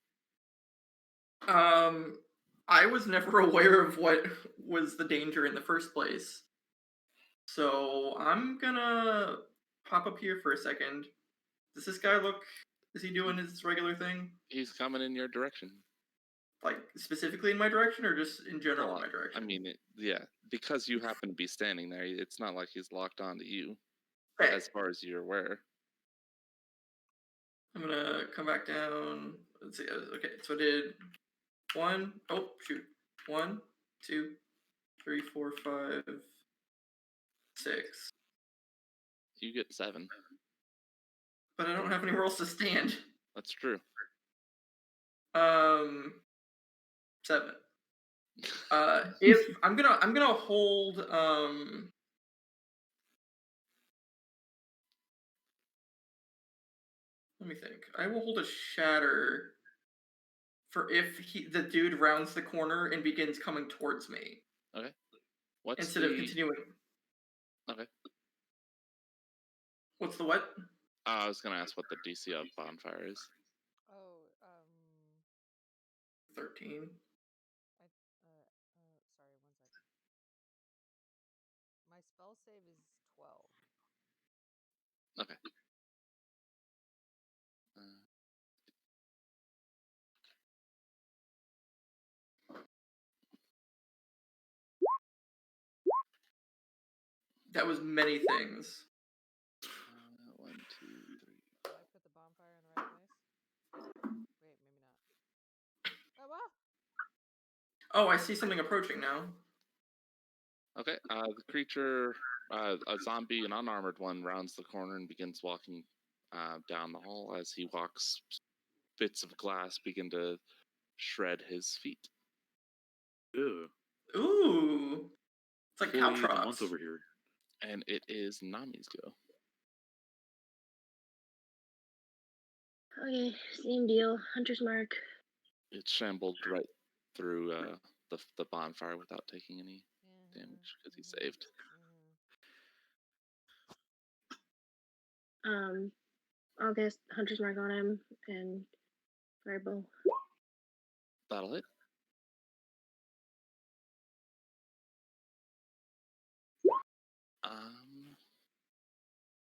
I was never aware of what was the danger in the first place. So I'm gonna pop up here for a second. Does this guy look... Is he doing his regular thing? He's coming in your direction. Like, specifically in my direction, or just in general in my direction? I mean, yeah, because you happen to be standing there, it's not like he's locked onto you, Okay. as far as you're aware. I'm gonna come back down. Let's see. Okay, so I did 1. Oh, shoot. 1, 2, 3, 4, 5, 6. You get 7. But I don't have anywhere else to stand. That's true. 7. If I'm gonna hold let me think. I will hold a shatter for if the dude rounds the corner and begins coming towards me. Okay. Instead of continuing. Okay. What's the what? I was gonna ask what the DC of bonfire is. Oh, 13. sorry, 1 second. My spell save is 12. Okay. That was many things. 1, 2, 3. Did I put the bonfire in the right place? Wait, maybe not. Oh, wow. Oh, I see something approaching now. Okay. The creature, a zombie, an unarmored one, rounds the corner and begins walking down the hall. As he walks, bits of glass begin to shred his feet. Ew. Ooh. It's like Employee of the month caltrops. over here. And it is Nami's go. Okay, same deal. Hunter's mark. It shambled right through the bonfire without taking any damage because he saved. I'll guess Hunter's mark on him and fireball. That'll hit.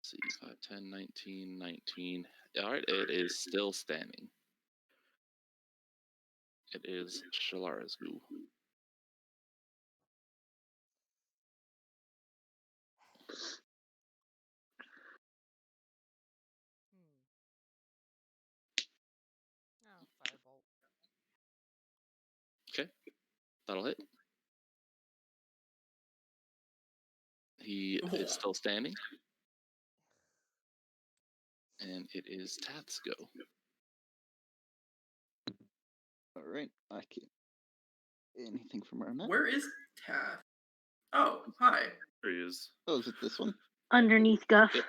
Let's see, 5, 10, 19, 19. All right, it is still standing. It is Shalara's go. Oh, firebolt. Okay, that'll hit. He is still standing. And it is Tath's go. All right, I can't. Anything from around that? Where is Tath? Oh, hi. There he is. Oh, is it this one? Underneath Guff. Yep.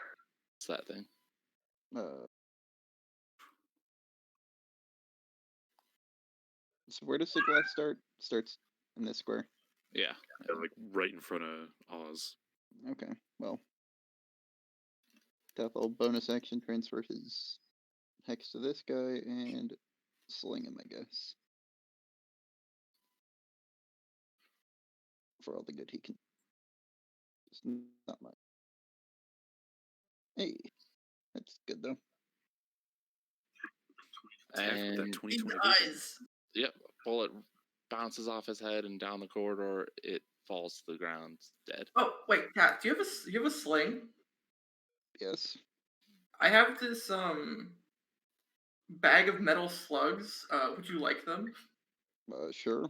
It's that thing. So where does the glass start? Starts in this square. Yeah. Like right in front of Oz. Okay, well. Teth'll bonus action transfer his hex to this guy and sling him, I guess. For all the good he can. It's not much. Hey, that's good though. And that And 20/20 He vision. dies. Yep, bullet bounces off his head and down the corridor. It falls to the ground, dead. Oh, wait, Tath, do you have a sling? Yes. I have this bag of metal slugs. Would you like them? Sure.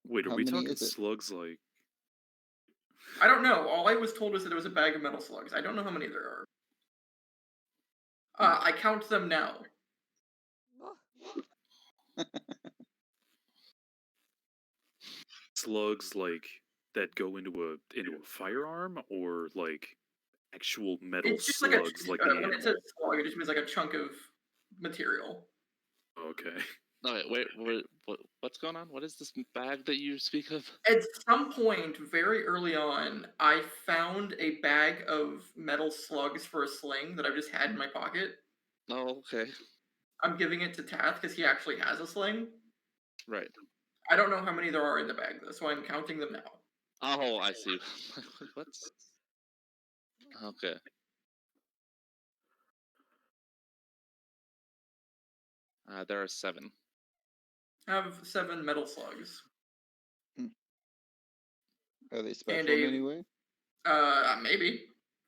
Wait, are How we many talking is it? slugs like? I don't know. All I was told was that it was a bag of metal slugs. I don't know how many there are. I count them now. Slugs like that go into a firearm, or like actual metal It's just slugs like the when animal? it says slug, it just means like a chunk of material. Okay. No, wait, what's going on? What is this bag that you speak of? At some point, very early on, I found a bag of metal slugs for a sling that I've just had in my pocket. Oh, okay. I'm giving it to Tath because he actually has a sling. Right. I don't know how many there are in the bag, though, so I'm counting them now. Oh, I see. What's... Okay. There are 7. I have 7 metal slugs. Are they And special in any way? Maybe.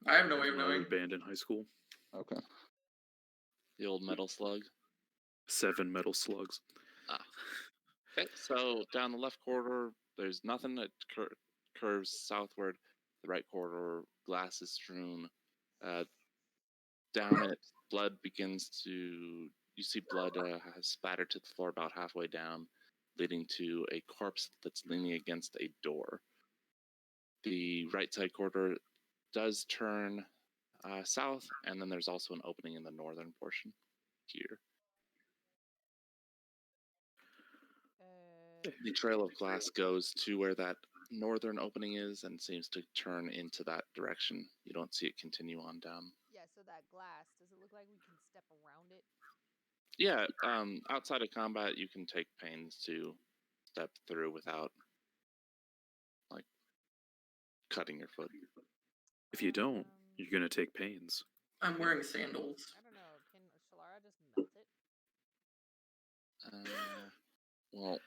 I have no way of My knowing. band in high school. Okay. The old metal slug. 7 metal slugs. Okay, so down the left corridor, there's nothing that curves southward. The right corridor, glass is strewn. Down it, blood begins to... You see blood has splattered to the floor about halfway down, leading to a corpse that's leaning against a door. The right side corridor does turn south, and then there's also an opening in the northern portion here. The trail of glass goes to where that northern opening is and seems to turn into that direction. You don't see it continue on down. Yeah, so that glass, does it look like we can step around it? Yeah, outside of combat, you can take pains to step through without, like, cutting your foot. If you don't, you're gonna take pains. I'm wearing sandals. I don't know. Can Shalara just melt it? Well,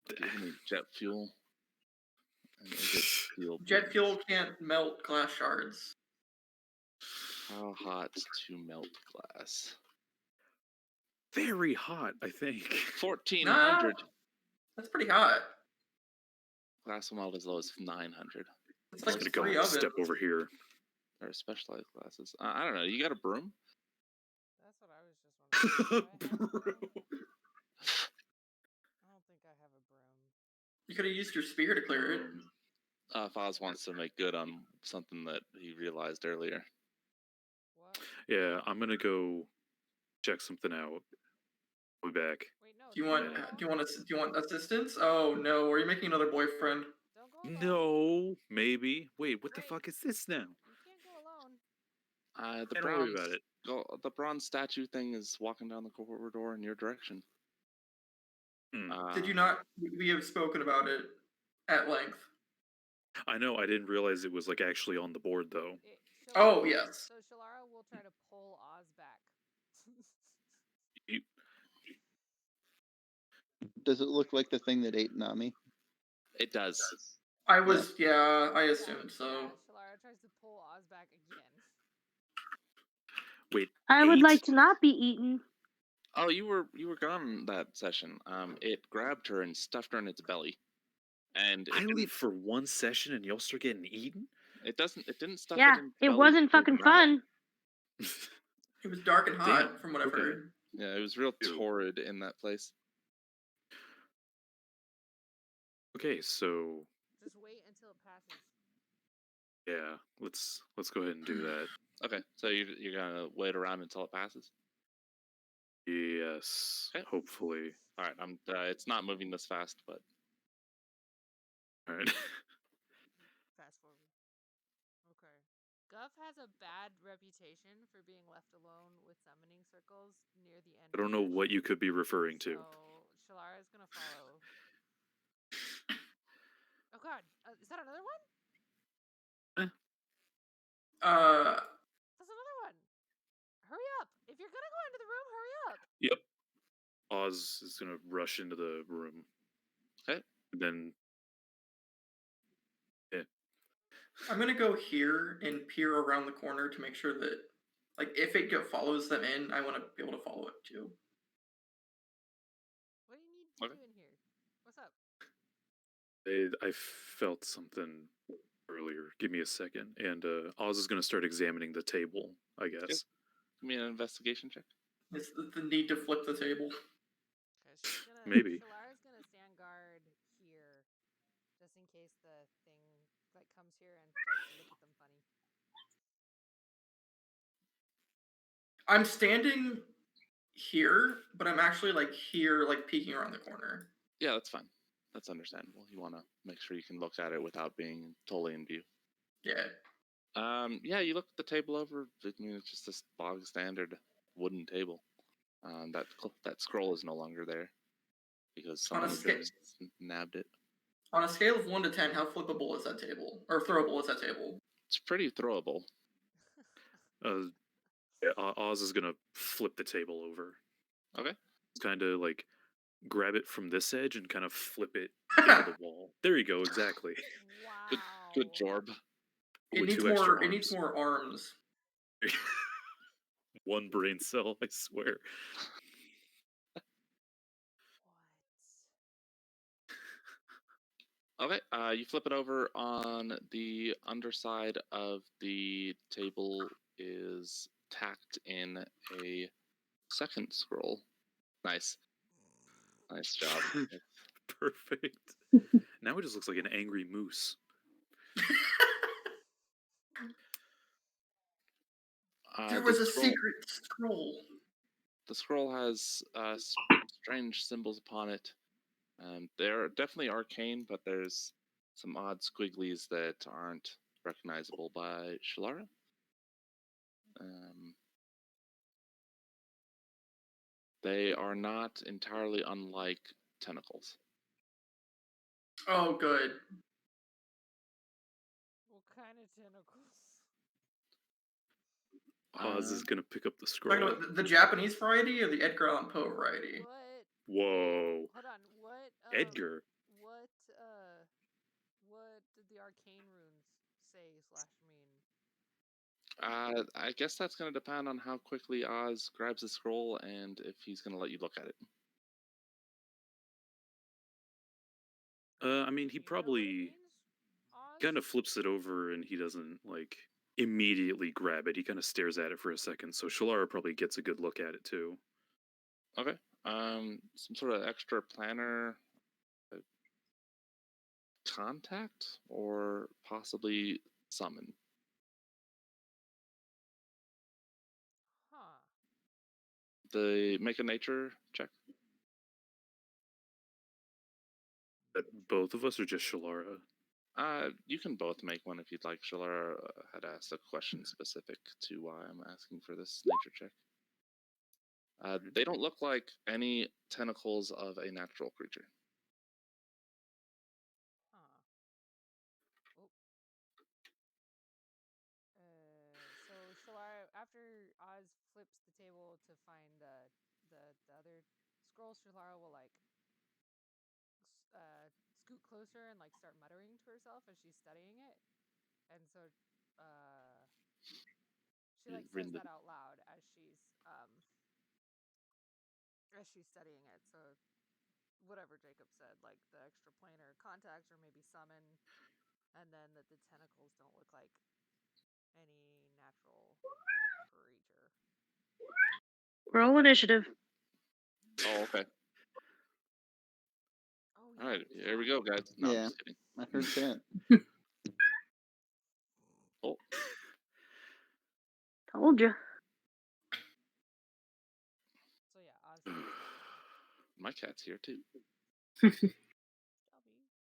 give me jet fuel. And is it steel Jet beams? fuel can't melt glass shards. How hot to melt glass? Very hot, I think. 1,400. That's pretty hot. Glass will melt as low as 900. It's I'm like just gonna go 3 and ovens. step over here. There are specialized glasses. I don't know. You got a broom? That's what I was just Do I have a broom? I don't think I have a broom. You could have used your spear to clear it. Foz wants to make good on something that he realized earlier. What? Yeah, I'm gonna go check something out. We'll be back. Wait, no. Do you don't want? go alone. Do you want assistance? Oh no! Are you making another boyfriend? Don't go alone. No, maybe. Wait, what the Wait. fuck is this now? You can't go alone. The Don't worry about it. The bronze statue thing is walking down the corridor in your direction. Hmm. Did you not? We have spoken about it at length. I know. I didn't realize it was like actually on the board though. Oh, yes. So Shalara will try to pull Oz back. You, Does it look like the thing that ate Nami? It does. I assumed so. Yeah, Shalara tries to pull Oz back again. wait. I would 8? like to not be eaten. Oh, you were gone that session. It grabbed her and stuffed her in its belly, and I leave for one session and y'all start getting eaten. It didn't stuff Yeah, it in its it belly wasn't to fucking grab it. fun. It was dark and hot, Damn, from what I've okay. heard. Yeah, it was real Ew. torrid in that place. Okay, so Just wait until it passes. yeah, let's go ahead and do that. Okay, so you're gonna wait around until it passes. Yes, Okay. hopefully. All right, it's not moving this fast, but All right. Fast forward. Okay. Guff has a bad reputation for being left alone with summoning circles near the end. I don't know what you could be referring to. So Shalara's gonna follow. Oh god, is that another one? That's another one. Hurry up! If you're gonna go into the room, hurry up. Yep. Oz is gonna rush into the room. Okay. Then I'm gonna go here and peer around the corner to make sure that, like, if it follows them in, I want to be able to follow it too. What do you need to Okay. do in here? What's up? I felt something earlier. Give me a second. And Oz is gonna start examining the table, I guess. give me an investigation check. It's the need to flip the table. Okay, she's gonna. Maybe. Shalara's gonna stand guard here, just in case the thing like comes here and starts to look at them funny. I'm standing here, but I'm actually like here, like peeking around the corner. Yeah, that's fine. That's understandable. You want to make sure you can look at it without being totally in view. Yeah. Yeah, you look at the table over. I mean, it's just this bog standard wooden table. That scroll is no longer there because On a someone just nabbed it. On a scale of 1 to 10, how flippable is that table? Or throwable is that table? It's pretty throwable. Oz is gonna flip the table over. Okay. Kind of like grab it from this edge and kind of flip it into the wall. There you go. Exactly. Wow. Good job. It With needs 2 extra more. It needs arms. more arms. One brain cell, I swear. Okay, you flip it over. On the underside of the table is tacked in a second scroll. Nice job. Perfect. Now it just looks like an angry moose. There was a secret scroll. The scroll has strange symbols upon it. They're definitely arcane, but there's some odd squigglies that aren't recognizable by Shalara. They are not entirely unlike tentacles. Oh, good. What kind of tentacles? Oz is gonna pick up the Talking scroll. about the Japanese variety or the Edgar Allan Poe variety? What? Whoa. Hold on. What? Edgar. What did the arcane runes say/mean? I guess that's going to depend on how quickly Oz grabs the scroll and if he's going to let you look at it. I mean, he probably kind of flips it over and he doesn't like immediately grab it. He kind of stares at it for a second. So Shalara probably gets a good look at it too. Okay. Some sort of extra planner contact or possibly summon. Huh. Make a nature check. Both of us, or just Shalara? You can both make one if you'd like. Shalara had asked a question specific to why I'm asking for this nature check. They don't look like any tentacles of a natural creature. Huh. Oh. So Shalara, after Oz flips the table to find the other scroll, Shalara will like scoot closer and like start muttering to herself as she's studying it, and so she like says that out loud as she's studying it. So whatever Jacob said, like the extra planar contact or maybe summon, and then that the tentacles don't look like any natural creature. Roll initiative. Oh, okay. Oh, All right, yeah. here we go, guys. No, I'm Yeah. just kidding. I heard that. Oh, Told you. So yeah, Oz takes that turn. my cat's here too. Dobby.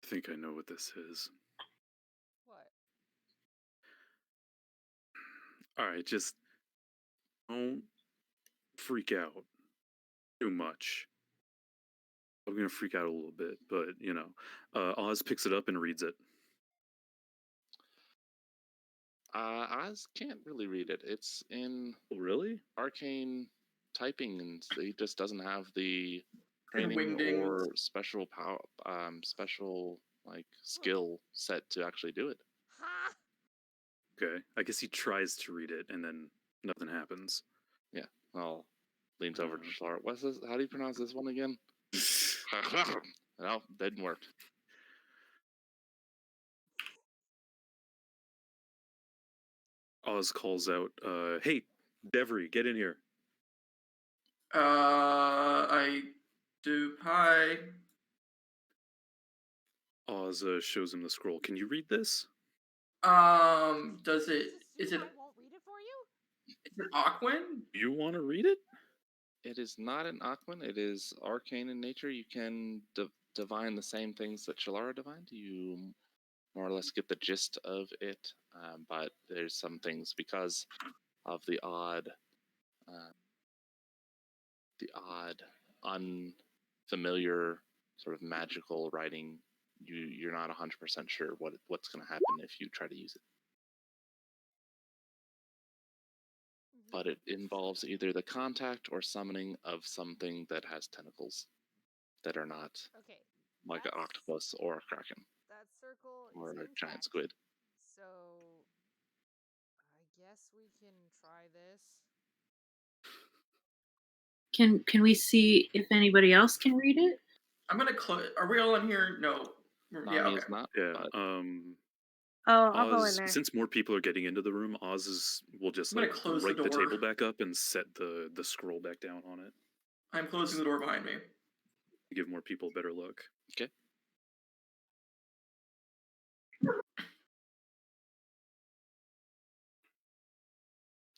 I think I know what this is. What? Alright, just don't freak out too much. I'm gonna freak out a little bit, but you know. Oz picks it up and reads it. Oz can't really read it. It's in Oh, really? arcane typing, and he just doesn't have the And training wingdings. or special power, special like skill set to actually do it. Ha! Okay. I guess he tries to read it and then nothing happens. Yeah. Well, leans over to Shlar. What's this? How do you pronounce this one again? No, didn't work. Oz calls out, hey, Devery, get in here. I do. Hi. Oz shows him the scroll. Can you read this? Does it? Does Is it? I won't read it for you? Is it Aquin? You want to read it? It is not an Aquan. It is arcane in nature. You can divine the same things that Shalara divined. You more or less get the gist of it, but there's some things because of the odd, unfamiliar sort of magical writing. You're not 100% sure what's going to happen if you try to use it. But it involves either the contact or summoning of something that has tentacles that are not Okay. like an octopus or a kraken That circle or is a intact. giant squid. So I guess we can try this. Can we see if anybody else can read it? I'm gonna close. Are we all in here? No. Yeah. Nami Okay. is not. Yeah. But Oh, I'll go in Oz, there. since more people are getting into the room, will just I'm gonna like close the right the door. table back up and set the scroll back down on it. I'm closing the door behind me. Give more people a better look. okay.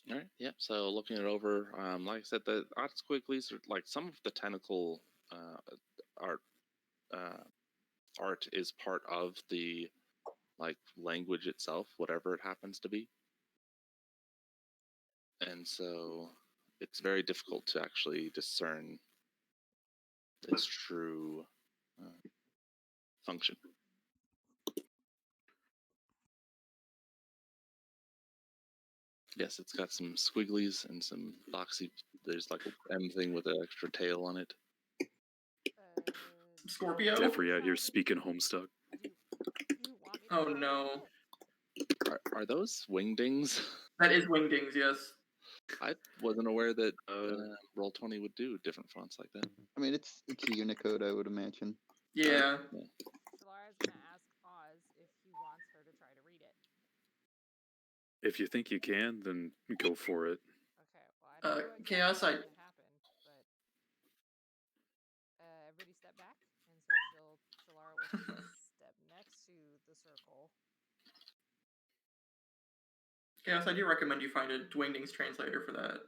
All right. Yeah. So looking it over, like I said, the odd squigglies are like some of the tentacle art. Art is part of the like language itself, whatever it happens to be, and so it's very difficult to actually discern its true function. Yes, it's got some squigglies and some boxy. There's like a M thing with an extra tail on it. Scorpio? Devery out here speaking Homestuck. Do you want me to Oh try to no. read it? Are those wingdings? That is wingdings, yes. I wasn't aware that Roll20 would do different fonts like that. I mean, it's Unicode, I would imagine. Yeah. Shalara's gonna ask Oz if he wants her to try to read it. If you think you can, then go for it. Okay. Well, I don't know Chaos, exactly what's gonna happen, but circle. Yes, I do recommend you find a Dwayne translator for that.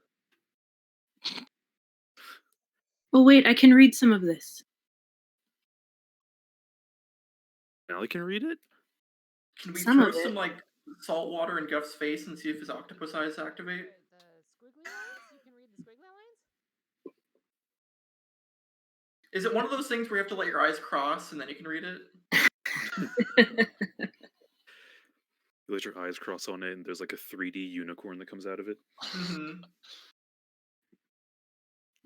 Oh wait, I can read some of this. Now I can read it? Can we Some throw of it. some like salt water in Guff's face and see if his octopus eyes activate? The squiggly lines? You can read the squiggly lines? Is it one of those things where you have to let your eyes cross and then you can read it? You let your eyes cross on it, and there's like a 3D unicorn that comes out of it. Mm-hmm.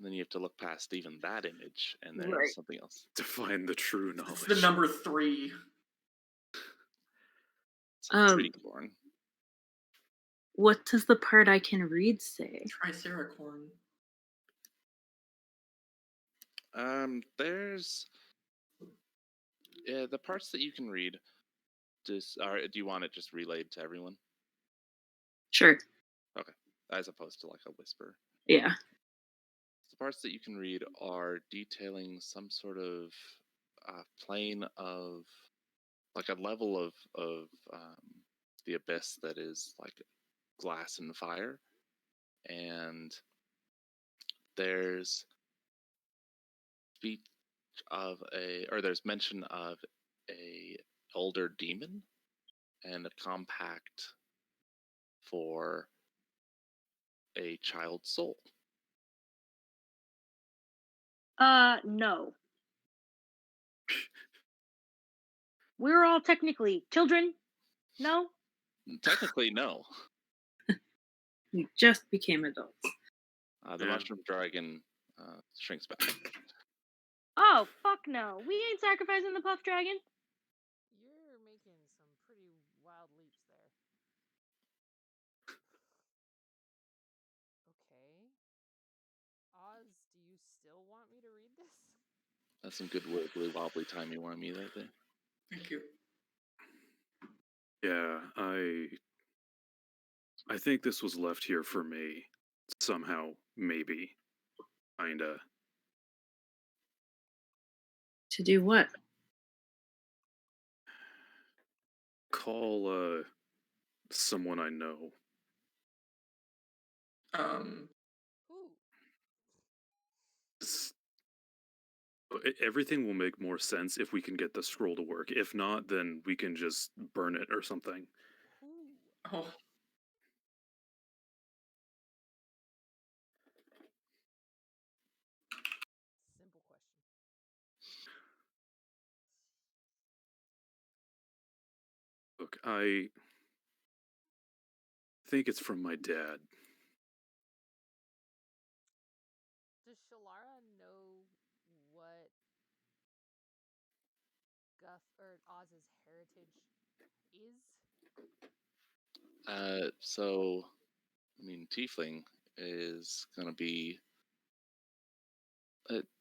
Then you have to look past even that image, and there's Right. something else. To find the true It's knowledge. the number 3. It's a tree born. What does the part I can read say? Triceracorn. There's the parts that you can read. Do you want it just relayed to everyone? Sure. Okay, as opposed to like a whisper. Yeah. The parts that you can read are detailing some sort of plane of, like a level of the abyss that is like glass and fire, and there's speech of there's mention of a older demon and a compact for a child's soul. No. We're all technically children. No? Technically, no. We just became adults. The Yeah. mushroom dragon shrinks back. Oh, fuck no. We ain't sacrificing the puff dragon. You're making some pretty wild leaps there. Okay. Oz, do you still want me to read this? That's some good wibbly wobbly timey wimey right there. Thank you. Yeah, I think this was left here for me. Somehow, maybe. Kinda. To do what? Call, someone I know. Who? Everything will make more sense if we can get the scroll to work. If not, then we can just burn it or something. Who? Oh, Simple question. Look, I think it's from my dad. Does Shalara know what Guff or Oz's heritage is? So, I mean, tiefling is gonna be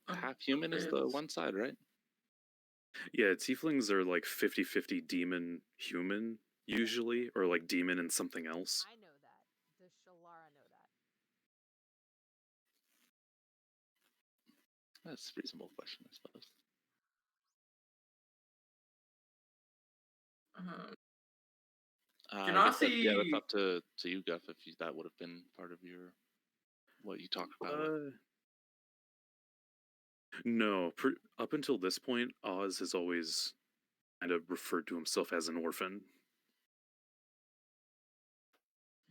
half human is the it's- one side, right? Yeah, tieflings are like 50-50 demon human, usually, or like demon and something else. I know that. Does Shalara know that? That's a reasonable question, I suppose. I guess that's Genasi. up to you, Guff, if that would have been part of your what you talked about. No, up until this point, Oz has always kind of referred to himself as an orphan.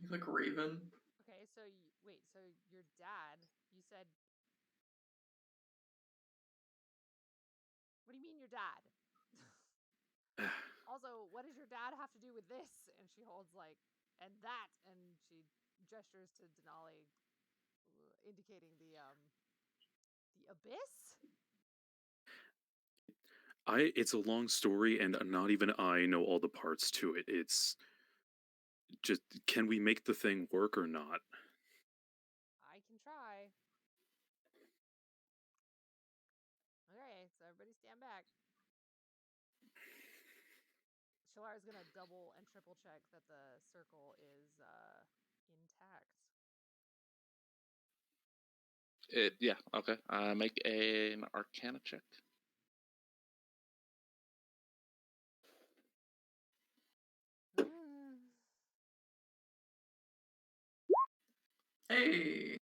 He's like Raven. Okay, so wait, so your dad, you said. What do you mean your dad? Also, what does your dad have to do with this? And she holds like, and that, and she gestures to Denali, indicating the abyss. It's a long story, and not even I know all the parts to it. It's just, can we make the thing work or not? I can try. Okay, so everybody stand back. Shalara's gonna double and triple check that the circle is intact. Yeah, okay. Make an Arcana check. Hey.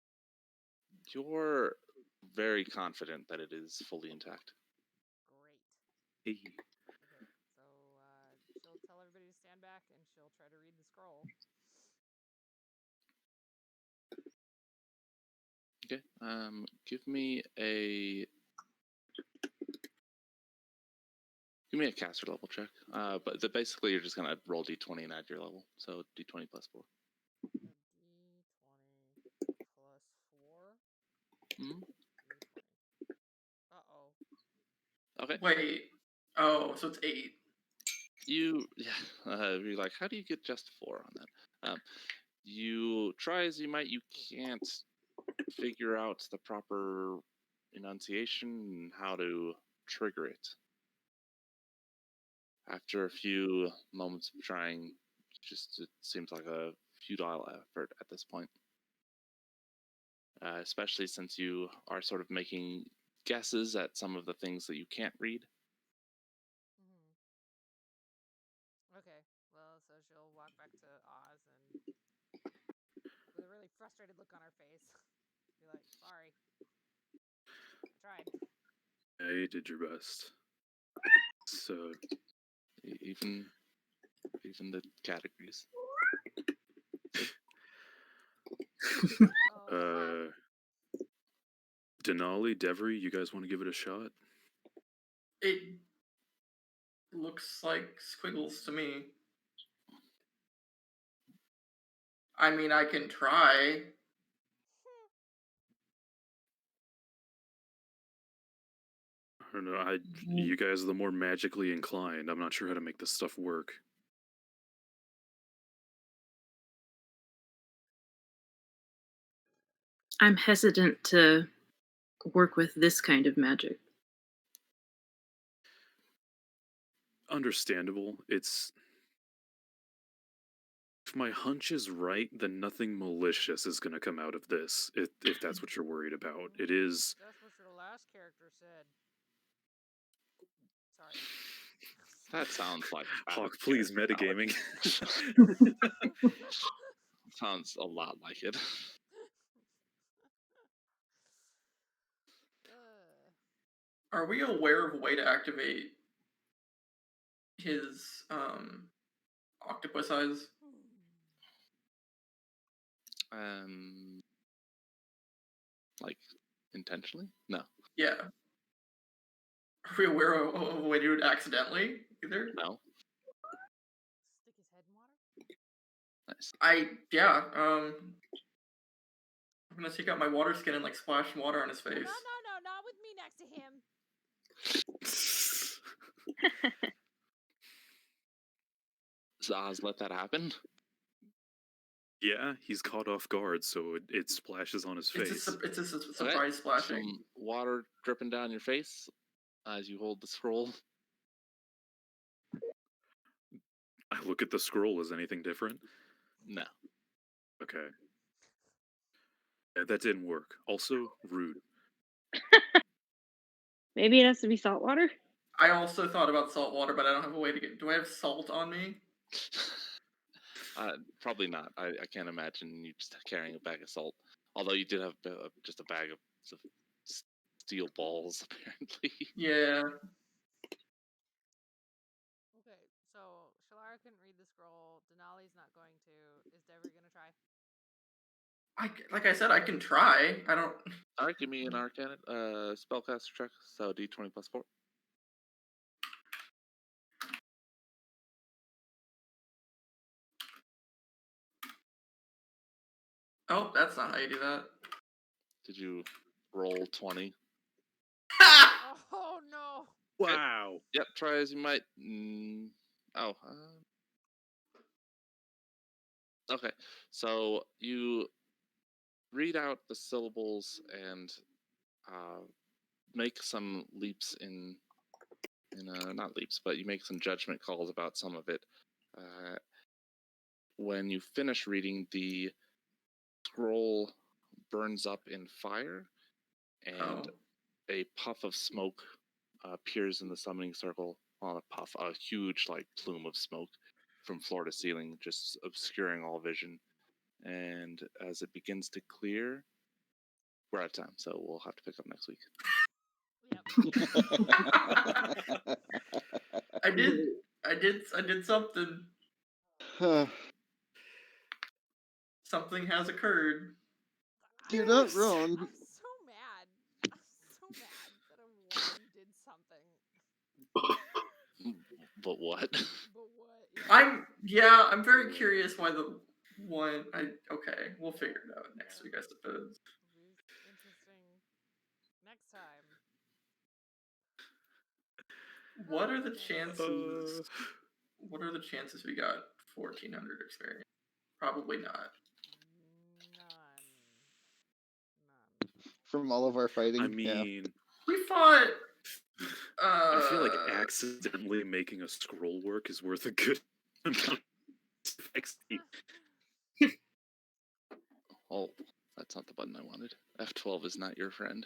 You're very confident that it is fully intact. Great. Hey. Okay, so she'll tell everybody to stand back, and she'll try to read the scroll. Okay. Give me a caster level check. But basically you're just gonna roll d20 and add your level. So d20 plus 4. A d20 plus 4. Mm-hmm. D20. Uh-oh. Okay. Wait. Oh, so it's 8. You're like, how do you get just 4 on that? You try as you might, you can't figure out the proper enunciation and how to trigger it. After a few moments of trying, it seems like a futile effort at this point. Especially since you are sort of making guesses at some of the things that you can't read. Mm-hmm. Okay, well, so she'll walk back to Oz and, with a really frustrated look on her face, be like, sorry. I tried. Yeah, you did your best. So Even the categories. Oh, Denali, Devery, you guys want to give it a shot? It looks like squiggles to me. I mean, I can try. I don't know. You guys are the more magically inclined. I'm not sure how to make this stuff work. I'm hesitant to work with this kind of magic. Understandable. If my hunch is right, then nothing malicious is going to come out of this, if that's what you're worried about. It is... That's what your last character said. Sorry. That sounds like Hawk, please, metagaming. Sounds a lot like it. Are we aware of a way to activate his octopus eyes? Like intentionally? No. Yeah. Are we aware of a way to do it accidentally either? No. Stick his head in water? Nice. I'm gonna take out my water skin and like splash water on his face. No, not with me next to him. Does Oz let that happen? Yeah, he's caught off guard, so it splashes on his face. It's a surprise splashing. Some water dripping down your face as you hold the scroll. I look at the scroll. Is anything different? No. Okay. Yeah, that didn't work. Also, rude. Maybe it has to be salt water? I also thought about salt water, but I don't have a way to get. Do I have salt on me? Probably not. I can't imagine you just carrying a bag of salt. Although you did have just a bag of steel balls, apparently. Yeah. Okay, so Shalara couldn't read the scroll. Denali's not going to. Is Devery going to try? Like I said, I can try. I don't. All right, give me an Arcana spellcaster check. So d20 plus 4. Oh, that's not how you do that. Did you roll 20? Oh no! Wow. Yep, try as you might. Okay, so you read out the syllables and make some leaps not leaps, but you make some judgment calls about some of it. When you finish reading, the scroll burns up in fire, and a puff of smoke appears in the summoning circle. Well, a huge like plume of smoke from floor to ceiling, just obscuring all vision. And as it begins to clear, we're out of time, so we'll have to pick up next week. Yep. I did something. Something has occurred. You're not wrong. I'm so mad. I'm so mad that a one did something. But what? But what? Yeah. I'm very curious why the one. Okay, we'll figure it out next week, I suppose. Interesting. Next time. What Oh, are the goodness. chances? What are the chances we got 1400 experience? Probably not. None. From all of our fighting. I mean, We fought. I feel like accidentally making a scroll work is worth a good amount of XP. Oh, that's not the button I wanted. F12 is not your friend.